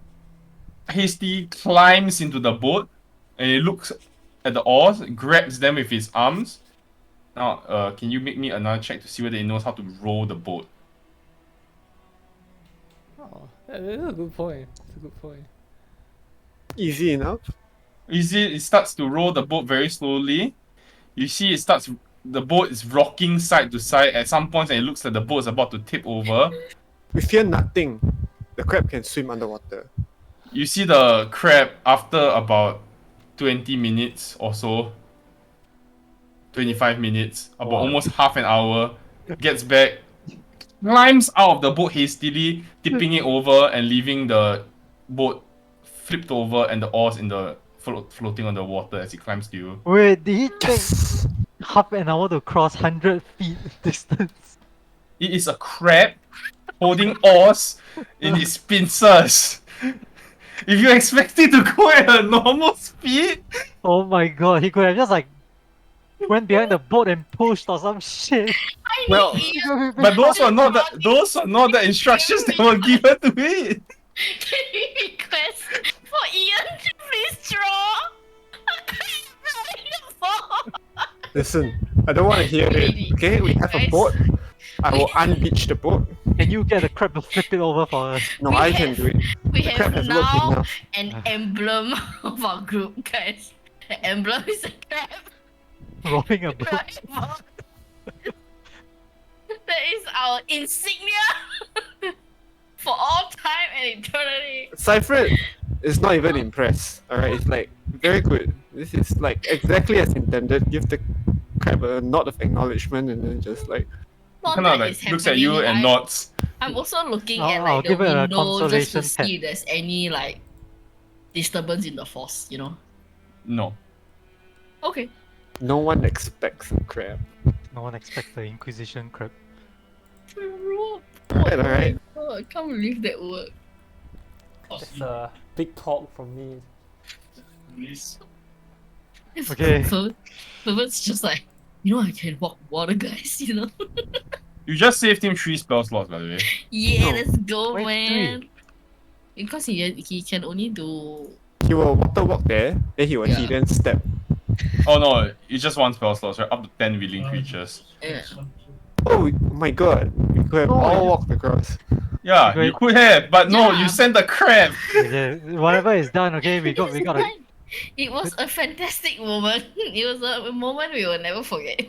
[SPEAKER 4] Hasty climbs into the boat and it looks at the oars, grabs them with his arms. Now, can you make me another check to see whether it knows how to row the boat?
[SPEAKER 2] Oh, that's a good point. That's a good point.
[SPEAKER 5] Easy enough.
[SPEAKER 4] It starts to row the boat very slowly. You see the boat is rocking side to side at some points and it looks like the boat is about to tip over.
[SPEAKER 5] We fear nothing. The crab can swim underwater.
[SPEAKER 4] You see the crab after about 20 minutes or so, 25 minutes, about
[SPEAKER 5] Wow.
[SPEAKER 4] almost half an hour, gets back, climbs out of the boat hastily, tipping it over and leaving the boat flipped over and the oars in the floating on the water as it climbs to you.
[SPEAKER 3] wait, did he take half an hour to cross 100 feet distance?
[SPEAKER 4] It is a crab holding oars in its pincers. If you expect it to go at a normal speed,
[SPEAKER 3] Oh my god, he could have just like went behind the boat and pushed or some shit.
[SPEAKER 1] I
[SPEAKER 5] Well,
[SPEAKER 1] need you.
[SPEAKER 4] but those were not the instructions that were given to it.
[SPEAKER 1] Can we request for Ian to please draw a crab?
[SPEAKER 5] Listen, I don't want to hear it. Okay, we have a boat. I will unbeach the boat.
[SPEAKER 4] Can
[SPEAKER 3] can you get a crab to flip it over for us?
[SPEAKER 5] No,
[SPEAKER 1] We
[SPEAKER 5] I can
[SPEAKER 1] have-
[SPEAKER 5] do it.
[SPEAKER 1] We
[SPEAKER 5] The crab
[SPEAKER 1] have
[SPEAKER 5] has worked
[SPEAKER 1] now
[SPEAKER 5] enough.
[SPEAKER 1] an emblem of our group, guys. The emblem is a crab.
[SPEAKER 3] Rowing a boat.
[SPEAKER 1] Right? That is our insignia for all time and eternity.
[SPEAKER 5] Cypher is not even impressed. Alright, it's like very good. This is like exactly as intended. Give the crab a nod of acknowledgement and then just like
[SPEAKER 1] Not
[SPEAKER 4] Kind of
[SPEAKER 1] that
[SPEAKER 4] like
[SPEAKER 1] is
[SPEAKER 4] looks at you
[SPEAKER 1] happening,
[SPEAKER 4] and nods.
[SPEAKER 1] I'm also looking
[SPEAKER 3] I'll-
[SPEAKER 1] at
[SPEAKER 3] I'll
[SPEAKER 1] like the
[SPEAKER 3] give it a
[SPEAKER 1] window just to
[SPEAKER 3] consolation
[SPEAKER 1] see
[SPEAKER 3] pat.
[SPEAKER 1] if there's any like disturbance in the force, you know.
[SPEAKER 4] No.
[SPEAKER 1] Okay.
[SPEAKER 5] no one expects a crab.
[SPEAKER 3] No one expects the Inquisition crab.
[SPEAKER 5] Right, alright.
[SPEAKER 1] Oh, I can't believe that word.
[SPEAKER 2] It's a big talk from me.
[SPEAKER 3] Okay.
[SPEAKER 1] So it's just like, I can walk water, guys, you know.
[SPEAKER 4] You just saved him 3 spell slots, by the way.
[SPEAKER 1] Yeah,
[SPEAKER 3] No,
[SPEAKER 1] let's go,
[SPEAKER 3] why
[SPEAKER 1] man. Because he can only do.
[SPEAKER 5] He will water walk there, then he will
[SPEAKER 1] Yeah.
[SPEAKER 5] hidden step.
[SPEAKER 4] Oh no, it's just 1 spell slot, right? Up to 10 willing creatures.
[SPEAKER 1] Yeah.
[SPEAKER 5] Oh my god, we could have
[SPEAKER 3] Oh,
[SPEAKER 5] all
[SPEAKER 3] yeah.
[SPEAKER 5] walked across.
[SPEAKER 4] Yeah,
[SPEAKER 3] Great.
[SPEAKER 4] you could have, but no,
[SPEAKER 1] Yeah.
[SPEAKER 4] you sent the crab.
[SPEAKER 3] Yeah, whatever is done, okay, we got a
[SPEAKER 1] It was a fantastic moment. It was a moment we will never forget.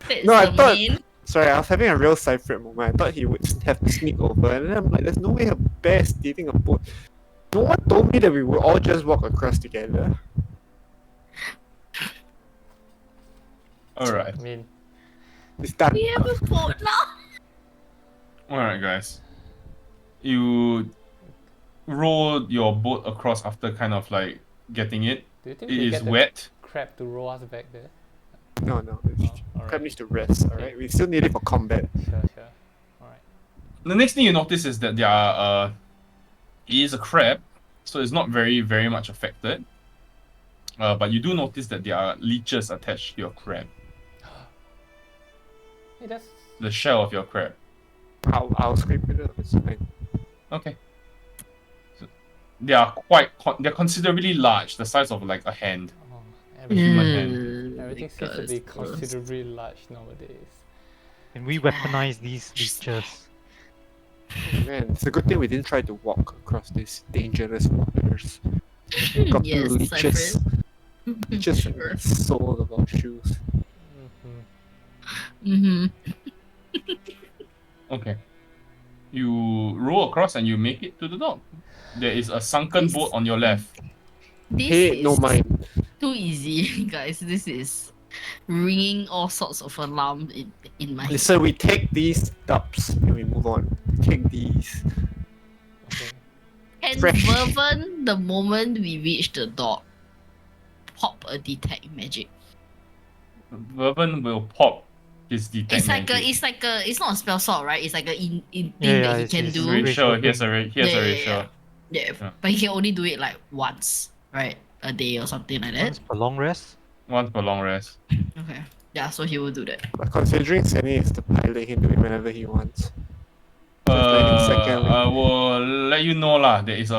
[SPEAKER 1] That's
[SPEAKER 5] No, I
[SPEAKER 1] the
[SPEAKER 5] thought-
[SPEAKER 1] main-
[SPEAKER 5] Sorry, I was having a real Cypher moment. I thought he would have to sneak over, and then I'm like, there's no way a bear stealing a boat. No one told me that we would all just walk across together.
[SPEAKER 4] Alright.
[SPEAKER 2] I mean,
[SPEAKER 5] It's done.
[SPEAKER 1] We have a boat now.
[SPEAKER 4] Alright, guys. You roll your boat across after kind of like getting it.
[SPEAKER 2] do you think
[SPEAKER 4] It
[SPEAKER 2] we
[SPEAKER 4] is
[SPEAKER 2] get the
[SPEAKER 4] wet.
[SPEAKER 2] crab to roll us back there?
[SPEAKER 5] No, no.
[SPEAKER 2] Oh,
[SPEAKER 5] Crab
[SPEAKER 2] alright.
[SPEAKER 5] needs to rest, alright? We still need it for combat.
[SPEAKER 2] Sure. Alright.
[SPEAKER 4] The next thing you notice is that there are it is a crab, so it's not very, very much affected. But you do notice that there are leeches attached to your crab.
[SPEAKER 2] Hey, that's
[SPEAKER 4] The shell of your crab.
[SPEAKER 5] I'll scrape it up, it's fine.
[SPEAKER 4] Okay. So they are they're considerably large, the size of like a hand.
[SPEAKER 2] everything.
[SPEAKER 4] my
[SPEAKER 2] Everything seems to be considerably large nowadays.
[SPEAKER 3] and we weaponize these leeches.
[SPEAKER 5] Man, it's a good thing we didn't try to walk across these dangerous waters. Got
[SPEAKER 1] Yes,
[SPEAKER 5] the leeches.
[SPEAKER 1] Cypress.
[SPEAKER 5] Leeches in the sole of our shoes.
[SPEAKER 2] Mm-hmm.
[SPEAKER 4] Okay. You roll across and you make it to the dock. There is a sunken
[SPEAKER 1] This-
[SPEAKER 4] boat on your left.
[SPEAKER 1] This
[SPEAKER 5] Hey,
[SPEAKER 1] is
[SPEAKER 5] no mind.
[SPEAKER 1] too easy, guys. This is ringing all sorts of alarm in my head.
[SPEAKER 5] Listen, we take these dubs and we move on. We take these.
[SPEAKER 2] Okay.
[SPEAKER 1] And
[SPEAKER 5] fresh.
[SPEAKER 1] Vervin, the moment we reach the dock, pop a detect magic.
[SPEAKER 4] Vervin will pop his detect magic.
[SPEAKER 1] It's not a spell slot, right? It's like a in thing
[SPEAKER 3] Yeah,
[SPEAKER 1] that he
[SPEAKER 3] it's-
[SPEAKER 1] can
[SPEAKER 3] it's
[SPEAKER 1] do.
[SPEAKER 3] really-
[SPEAKER 4] Rachel, he has a
[SPEAKER 1] Yeah.
[SPEAKER 4] Rachel.
[SPEAKER 1] Yeah,
[SPEAKER 4] Yeah.
[SPEAKER 1] but he can only do it like once, right? A day or something like that.
[SPEAKER 3] Once per long rest.
[SPEAKER 4] Once per long rest.
[SPEAKER 1] Okay. Yeah, so he will do that.
[SPEAKER 5] But considering Senny is the pilot, he can do it whenever he wants. Second
[SPEAKER 4] I will let you know lah. There is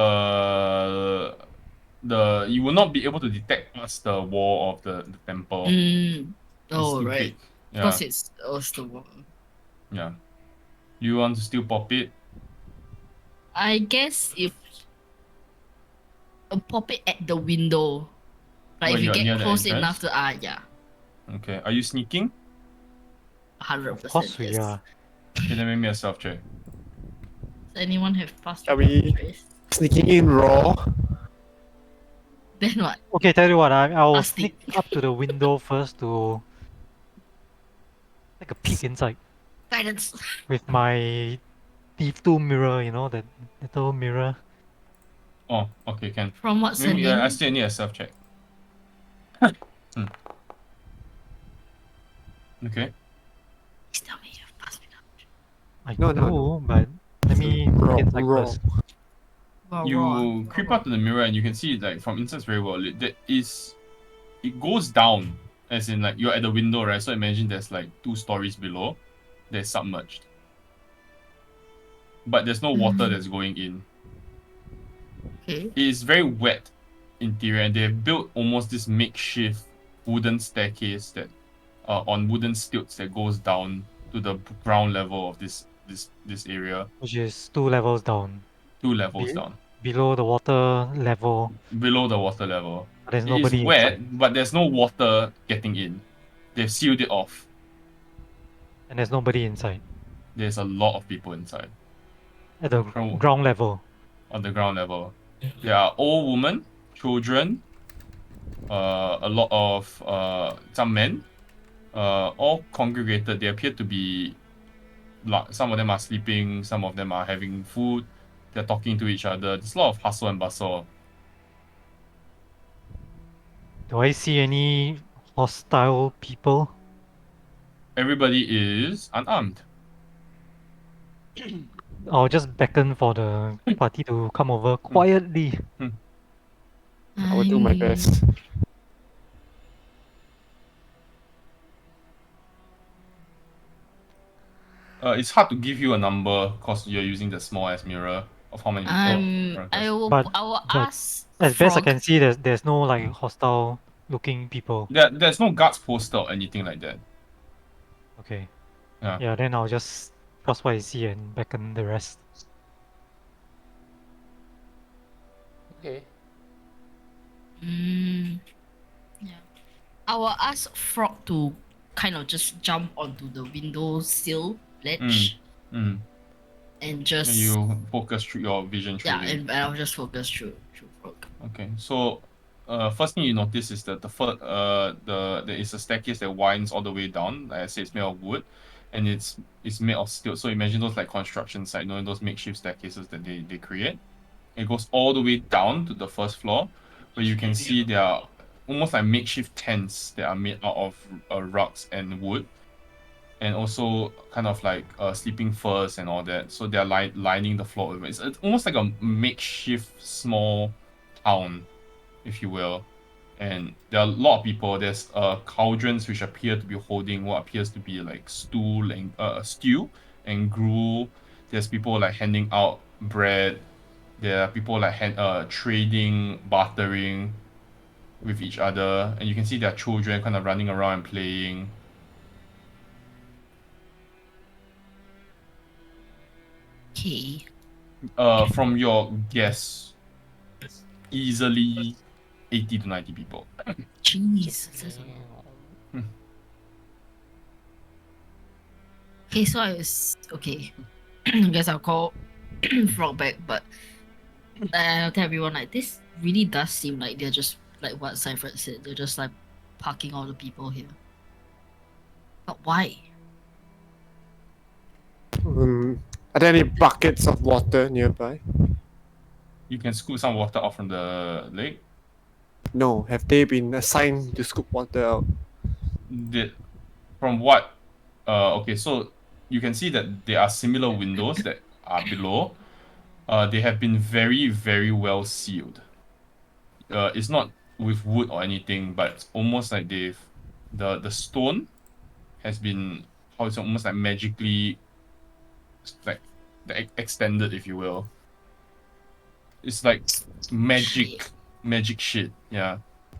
[SPEAKER 4] you will not be able to detect past the wall of the temple.
[SPEAKER 1] Mm.
[SPEAKER 4] It's
[SPEAKER 1] Oh,
[SPEAKER 4] too
[SPEAKER 1] right.
[SPEAKER 4] big. Yeah,
[SPEAKER 1] Because it's the one.
[SPEAKER 4] yeah. You want to still pop it?
[SPEAKER 1] I guess if pop it at the window, like
[SPEAKER 4] When
[SPEAKER 1] if you
[SPEAKER 4] you're near
[SPEAKER 1] get
[SPEAKER 4] the
[SPEAKER 1] close
[SPEAKER 4] entrance?
[SPEAKER 1] enough to yeah,
[SPEAKER 4] Okay. Are you sneaking?
[SPEAKER 1] 100%.
[SPEAKER 3] Of course we
[SPEAKER 1] yes.
[SPEAKER 3] are.
[SPEAKER 4] Okay, then make me a self check.
[SPEAKER 1] Does anyone have fast
[SPEAKER 5] Are we-
[SPEAKER 1] trace?
[SPEAKER 5] Sneaking in raw.
[SPEAKER 1] Then what?
[SPEAKER 3] Okay, tell you what, I will
[SPEAKER 1] Plastic.
[SPEAKER 3] sneak up to the window first to take a peek inside
[SPEAKER 1] Guidance.
[SPEAKER 3] with my Thief 2 mirror, you know, that little mirror.
[SPEAKER 4] Oh, okay, can.
[SPEAKER 1] From what
[SPEAKER 4] Maybe
[SPEAKER 1] setting?
[SPEAKER 4] I still need a self check. Okay.
[SPEAKER 1] Please tell me you have fast enough.
[SPEAKER 3] I
[SPEAKER 5] No,
[SPEAKER 3] do,
[SPEAKER 5] no.
[SPEAKER 3] but let me
[SPEAKER 5] Raw,
[SPEAKER 3] look inside
[SPEAKER 5] raw.
[SPEAKER 3] first.
[SPEAKER 1] Wow,
[SPEAKER 4] You
[SPEAKER 1] wow.
[SPEAKER 4] creep up to the mirror and you can see like from inside it's very well lit. It goes down, as in like you're at the window, right? So imagine there's like 2 stories below. They're submerged. But there's no water
[SPEAKER 1] Mhm.
[SPEAKER 4] that's going in.
[SPEAKER 1] Okay.
[SPEAKER 4] It is very wet interior, and they have built almost this makeshift wooden staircase that on wooden stilts that goes down to the ground level of this this area,
[SPEAKER 3] Which is 2 levels down.
[SPEAKER 4] 2 levels
[SPEAKER 3] Be-
[SPEAKER 4] down,
[SPEAKER 3] Below the water level,
[SPEAKER 4] below the water level.
[SPEAKER 3] but there's
[SPEAKER 4] It is
[SPEAKER 3] nobody
[SPEAKER 4] wet,
[SPEAKER 3] inside.
[SPEAKER 4] but there's no water getting in. They've sealed it off.
[SPEAKER 3] And there's nobody inside.
[SPEAKER 4] There's a lot of people inside
[SPEAKER 3] At the
[SPEAKER 4] Oh.
[SPEAKER 3] ground level.
[SPEAKER 4] on the ground level. There are old women, children, a lot of some men, all congregated. They appear to be, some of them are sleeping, some of them are having food. They're talking to each other. There's a lot of hustle and bustle.
[SPEAKER 3] Do I see any hostile people?
[SPEAKER 4] Everybody is unarmed.
[SPEAKER 3] I'll just beckon for the party to come over quietly.
[SPEAKER 5] I will do my best.
[SPEAKER 4] It's hard to give you a number because you're using the small ass mirror of how many people.
[SPEAKER 1] I will
[SPEAKER 3] But-
[SPEAKER 1] I will
[SPEAKER 3] but
[SPEAKER 1] ask
[SPEAKER 3] As best I
[SPEAKER 1] Frog.
[SPEAKER 3] can see, there's no like hostile looking people.
[SPEAKER 4] There's no guards posted or anything like that.
[SPEAKER 3] Okay.
[SPEAKER 4] Yeah.
[SPEAKER 3] Yeah, then I'll just cross what I see and beckon the rest.
[SPEAKER 2] Okay.
[SPEAKER 1] Yeah. I will ask Frog to kind of just jump onto the windowsill ledge
[SPEAKER 4] Mm.
[SPEAKER 1] and
[SPEAKER 4] And
[SPEAKER 1] just
[SPEAKER 4] you focus through your vision through
[SPEAKER 1] yeah,
[SPEAKER 4] it.
[SPEAKER 1] and I'll just focus through Frog.
[SPEAKER 4] Okay, so first thing you notice is that there is a staircase that winds all the way down. Like I said, it's made of wood, and it's made of steel. So imagine those like construction site, those makeshift staircases that they create. It goes all the way down to the first floor, where you can see there are almost like makeshift tents that are made out of rugs and wood, and also kind of like sleeping furs and all that. So they're lining the floor with it. It's almost like a makeshift small town, if you will. And there are a lot of people. There's cauldrons which appear to be holding what appears to be like stew and gruel. There's people like handing out bread. There are people like trading, bartering with each other, and you can see their children kind of running around and playing.
[SPEAKER 1] Okay.
[SPEAKER 4] From your guess, easily 80 to 90 people.
[SPEAKER 1] Jesus. That's a lot. Okay, so I was okay. I guess I'll call Frog back, but I'll tell everyone like this really does seem like they're just like what Cypher said, they're just like parking all the people here. But why?
[SPEAKER 5] Are there any buckets of water nearby?
[SPEAKER 4] You can scoop some water out from the lake.
[SPEAKER 5] No. Have they been assigned to scoop water out?
[SPEAKER 4] From what? Okay, so you can see that there are similar windows that are below. They have been very, very well sealed. It's not with wood or anything, but it's almost like the stone has been almost like magically like extended, if you will. It's like magic shit. Yeah.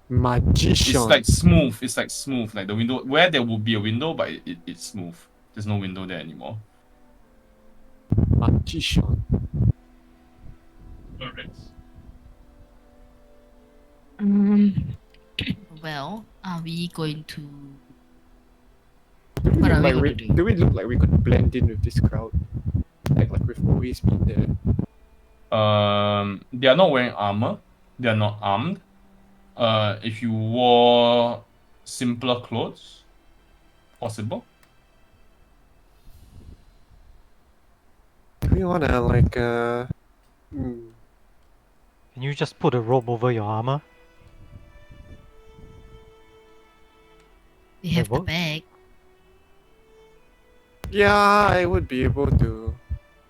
[SPEAKER 5] Magician.
[SPEAKER 4] It's like smooth. It's like smooth. Like the window where there would be a window, but it's smooth. There's no window there anymore.
[SPEAKER 5] Magician.
[SPEAKER 6] Correct.
[SPEAKER 1] Well, are we going to
[SPEAKER 5] Do we,
[SPEAKER 1] What
[SPEAKER 5] look
[SPEAKER 1] are we
[SPEAKER 5] like
[SPEAKER 1] gonna
[SPEAKER 5] we,
[SPEAKER 1] do?
[SPEAKER 5] do we look like we could blend in with this crowd? Like we've always been there.
[SPEAKER 4] They are not wearing armor. They are not armed. If you wore simpler clothes, possible.
[SPEAKER 5] Do we wanna like
[SPEAKER 3] Can you just put a robe over your armor?
[SPEAKER 1] we have the
[SPEAKER 3] what?
[SPEAKER 1] bag?
[SPEAKER 5] yeah, I would be able to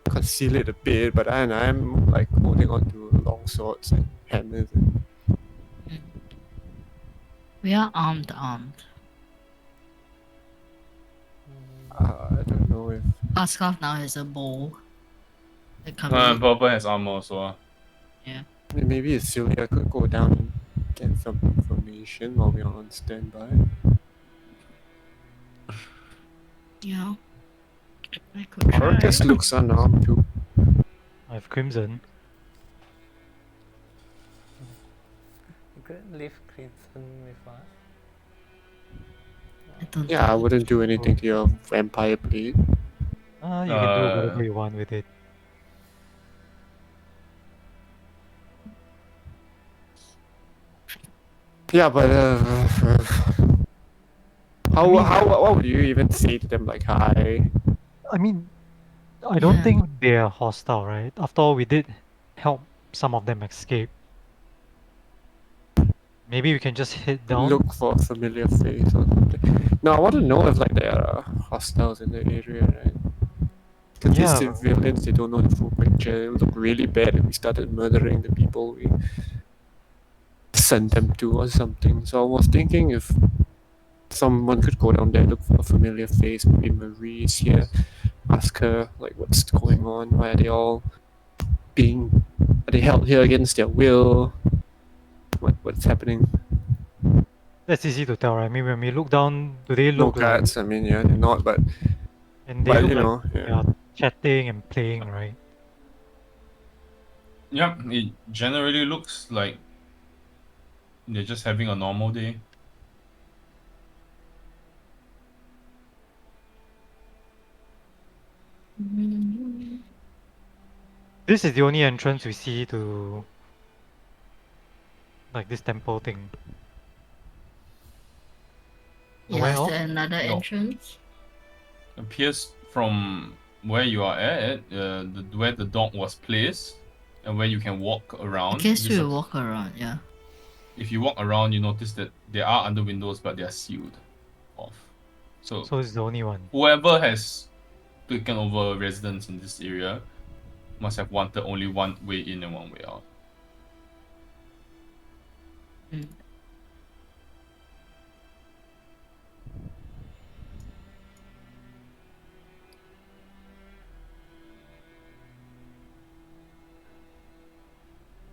[SPEAKER 5] conceal it a bit, but I'm like holding on to long swords and hammers. And,
[SPEAKER 1] We are armed.
[SPEAKER 5] I don't know if
[SPEAKER 1] Ascaf now has a bow. That comes
[SPEAKER 4] Purple has armor also.
[SPEAKER 5] maybe Sylvia could go down and get some information while we are on standby.
[SPEAKER 1] yeah. I could try.
[SPEAKER 5] Arcus looks unarmed too.
[SPEAKER 3] I have Crimson.
[SPEAKER 2] You could leave Crimson with us.
[SPEAKER 1] I don't
[SPEAKER 5] Yeah, I
[SPEAKER 1] think-
[SPEAKER 5] wouldn't do anything to your vampire blade.
[SPEAKER 3] You can do whatever you want with it.
[SPEAKER 5] Yeah, but what would you even say to them? Like, hi.
[SPEAKER 3] I mean, I don't
[SPEAKER 1] Yeah.
[SPEAKER 3] think they're hostile, right? After all, we did help some of them escape. Maybe we can just hit down.
[SPEAKER 5] Look for a familiar face or something. No, I want to know if like there are hostiles in the area, right? Because
[SPEAKER 3] Yeah.
[SPEAKER 5] these civilians, they don't know the full picture. It would look really bad if we started murdering the people we sent them to or something. So I was thinking if someone could go down there, look for a familiar face, maybe Marie's here, ask her like what's going on, why are they all are they held here against their will? What's happening?
[SPEAKER 3] That's easy to tell, right? I mean, when we look down, do they
[SPEAKER 5] No
[SPEAKER 3] look like,
[SPEAKER 5] guards, I mean yeah, they're not, but
[SPEAKER 3] and they
[SPEAKER 5] but
[SPEAKER 3] look
[SPEAKER 5] you
[SPEAKER 3] like
[SPEAKER 5] know,
[SPEAKER 3] they
[SPEAKER 5] yeah.
[SPEAKER 3] are chatting and playing, right?
[SPEAKER 4] Yep, it generally looks like they're just having a normal day.
[SPEAKER 3] This is the only entrance we see to like this temple thing.
[SPEAKER 1] Yeah,
[SPEAKER 3] Where
[SPEAKER 1] is
[SPEAKER 3] else?
[SPEAKER 1] there another
[SPEAKER 4] No.
[SPEAKER 1] entrance?
[SPEAKER 4] Appears from where you are at, where the dog was placed, and where you can walk
[SPEAKER 1] I
[SPEAKER 4] around.
[SPEAKER 1] guess
[SPEAKER 4] This
[SPEAKER 1] we'll
[SPEAKER 4] is-
[SPEAKER 1] walk around, yeah.
[SPEAKER 4] If you walk around, you notice that they are under windows, but they are sealed off. So
[SPEAKER 3] So it's the only one.
[SPEAKER 4] whoever has taken over residence in this area must have wanted only one way in and one way out.
[SPEAKER 1] Mm.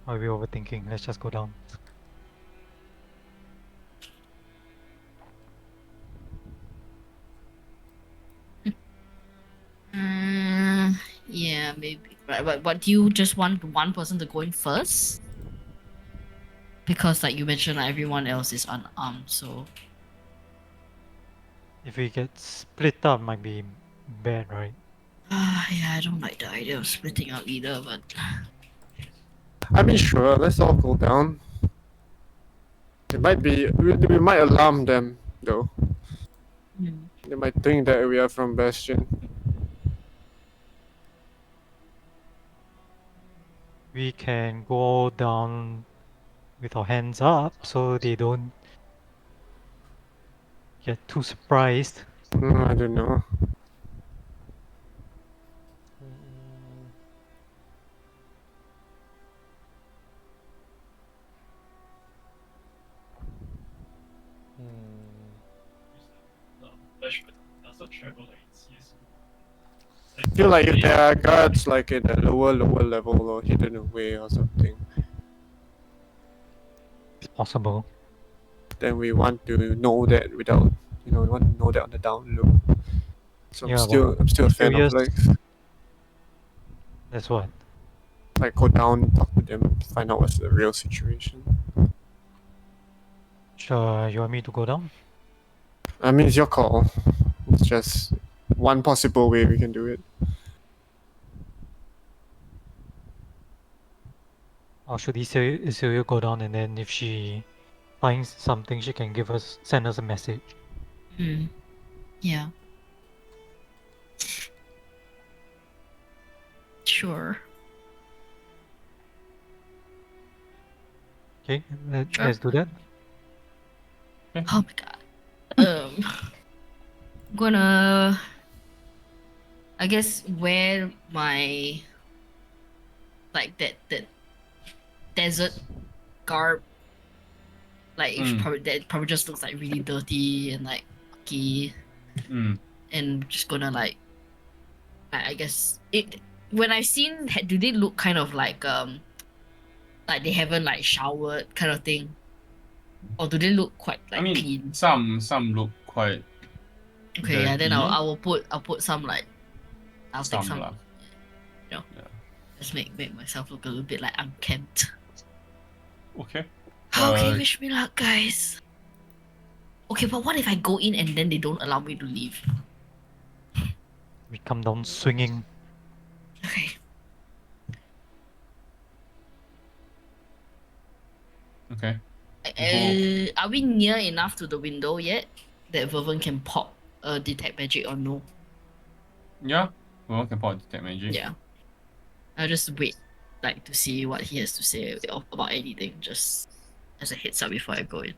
[SPEAKER 3] Why are we overthinking? Let's just go down.
[SPEAKER 1] Yeah, maybe. Right, but do you just want one person to go in first? Because like you mentioned, like, everyone else is unarmed, so
[SPEAKER 3] If we get split up, might be bad, right?
[SPEAKER 1] yeah, I don't like the idea of splitting up either, but
[SPEAKER 5] I mean sure, let's all go down. It might be we might alarm them though. They might think that we are from Bastion.
[SPEAKER 3] We can go down with our hands up so they don't get too surprised.
[SPEAKER 5] I don't know.
[SPEAKER 2] Mm,
[SPEAKER 6] Flashback. That's a travel like yes.
[SPEAKER 5] I feel like if there are guards like in a lower level or hidden away or something,
[SPEAKER 3] It's possible.
[SPEAKER 5] then we want to know that without we want to know that on the down low. So
[SPEAKER 3] Yeah,
[SPEAKER 5] I'm still a fan of
[SPEAKER 3] curious.
[SPEAKER 5] like
[SPEAKER 3] That's what.
[SPEAKER 5] go down, talk to them, find out what's the real situation.
[SPEAKER 3] Sure, you want me to go down?
[SPEAKER 5] I mean it's your call. It's just one possible way we can do it.
[SPEAKER 3] Or should Isilya go down and then if she finds something she can send us a message.
[SPEAKER 1] yeah. Sure.
[SPEAKER 3] Okay,
[SPEAKER 1] Sure.
[SPEAKER 3] let's do that.
[SPEAKER 1] Oh my god. I'm gonna I guess wear my like that desert garb. Like that probably just looks like really dirty and like mucky,
[SPEAKER 4] Mm.
[SPEAKER 1] and just gonna like I guess it when I've seen do they look kind of like they haven't like showered kind of thing, or do they look quite like
[SPEAKER 4] I mean,
[SPEAKER 1] clean?
[SPEAKER 4] some look quite.
[SPEAKER 1] Okay, yeah, then
[SPEAKER 4] dirty.
[SPEAKER 1] I'll put some like I'll take
[SPEAKER 4] Some
[SPEAKER 1] some.
[SPEAKER 4] lah.
[SPEAKER 1] You know,
[SPEAKER 4] Yeah.
[SPEAKER 1] just make myself look a little bit like unkempt.
[SPEAKER 4] Okay.
[SPEAKER 1] Okay,
[SPEAKER 4] Uh,
[SPEAKER 1] wish me luck, guys. Okay, but what if I go in and then they don't allow me to leave?
[SPEAKER 3] We come down swinging.
[SPEAKER 1] Okay.
[SPEAKER 4] Okay.
[SPEAKER 1] Are we near enough to the window yet that Vervin can pop detect magic or no?
[SPEAKER 4] Yeah. Well, can pop detect magic.
[SPEAKER 1] Yeah. I'll just wait, like, to see what he has to say about anything, just as a heads up before I go in.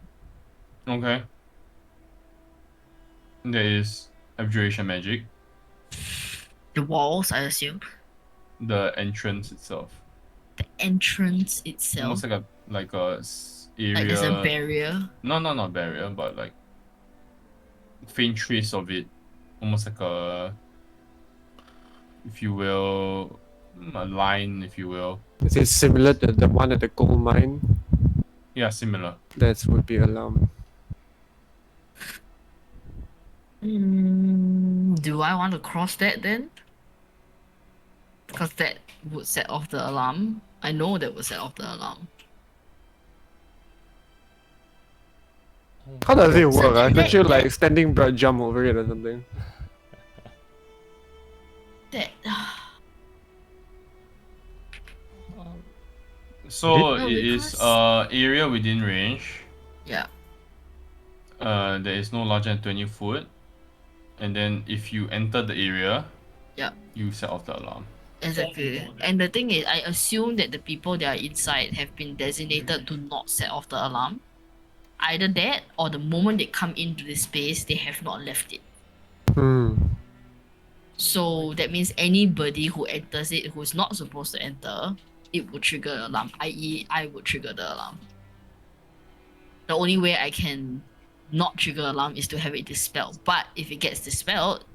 [SPEAKER 4] Okay. There is abjuration magic.
[SPEAKER 1] The walls, I assume.
[SPEAKER 4] The entrance itself.
[SPEAKER 1] The entrance itself.
[SPEAKER 4] Almost like a area.
[SPEAKER 1] Like there's a barrier.
[SPEAKER 4] No, not barrier, but like faint trace of it. Almost like a, if you will, a line, if you will.
[SPEAKER 5] Is it similar to the one at the gold mine?
[SPEAKER 4] Yeah, similar.
[SPEAKER 5] That would be alarm.
[SPEAKER 1] Do I want to cross that then? Because that would set off the alarm. I know that would set off the alarm.
[SPEAKER 5] How does it work?
[SPEAKER 1] that-
[SPEAKER 5] Can't you like standing broad jump over it or something?
[SPEAKER 1] That
[SPEAKER 4] So
[SPEAKER 1] No,
[SPEAKER 4] it is
[SPEAKER 1] because-
[SPEAKER 4] area within range.
[SPEAKER 1] yeah.
[SPEAKER 4] There is no larger than 20 foot. And then if you enter the area,
[SPEAKER 1] Yeah.
[SPEAKER 4] you set off the alarm.
[SPEAKER 1] Exactly. And the thing is, I assume that the people that are inside have been designated to not set off the alarm. Either that, or the moment they come into this space, they have not left it.
[SPEAKER 5] Hmm.
[SPEAKER 1] So that means anybody who enters it who's not supposed to enter, it will trigger the alarm, i.e., I would trigger the alarm. The only way I can not trigger alarm is to have it dispelled. But if it gets dispelled,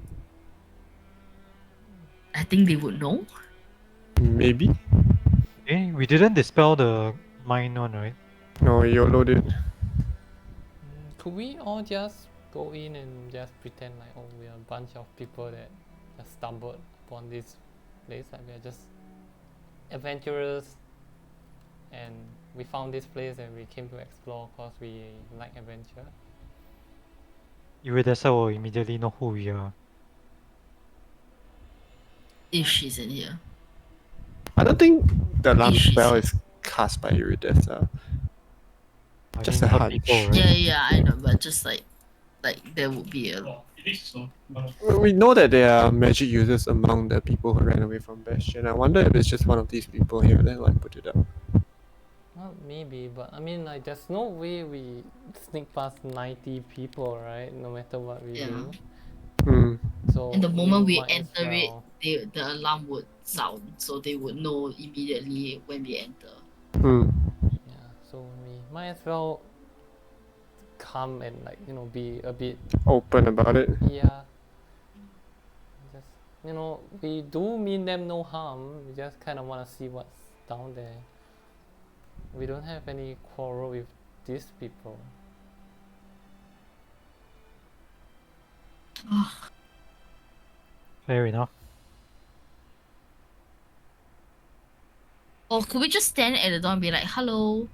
[SPEAKER 1] I think they would know.
[SPEAKER 5] Maybe.
[SPEAKER 3] Eh, we didn't dispel the mine one, right?
[SPEAKER 5] No, YOLO did.
[SPEAKER 2] Could we all just go in and just pretend like, oh, we are a bunch of people that just stumbled upon this place? Like we are just adventurers, and we found this place and we came to explore because we like adventure.
[SPEAKER 3] 以为 that's how we'll immediately know who we are.
[SPEAKER 1] If she's in here.
[SPEAKER 5] I don't think the alarm
[SPEAKER 1] Issues.
[SPEAKER 5] spell is cast by Iridessa.
[SPEAKER 3] I
[SPEAKER 5] Just
[SPEAKER 3] mean,
[SPEAKER 5] a
[SPEAKER 3] her
[SPEAKER 5] hunch.
[SPEAKER 3] people, right?
[SPEAKER 1] Yeah, I know, but just like there would be a
[SPEAKER 6] Well, it is so. But
[SPEAKER 5] We know that there are magic users among the people who ran away from Bastion. I wonder if it's just one of these people here. That's why I put it up.
[SPEAKER 2] Well, maybe, but I mean, like, there's no way we sneak past 90 people, right? No matter what we
[SPEAKER 1] Yeah.
[SPEAKER 2] do.
[SPEAKER 5] Hmm.
[SPEAKER 2] So
[SPEAKER 1] and the moment we
[SPEAKER 2] might as
[SPEAKER 1] enter it,
[SPEAKER 2] well-
[SPEAKER 1] the alarm would sound, so they would know immediately when we enter.
[SPEAKER 5] Hmm.
[SPEAKER 2] Yeah, so we might as well come and, like, you know, be a bit,
[SPEAKER 5] Open about it.
[SPEAKER 2] yeah. Just, you know, we do mean them no harm. We just kind of want to see what's down there. We don't have any quarrel with these people.
[SPEAKER 3] Fair enough.
[SPEAKER 1] Or could we just stand at the door and be like, hello?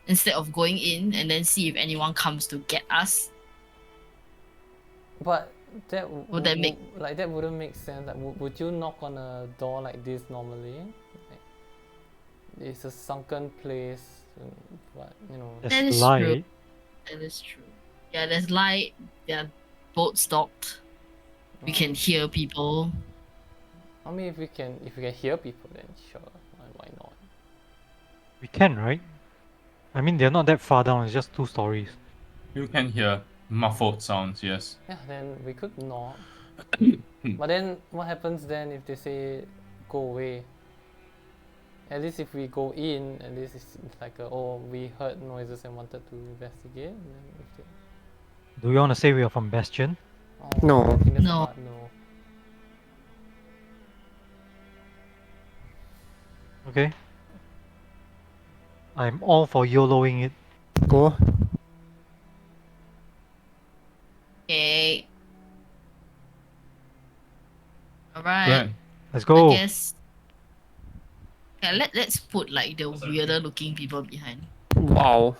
[SPEAKER 1] Instead of going in and then see if anyone comes to get us.
[SPEAKER 2] But that
[SPEAKER 1] Would that make-
[SPEAKER 2] like that wouldn't make sense. Like, would you knock on a door like this normally? Like, it's a sunken place, but you know.
[SPEAKER 1] That
[SPEAKER 3] There's
[SPEAKER 1] is
[SPEAKER 3] light.
[SPEAKER 1] true. That is true. Yeah, there's light, there are boats docked. We can hear people.
[SPEAKER 2] I mean, if we can hear people, then sure. Why not?
[SPEAKER 3] We can, right? I mean, they're not that far down. It's just 2 stories.
[SPEAKER 4] You can hear muffled sounds, yes.
[SPEAKER 2] Yeah, then we could knock. But then, what happens then if they say go away? At least if we go in, at least it's like we heard noises and wanted to investigate. And then if they,
[SPEAKER 3] Do you want to say we are from Bastion?
[SPEAKER 5] No.
[SPEAKER 2] I think that's
[SPEAKER 1] No.
[SPEAKER 2] hard, no.
[SPEAKER 3] Okay. I'm all for YOLOing it.
[SPEAKER 5] Go.
[SPEAKER 1] Okay. Alright.
[SPEAKER 4] Good.
[SPEAKER 3] Let's
[SPEAKER 1] I
[SPEAKER 3] go.
[SPEAKER 1] guess. Yeah, let's put like the weirder looking people behind.
[SPEAKER 5] Wow.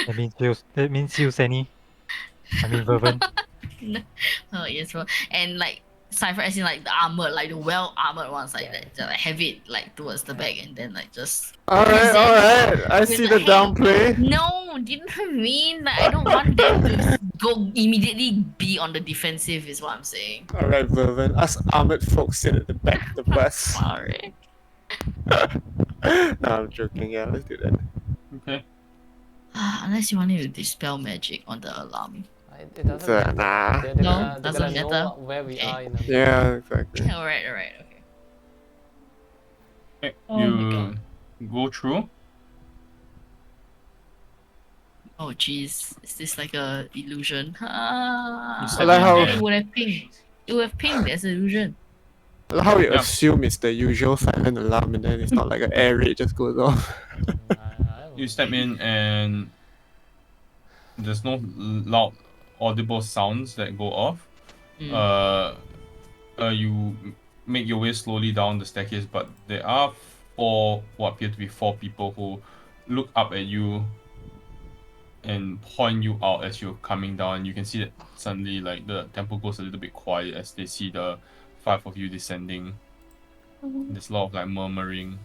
[SPEAKER 3] That means you, Sani. I mean, Vervin.
[SPEAKER 1] Oh yes, well, and like Cypher as in like the armored, like the well armored ones, like that, like have it like towards the back, and then like just.
[SPEAKER 5] Alright, alright. I see the
[SPEAKER 1] Hey,
[SPEAKER 5] downplay.
[SPEAKER 1] No, didn't mean like I don't want them to go immediately be on the defensive. Is what I'm saying.
[SPEAKER 5] Alright, Vervin. Us armored folks sit at the back of the bus.
[SPEAKER 1] Sorry.
[SPEAKER 5] No, I'm joking. Yeah, let's do that.
[SPEAKER 4] Okay.
[SPEAKER 1] Unless you wanted to dispel magic on the alarm.
[SPEAKER 2] It doesn't matter.
[SPEAKER 5] Nah.
[SPEAKER 2] They're
[SPEAKER 1] No,
[SPEAKER 2] gonna
[SPEAKER 1] doesn't
[SPEAKER 2] know
[SPEAKER 1] matter.
[SPEAKER 2] where we
[SPEAKER 1] Okay.
[SPEAKER 2] are in a
[SPEAKER 5] Yeah, exactly.
[SPEAKER 1] Alright, okay.
[SPEAKER 4] Okay.
[SPEAKER 1] Oh my
[SPEAKER 4] You go through.
[SPEAKER 1] Oh jeez, is this like a illusion?
[SPEAKER 4] You
[SPEAKER 1] Ah,
[SPEAKER 4] said
[SPEAKER 5] like how-
[SPEAKER 1] it would have pinged. It would have pinged as an illusion.
[SPEAKER 5] How you
[SPEAKER 4] Yeah.
[SPEAKER 5] assume it's the usual silent alarm and then it's not like an air raid just goes off.
[SPEAKER 4] You step in and there's no loud audible sounds that go off.
[SPEAKER 1] Mm.
[SPEAKER 4] You make your way slowly down the staircase, but there are what appear to be four people who look up at you and point you out as you're coming down. You can see that suddenly like the temple goes a little bit quiet as they see the five of you descending. There's a lot of like murmuring.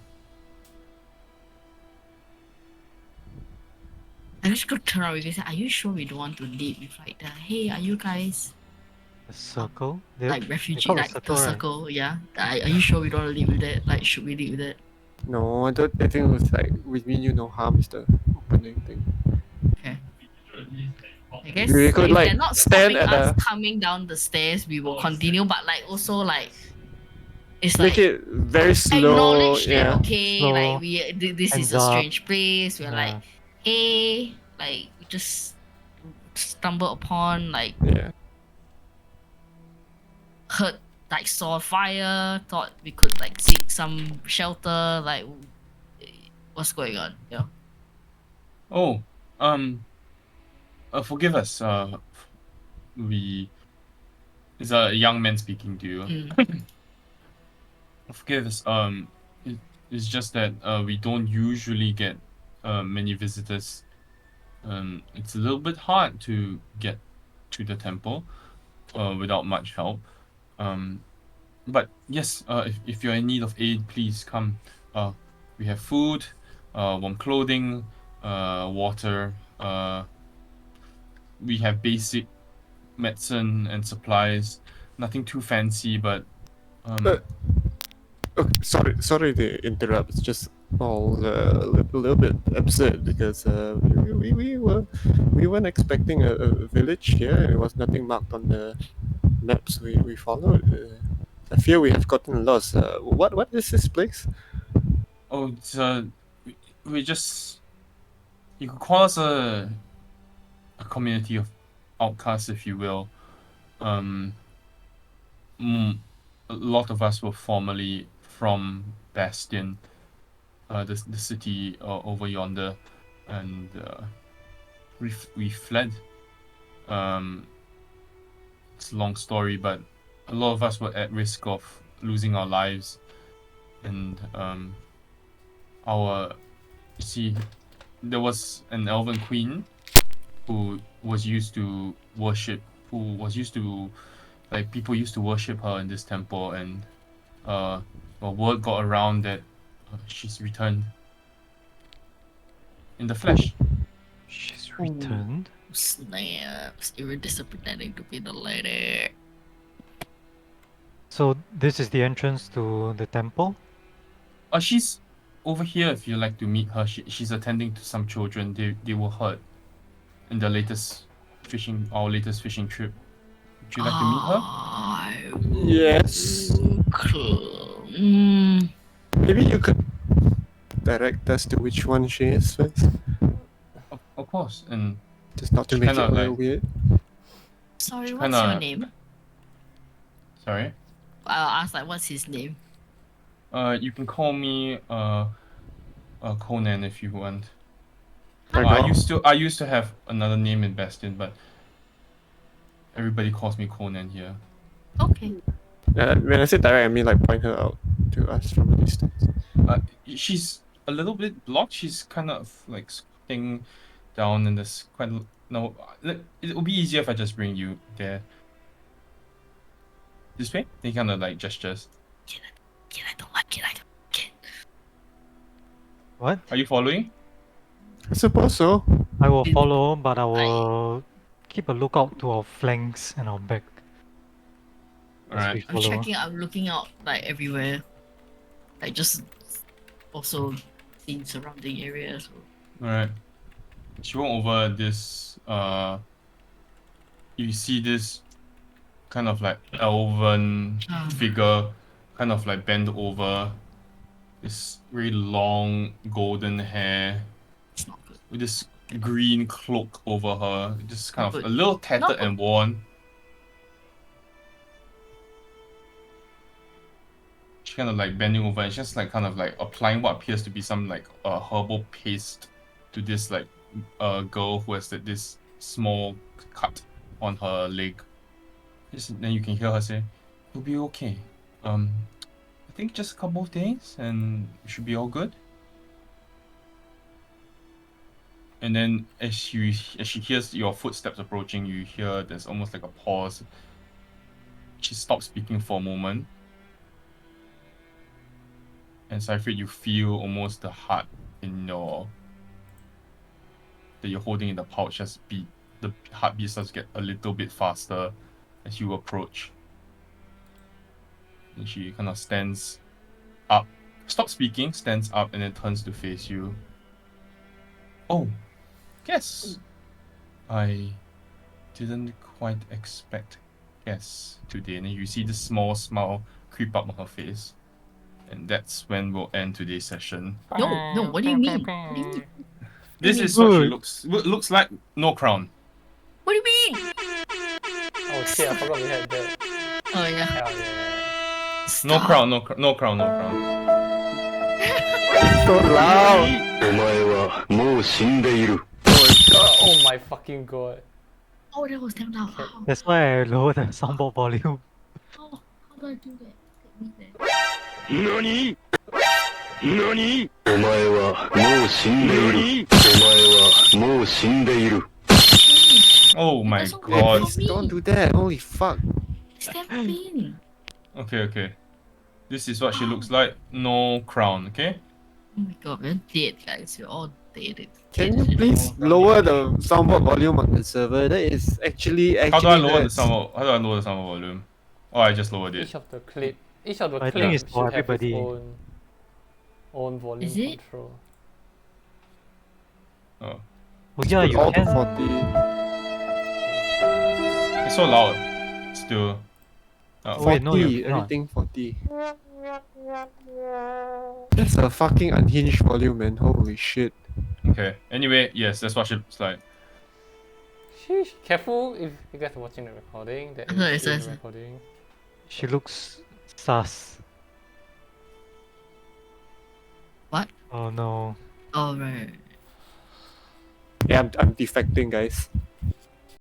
[SPEAKER 1] I just go turn around and say, "Are you sure we don't want to lead with like the hey, are you guys
[SPEAKER 3] The circle. They
[SPEAKER 1] like refugee
[SPEAKER 3] call it
[SPEAKER 1] like
[SPEAKER 3] circle,
[SPEAKER 1] the
[SPEAKER 3] right?
[SPEAKER 1] circle? Yeah, are you sure we don't want to lead with that? Like, should we lead with that?"
[SPEAKER 5] No, I don't. I think it was like we mean you no harm is the opening thing.
[SPEAKER 1] I guess
[SPEAKER 5] We
[SPEAKER 1] if
[SPEAKER 5] could, like,
[SPEAKER 1] they're not
[SPEAKER 5] stand
[SPEAKER 1] stopping
[SPEAKER 5] at
[SPEAKER 1] us coming down the stairs, we will continue. But like also like, it's
[SPEAKER 5] Make
[SPEAKER 1] like
[SPEAKER 5] it very slow.
[SPEAKER 1] acknowledge that
[SPEAKER 5] Yeah.
[SPEAKER 1] okay,
[SPEAKER 3] Slow,
[SPEAKER 1] like this is
[SPEAKER 3] hands
[SPEAKER 1] a
[SPEAKER 3] up.
[SPEAKER 1] strange place. We're like,
[SPEAKER 3] Yeah.
[SPEAKER 1] hey, like we just stumble upon like
[SPEAKER 5] Yeah.
[SPEAKER 1] heard like saw fire, thought we could like seek some shelter, like what's going on? Yeah.
[SPEAKER 4] Oh, forgive us. It's a young man speaking to you.
[SPEAKER 1] Mm.
[SPEAKER 4] Forgive us. It's just that we don't usually get many visitors. It's a little bit hard to get to the temple without much help. But yes, if you're in need of aid, please come. We have food, warm clothing, water. We have basic medicine and supplies. Nothing too fancy, but
[SPEAKER 5] Okay, sorry to interrupt. It's just all a little bit absurd because we weren't expecting a village here. There was nothing marked on the maps we followed. I fear we have gotten lost. What is this place?
[SPEAKER 4] oh, it's we just, you could call us a community of outcasts, if you will. A lot of us were formerly from Bastion, the city over yonder, and we fled. It's a long story, but a lot of us were at risk of losing our lives, and you see, there was an elven queen who was used to like people used to worship her in this temple, and word got around that she's returned in the flesh.
[SPEAKER 3] She's returned.
[SPEAKER 1] Snaps! You were disappointing to be the lady.
[SPEAKER 3] So this is the entrance to the temple.
[SPEAKER 4] She's over here if you'd like to meet her. She's attending to some children. They were hurt in the our latest fishing trip. Would you like to meet her?
[SPEAKER 1] I
[SPEAKER 5] Yes.
[SPEAKER 1] Mm,
[SPEAKER 5] Maybe you could direct us to which one she is first,
[SPEAKER 4] Of course. And
[SPEAKER 5] just not to
[SPEAKER 4] She
[SPEAKER 5] make it
[SPEAKER 4] kinda,
[SPEAKER 5] real
[SPEAKER 4] like-
[SPEAKER 5] weird.
[SPEAKER 1] sorry, what's
[SPEAKER 4] kinda-
[SPEAKER 1] your name?
[SPEAKER 4] sorry.
[SPEAKER 1] I'll ask like, what's his name?
[SPEAKER 4] You can call me Conan if you want.
[SPEAKER 5] I
[SPEAKER 4] I used to have another name in Bastion, but everybody calls me Conan here.
[SPEAKER 1] Okay.
[SPEAKER 5] When I say direct, I mean like point her out to us from a distance.
[SPEAKER 4] She's a little bit blocked. She's kind of like squatting down, and there's quite no. It would be easier if I just bring you there. This way. He kind of like gestures.
[SPEAKER 1] I don't like it. I don't like it.
[SPEAKER 3] What?
[SPEAKER 4] Are you following?
[SPEAKER 5] I suppose so.
[SPEAKER 3] I will follow, but I will keep a lookout to our flanks and our back. As
[SPEAKER 4] Alright.
[SPEAKER 3] we
[SPEAKER 1] I'm
[SPEAKER 3] follow.
[SPEAKER 1] checking. I'm looking out like everywhere, like just also seeing surrounding areas.
[SPEAKER 4] Alright. She went over this. You see this kind of like elven figure, kind of like bent over. This really long golden hair
[SPEAKER 1] It's not good.
[SPEAKER 4] with this green cloak over her, just kind of
[SPEAKER 1] Good.
[SPEAKER 4] a little tattered
[SPEAKER 1] Not
[SPEAKER 4] and worn. She's kind of like bending over and just like kind of like applying what appears to be some like herbal paste to this like girl who has this small cut on her leg. Then you can hear her say, "You'll be okay. I think just a couple of days and we should be all good." And then as she hears your footsteps approaching, you hear there's almost like a pause. She stops speaking for a moment. And Seyfried, you feel almost the heart in that you're holding in the pouch just beat. The heartbeat starts to get a little bit faster as you approach. And she kind of stands up, stops speaking, stands up, and then turns to face you. "Oh, yes. I didn't quite expect guests today." And then you see this small smile creep up on her face. And that's when we'll end today's session.
[SPEAKER 1] No. What do you mean? What do you mean?
[SPEAKER 4] This is what she
[SPEAKER 3] Good.
[SPEAKER 4] looks like. No crown.
[SPEAKER 1] What do you mean?
[SPEAKER 2] Oh shit! I forgot we had that.
[SPEAKER 1] Oh yeah.
[SPEAKER 2] Hell yeah.
[SPEAKER 4] No
[SPEAKER 1] Stop.
[SPEAKER 4] crown. No crown. No crown.
[SPEAKER 5] So loud.
[SPEAKER 7] お前はもう死んでいる。
[SPEAKER 2] Oh my fucking god.
[SPEAKER 1] Oh, that was damn loud. How
[SPEAKER 3] That's why I lowered the soundboard volume.
[SPEAKER 1] do I do that? Take me there.
[SPEAKER 7] 何何お前はもう死んでいる。お前はもう死んでいる。
[SPEAKER 4] Oh my
[SPEAKER 1] That's so
[SPEAKER 4] god.
[SPEAKER 1] weird.
[SPEAKER 5] Please don't do that. Holy fuck.
[SPEAKER 1] It's damn pain.
[SPEAKER 4] Okay. This is what she looks like. No crown. Okay.
[SPEAKER 1] Oh my god, we're dead, guys. We're all dead.
[SPEAKER 5] Can you please lower the soundboard volume on the server? That is actually
[SPEAKER 4] How do I lower the
[SPEAKER 5] hurts.
[SPEAKER 4] sound? How do I lower the sound volume? Oh, I just lowered it.
[SPEAKER 2] Each of the
[SPEAKER 3] I think
[SPEAKER 2] clips
[SPEAKER 3] it's for
[SPEAKER 2] should have its
[SPEAKER 3] everybody.
[SPEAKER 2] own volume
[SPEAKER 1] Is it?
[SPEAKER 2] control.
[SPEAKER 4] Oh,
[SPEAKER 3] Oh yeah, you
[SPEAKER 5] All to
[SPEAKER 3] can.
[SPEAKER 5] 40.
[SPEAKER 4] it's so loud. Still.
[SPEAKER 3] Oh, wait, no,
[SPEAKER 5] 40,
[SPEAKER 3] you cannot.
[SPEAKER 5] everything 40. That's a fucking unhinged volume, man. Holy shit.
[SPEAKER 4] Okay. Anyway, yes, that's what she looks like.
[SPEAKER 2] Sheesh. Careful if you guys are watching the recording. That
[SPEAKER 1] No,
[SPEAKER 2] is
[SPEAKER 1] it's
[SPEAKER 2] the
[SPEAKER 1] nice.
[SPEAKER 2] recording.
[SPEAKER 3] She looks sus.
[SPEAKER 1] What?
[SPEAKER 3] Oh no.
[SPEAKER 1] Oh right.
[SPEAKER 5] Yeah, I'm defecting, guys.